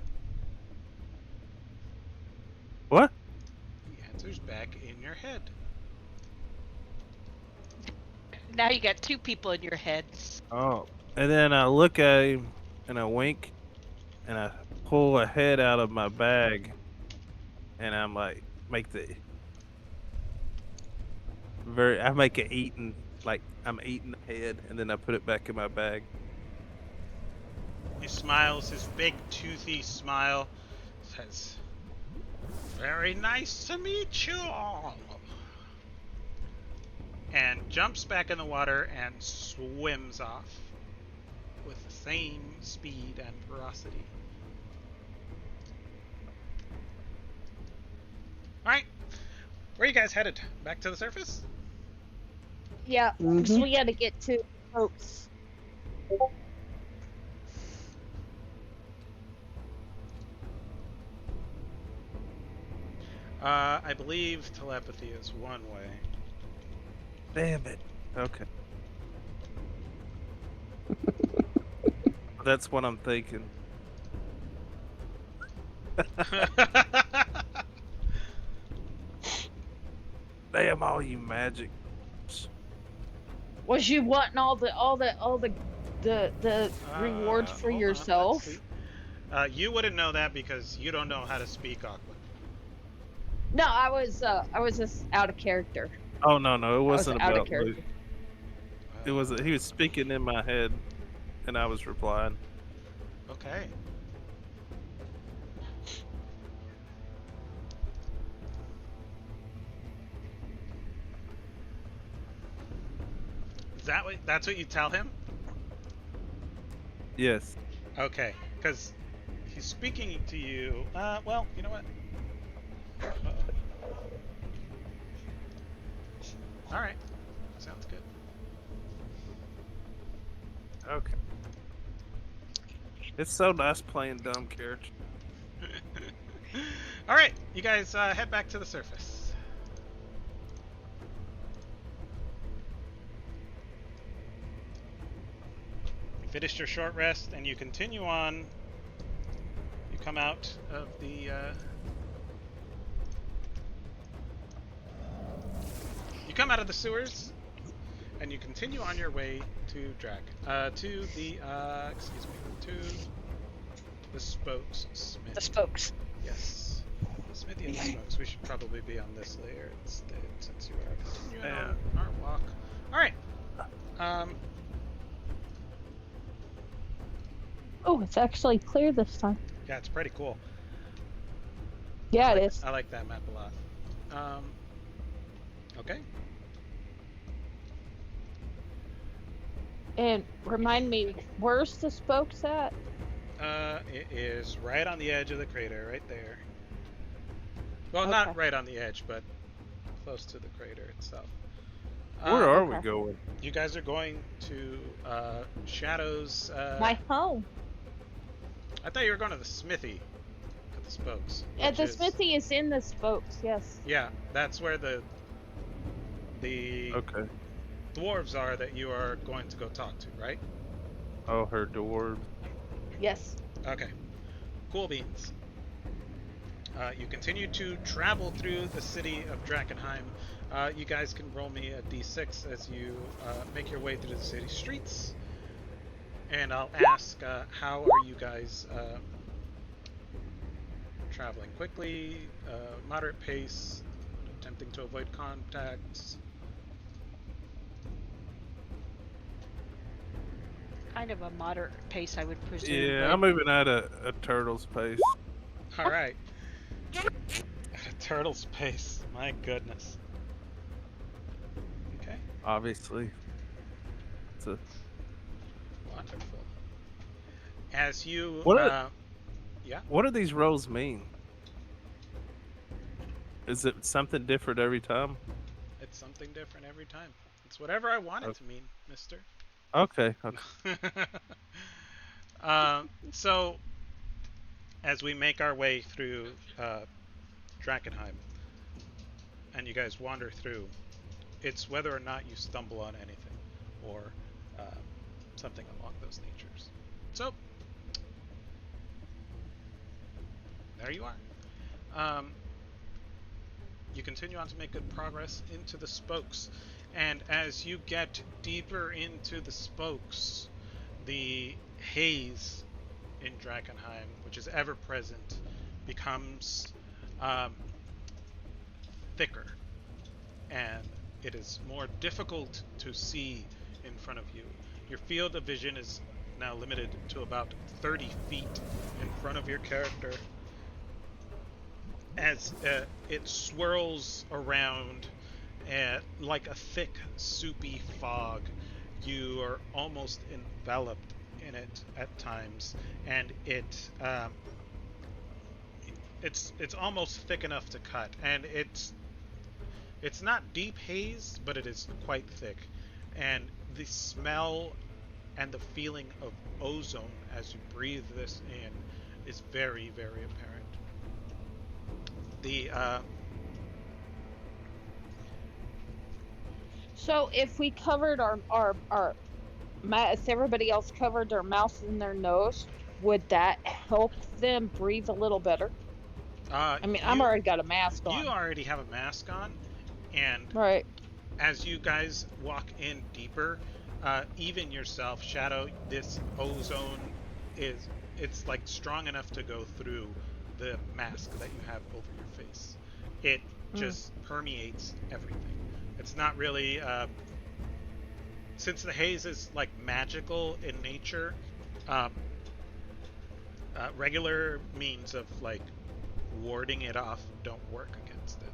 What? He answers back in your head. Now you got two people in your head. Oh. And then I look at him and I wink and I pull a head out of my bag and I'm like, I make it eating, like I'm eating the head and then I put it back in my bag. He smiles his big toothy smile. Says, "Very nice to meet you all." And jumps back in the water and swims off with the same speed and ferocity. Alright. Where are you guys headed? Back to the surface? Yeah, because Mhm. we got to get to folks. I believe telepathy is one way. Damn it. Okay. That's what I'm thinking. Damn all you magic. Was you wanting the rewards for Hold on, let's yourself? see. You wouldn't know that because you don't know how to speak Aqua. No, I was just out of character. Oh no, it I was wasn't out of about Luke. character. It was he was speaking in my head and I was replying. Okay. That's what you tell him? Yes. Okay, because he's speaking to you. Well, you know what? Uh-oh. All right, sounds good. Okay. It's so nice playing dumb character. All right, you guys head back to the surface. You finished your short rest, and you continue on. You come out of the. You come out of the sewers, and you continue on your way to to the spokes smith. The spokes. Yes, smithy and the spokes. We should probably be on this layer instead, since you are continuing on our walk. All right. Oh, it's actually clear this time. Yeah, it's pretty cool. Yeah, it is. I like that map a lot. Okay. And remind me, where's the spokes at? It is right on the edge of the crater, right there. Well, Okay. not right on the edge, but close to the crater itself. Where are we Okay. going? You guys are going to Shadow's. My home. I thought you were going to the smithy at the spokes. And the which is- smithy is in the spokes, yes. Yeah, that's where the Okay. dwarves are that you are going to go talk to, right? Oh, her dwarves. Yes. Okay. Cool beans. You continue to travel through the city of Drakkenheim. You guys can roll me a d6 as you make your way through the city streets. And I'll ask, how are you guys traveling? Quickly, moderate pace, attempting to avoid contacts. Kind of a moderate pace, I would presume. Yeah, but- I'm moving at a turtle's pace. All right. At a turtle's pace. My goodness. Okay. Obviously. It's a Wonderful. As you, What yeah. What do these rolls mean? Is it something different every time? It's something different every time. It's whatever I want it Okay. to mean, mister. Okay. So, as we make our way through Drakkenheim, and you guys wander through, it's whether or not you stumble on anything. or something along those natures. So, there you are. You continue on to make good progress into the spokes, and as you get deeper into the spokes, the haze in Drakkenheim, which is ever present, becomes thicker, and it is more difficult to see in front of you. Your field of vision is now limited to about 30 feet in front of your character as it swirls around like a thick, soupy fog. You are almost enveloped in it at times, and it's almost thick enough to cut, and it's not deep haze, but it is quite thick, and the smell and the feeling of ozone as you breathe this in is very, very apparent. The So if we covered if everybody else covered their mouth and their nose, would that help them breathe a little better? I mean, I'm already got a mask you on. already have a mask on, and Right. as you guys walk in deeper, even yourself, Shadow, this ozone it's like strong enough to go through the mask that you have over your face. It just permeates everything. It's not really since the haze is like magical in nature. Regular means of like warding it off don't work against it.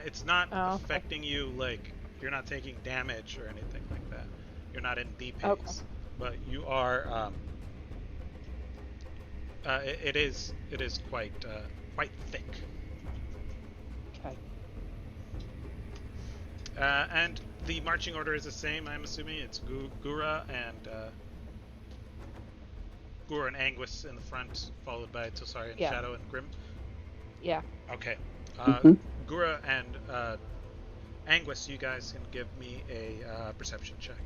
It's not affecting you, like you're not taking damage or anything like that. You're not in deep haze, but you are. It is quite thick. Okay. And the marching order is the same. I'm assuming it's Gura and Anguis in the front, followed by Tosari and Shadow and Grim. Yeah. Okay. Gura and Anguis, you guys can give me a perception check.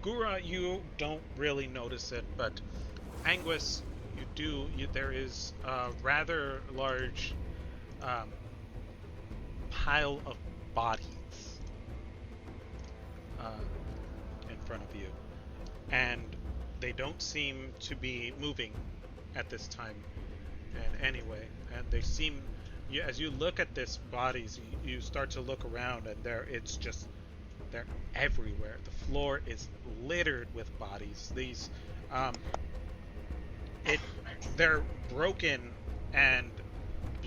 Gura, you don't really notice it, but Anguis, you do. There is a rather large pile of bodies in front of you, and they don't seem to be moving at this time in any way. And they seem, as you look at this bodies, you start to look around, and they're everywhere. The floor is littered with bodies. These, they're broken and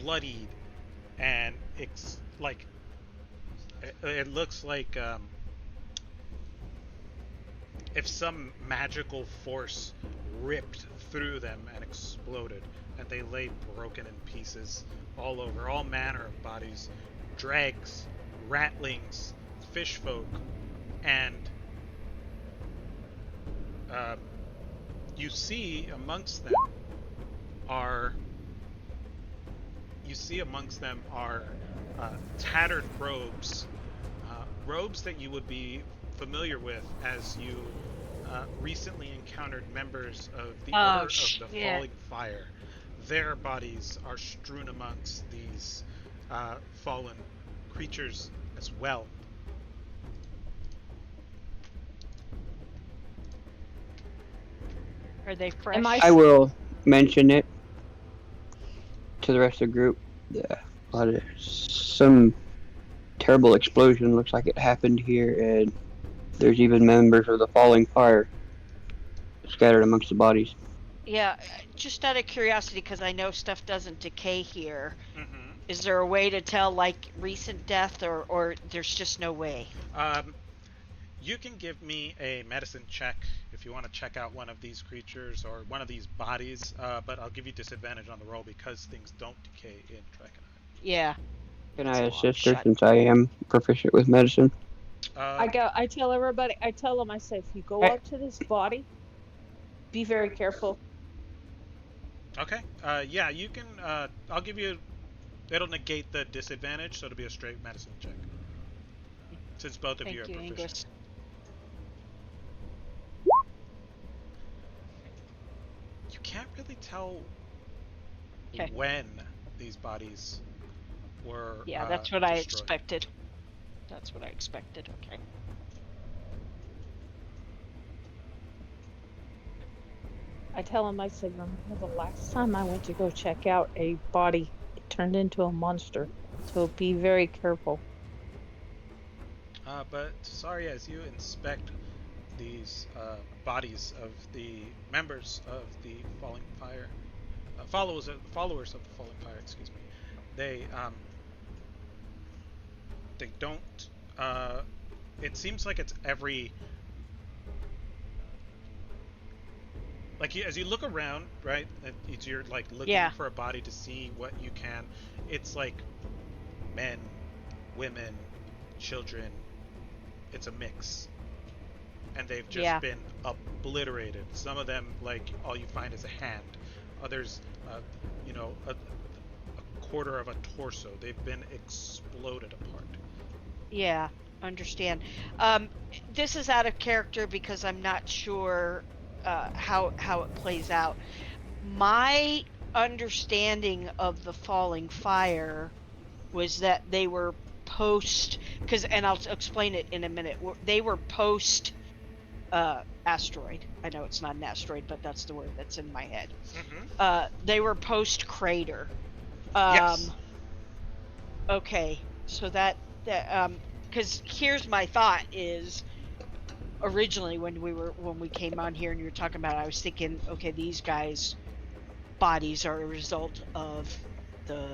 bloodied, and it's like, it looks like if some magical force ripped through them and exploded, and they lay broken in pieces all over. All manner of bodies, dregs, ratlings, fish folk, and you see amongst them are tattered robes, robes that you would be familiar with as you recently encountered members of the Order of the Falling Fire. Their bodies are strewn amongst these fallen creatures as well. Are they fresh? I will mention it to the rest of the group. Some terrible explosion looks like it happened here, and there's even members of the Falling Fire scattered amongst the bodies. Yeah, just out of curiosity, because I know stuff doesn't decay here. Mm-hmm. Is there a way to tell, like, recent death, or there's just no way? You can give me a medicine check if you want to check out one of these creatures or one of these bodies, but I'll give you disadvantage on the roll because things don't decay in Drakkenheim. Yeah. Can I assist her since I am proficient with medicine? I tell everybody, I tell them, I say, if you go Hey. up to this body, be very careful. Okay. Yeah, you can. I'll give you. It'll negate the disadvantage, so it'll be a straight medicine check. Since both of you Thank are you, proficient. Ingress. You can't really tell Okay. when these bodies were Yeah, that's what I destroyed. expected. That's what I expected. Okay. I tell them, I say, remember the last time I went to go check out a body, it turned into a monster. So be very careful. But sorry, as you inspect these bodies of the members of the Falling Fire, followers of the Falling Fire, excuse me, they they don't. It seems like it's every like as you look around, right? You're like looking Yeah. for a body to see what you can. It's like men, women, children. It's a mix, and they've just Yeah. been obliterated. Some of them, like all you find is a hand. Others, a quarter of a torso. They've been exploded apart. Yeah. Understand. This is out of character because I'm not sure how it plays out. My understanding of the Falling Fire was that they were and I'll explain it in a minute. They were post asteroid. I know it's not an asteroid, but that's the word that's in my head. Mm-hmm. They were post crater. Yes. Okay, so because here's my thought is originally when we came on here and you were talking about it, I was thinking, okay, these guys' bodies are a result of the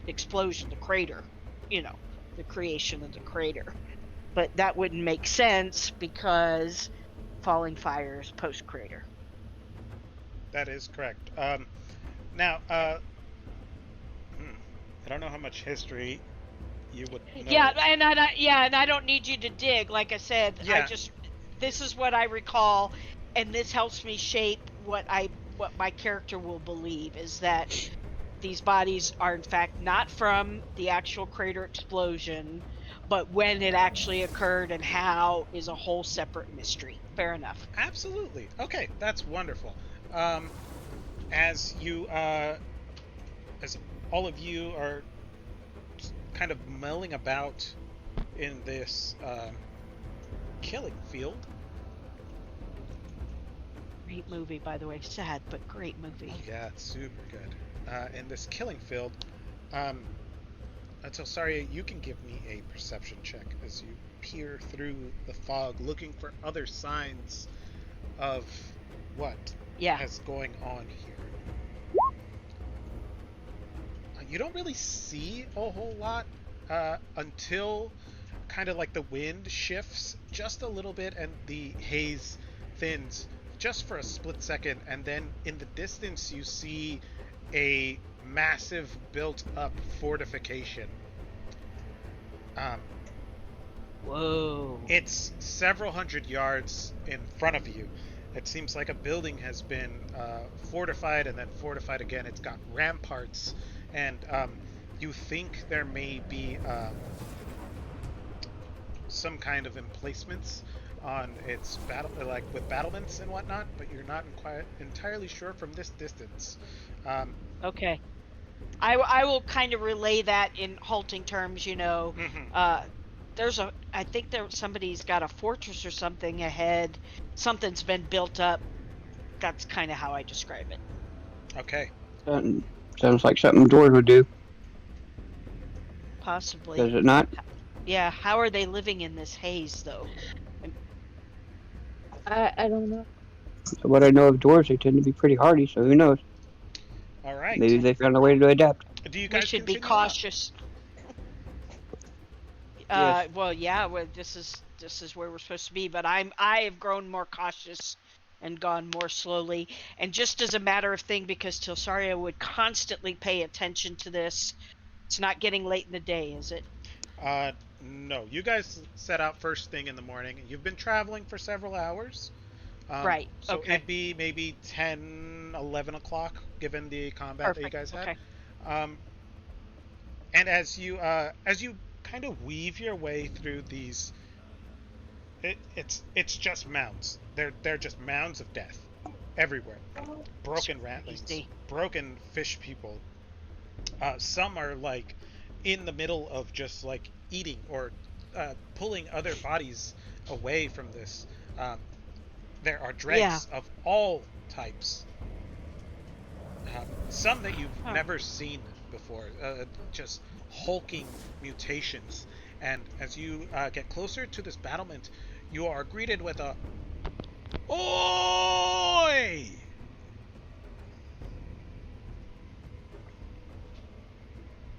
explosion, the crater, the creation of the crater. But that wouldn't make sense because Falling Fire is post crater. That is correct. Now, I don't know how much history you would know. Yeah, and I don't need you to dig. Like I said, Yeah. this is what I recall, and this helps me shape what my character will believe is that these bodies are in fact not from the actual crater explosion, but when it actually occurred and how is a whole separate mystery. Fair enough. Absolutely. Okay, that's wonderful. Um, as you, as all of you are kind of milling about in this killing field. Great movie, by the way. Sad, but great movie. Yeah, it's super good. In this killing field, until sorry, you can give me a perception check as you peer through the fog, looking for other signs of what is going on here. You don't really see a whole lot until kind of like the wind shifts just a little bit and the haze thins just for a split second, and then in the distance you see a massive built up fortification. Whoa. It's several hundred yards in front of you. It seems like a building has been fortified and then fortified again. It's got ramparts, and you think there may be some kind of emplacements on its like with battlements and whatnot, but you're not entirely sure from this distance. Okay. I will kind of relay that in halting terms, Mm-hmm. I think somebody's got a fortress or something ahead. Something's been built up. That's kind of how I describe it. Okay. Sounds like something George would do. Possibly. Does it not? Yeah, how are they living in this haze, though? I don't know. What I know of dwarves, they tend to be pretty hardy, so who knows? All right. Maybe they found a way to adapt. Do you We guys should be continue on? cautious. Yes. Well, yeah, this is where we're supposed to be, but I have grown more cautious and gone more slowly. And just as a matter of thing, because Tilsaria would constantly pay attention to this, it's not getting late in the day, is it? No. You guys set out first thing in the morning. You've been traveling for several hours. Right. So Okay. it'd be maybe 10, 11 o'clock, given the combat that you Perfect. guys had. Okay. Um, and as you kind of weave your way through these, it's just mounds. They're just mounds of death everywhere. Broken ratlings, Crazy. broken fish people. Some are like in the middle of just like eating or pulling other bodies away from this. Um, there are Yeah. dregs of all types. Some that you've Huh. never seen before, just hulking mutations. And as you get closer to this battlement, you are greeted with a "Oi!"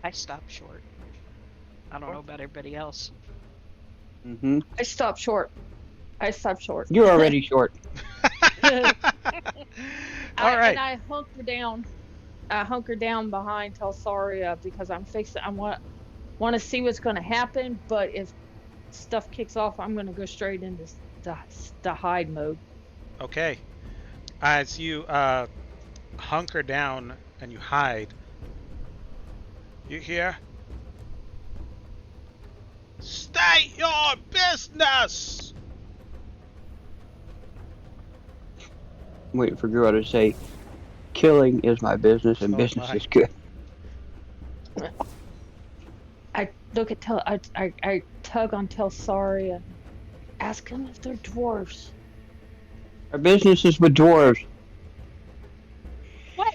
I stopped short. I don't know about everybody else. Mm-hmm. I stopped short. I stopped short. You're already short. All right. And I hunker down behind Telsaria because I want to see what's going to happen. But if stuff kicks off, I'm going to go straight into the hide mode. Okay. As you hunker down and you hide, you hear, "State your business!" I'm waiting for Girl to say, killing is my business and Oh business my. is good. I look at I tug on Telsaria and ask them if they're dwarves. Our business is with dwarves. What?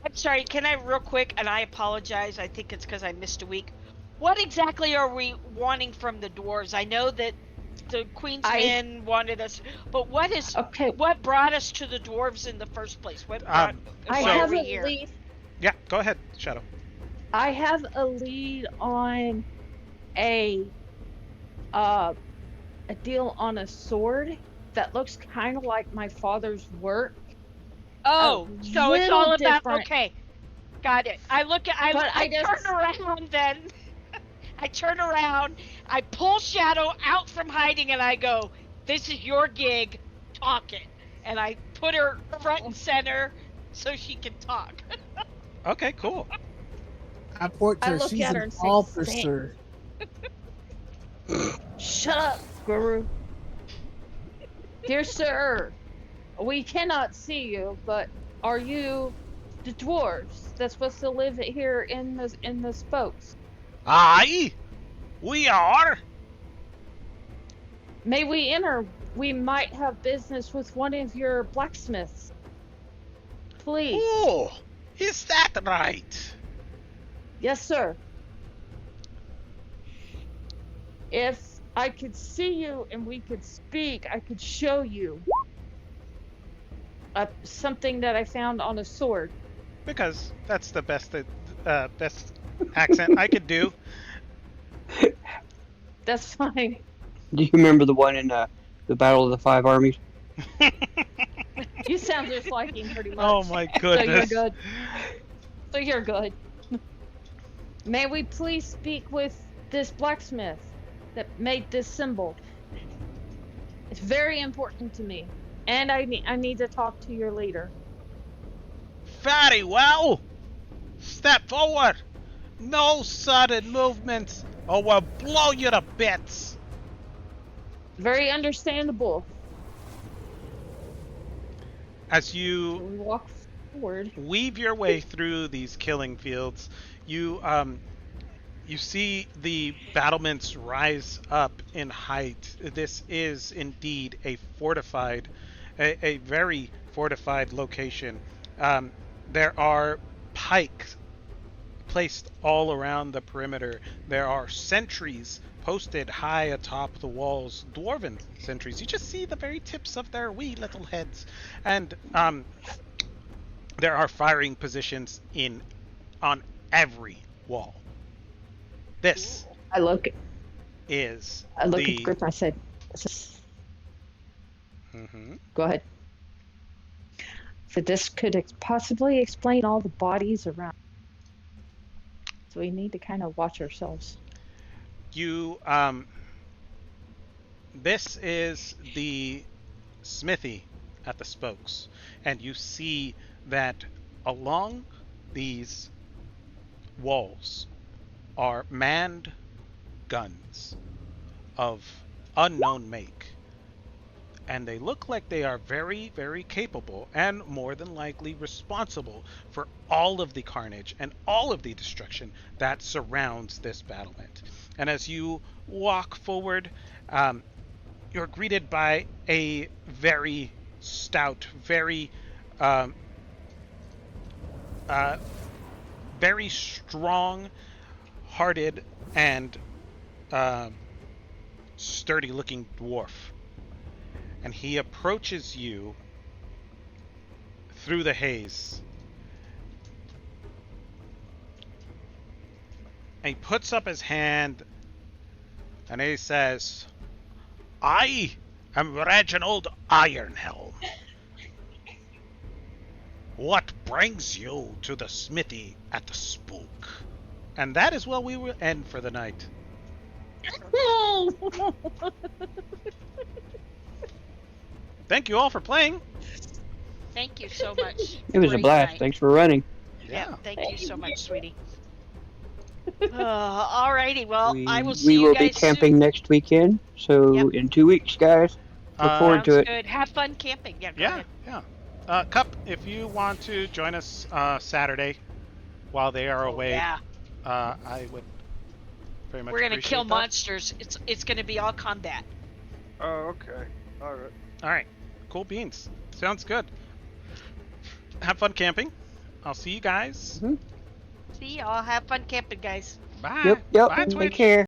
I'm sorry. Can I real quick? And I apologize. I think it's because I missed a week. What exactly are we wanting from the dwarves? I know that the Queen's men wanted us, but Okay. what brought us to the dwarves in the first place? What Um, brought? I Why are have we a here? lead. Yeah, go ahead, Shadow. I have a lead on a deal on a sword that looks kind of like my father's work. Oh, so it's little all about different. okay. Got it. I turn around then. I turn around, I pull Shadow out from hiding, and I go, "This is your gig, talk it." And I put her front and center so she can talk. Okay, cool. I point to I her. look She's at her an and say, officer. "Shut up, Guru. Dear sir, we cannot see you, but are you the dwarves that's supposed to live here in the spokes? Aye, we are. May we enter? We might have business with one of your blacksmiths. Please." Oh, is that right? Yes, sir. If I could see you and we could speak, I could show you something that I found on a sword. Because that's the best accent I could do. That's fine. Do you remember the one in the Battle of the Five Armies? You sound just like him pretty much. Oh my So you're goodness. good. So you're good. May we please speak with this blacksmith that made this symbol? It's very important to me. And I need to talk to your leader. Very well. Step forward. No sudden movements, or we'll blow you to bits. Very understandable. As So you we walk forward. weave your way through these killing fields, you see the battlements rise up in height. This is indeed a very fortified location. There are pikes placed all around the perimeter. There are sentries posted high atop the walls, dwarven sentries. You just see the very tips of their wee little heads. And there are firing positions on every wall. This I look is at the Grip and I said, Go ahead. So this could possibly explain all the bodies around. So we need to kind of watch ourselves. You this is the smithy at the spokes, and you see that along these walls are manned guns of unknown make, and they look like they are very, very capable and more than likely responsible for all of the carnage and all of the destruction that surrounds this battlement. And as you walk forward, you're greeted by a very stout, um, uh, very strong-hearted and sturdy-looking dwarf, and he approaches you through the haze. And he puts up his hand and he says, I am Reginald Ironhelm. What brings you to the smithy at the spook? And that is where we will end for the night. Thank you all for playing. Thank you so much. It was a Great blast. night. Thanks for running. Yeah, thank you so much, sweetie. Alrighty, well, I will see We you will guys be camping soon. next weekend. So Yep. in 2 weeks, guys. Look forward to Sounds it. good. Have fun camping. Yeah, go Yeah, ahead. yeah. Cup, if you want to join us Saturday while they are away, Yeah, I would very much we're gonna appreciate kill that. monsters. It's gonna be all combat. Oh, okay. All right. All right, cool beans. Sounds good. Have fun camping. I'll see you guys. See y'all. Have fun camping, guys. Bye. Yep. Bye, Take Twitch. care.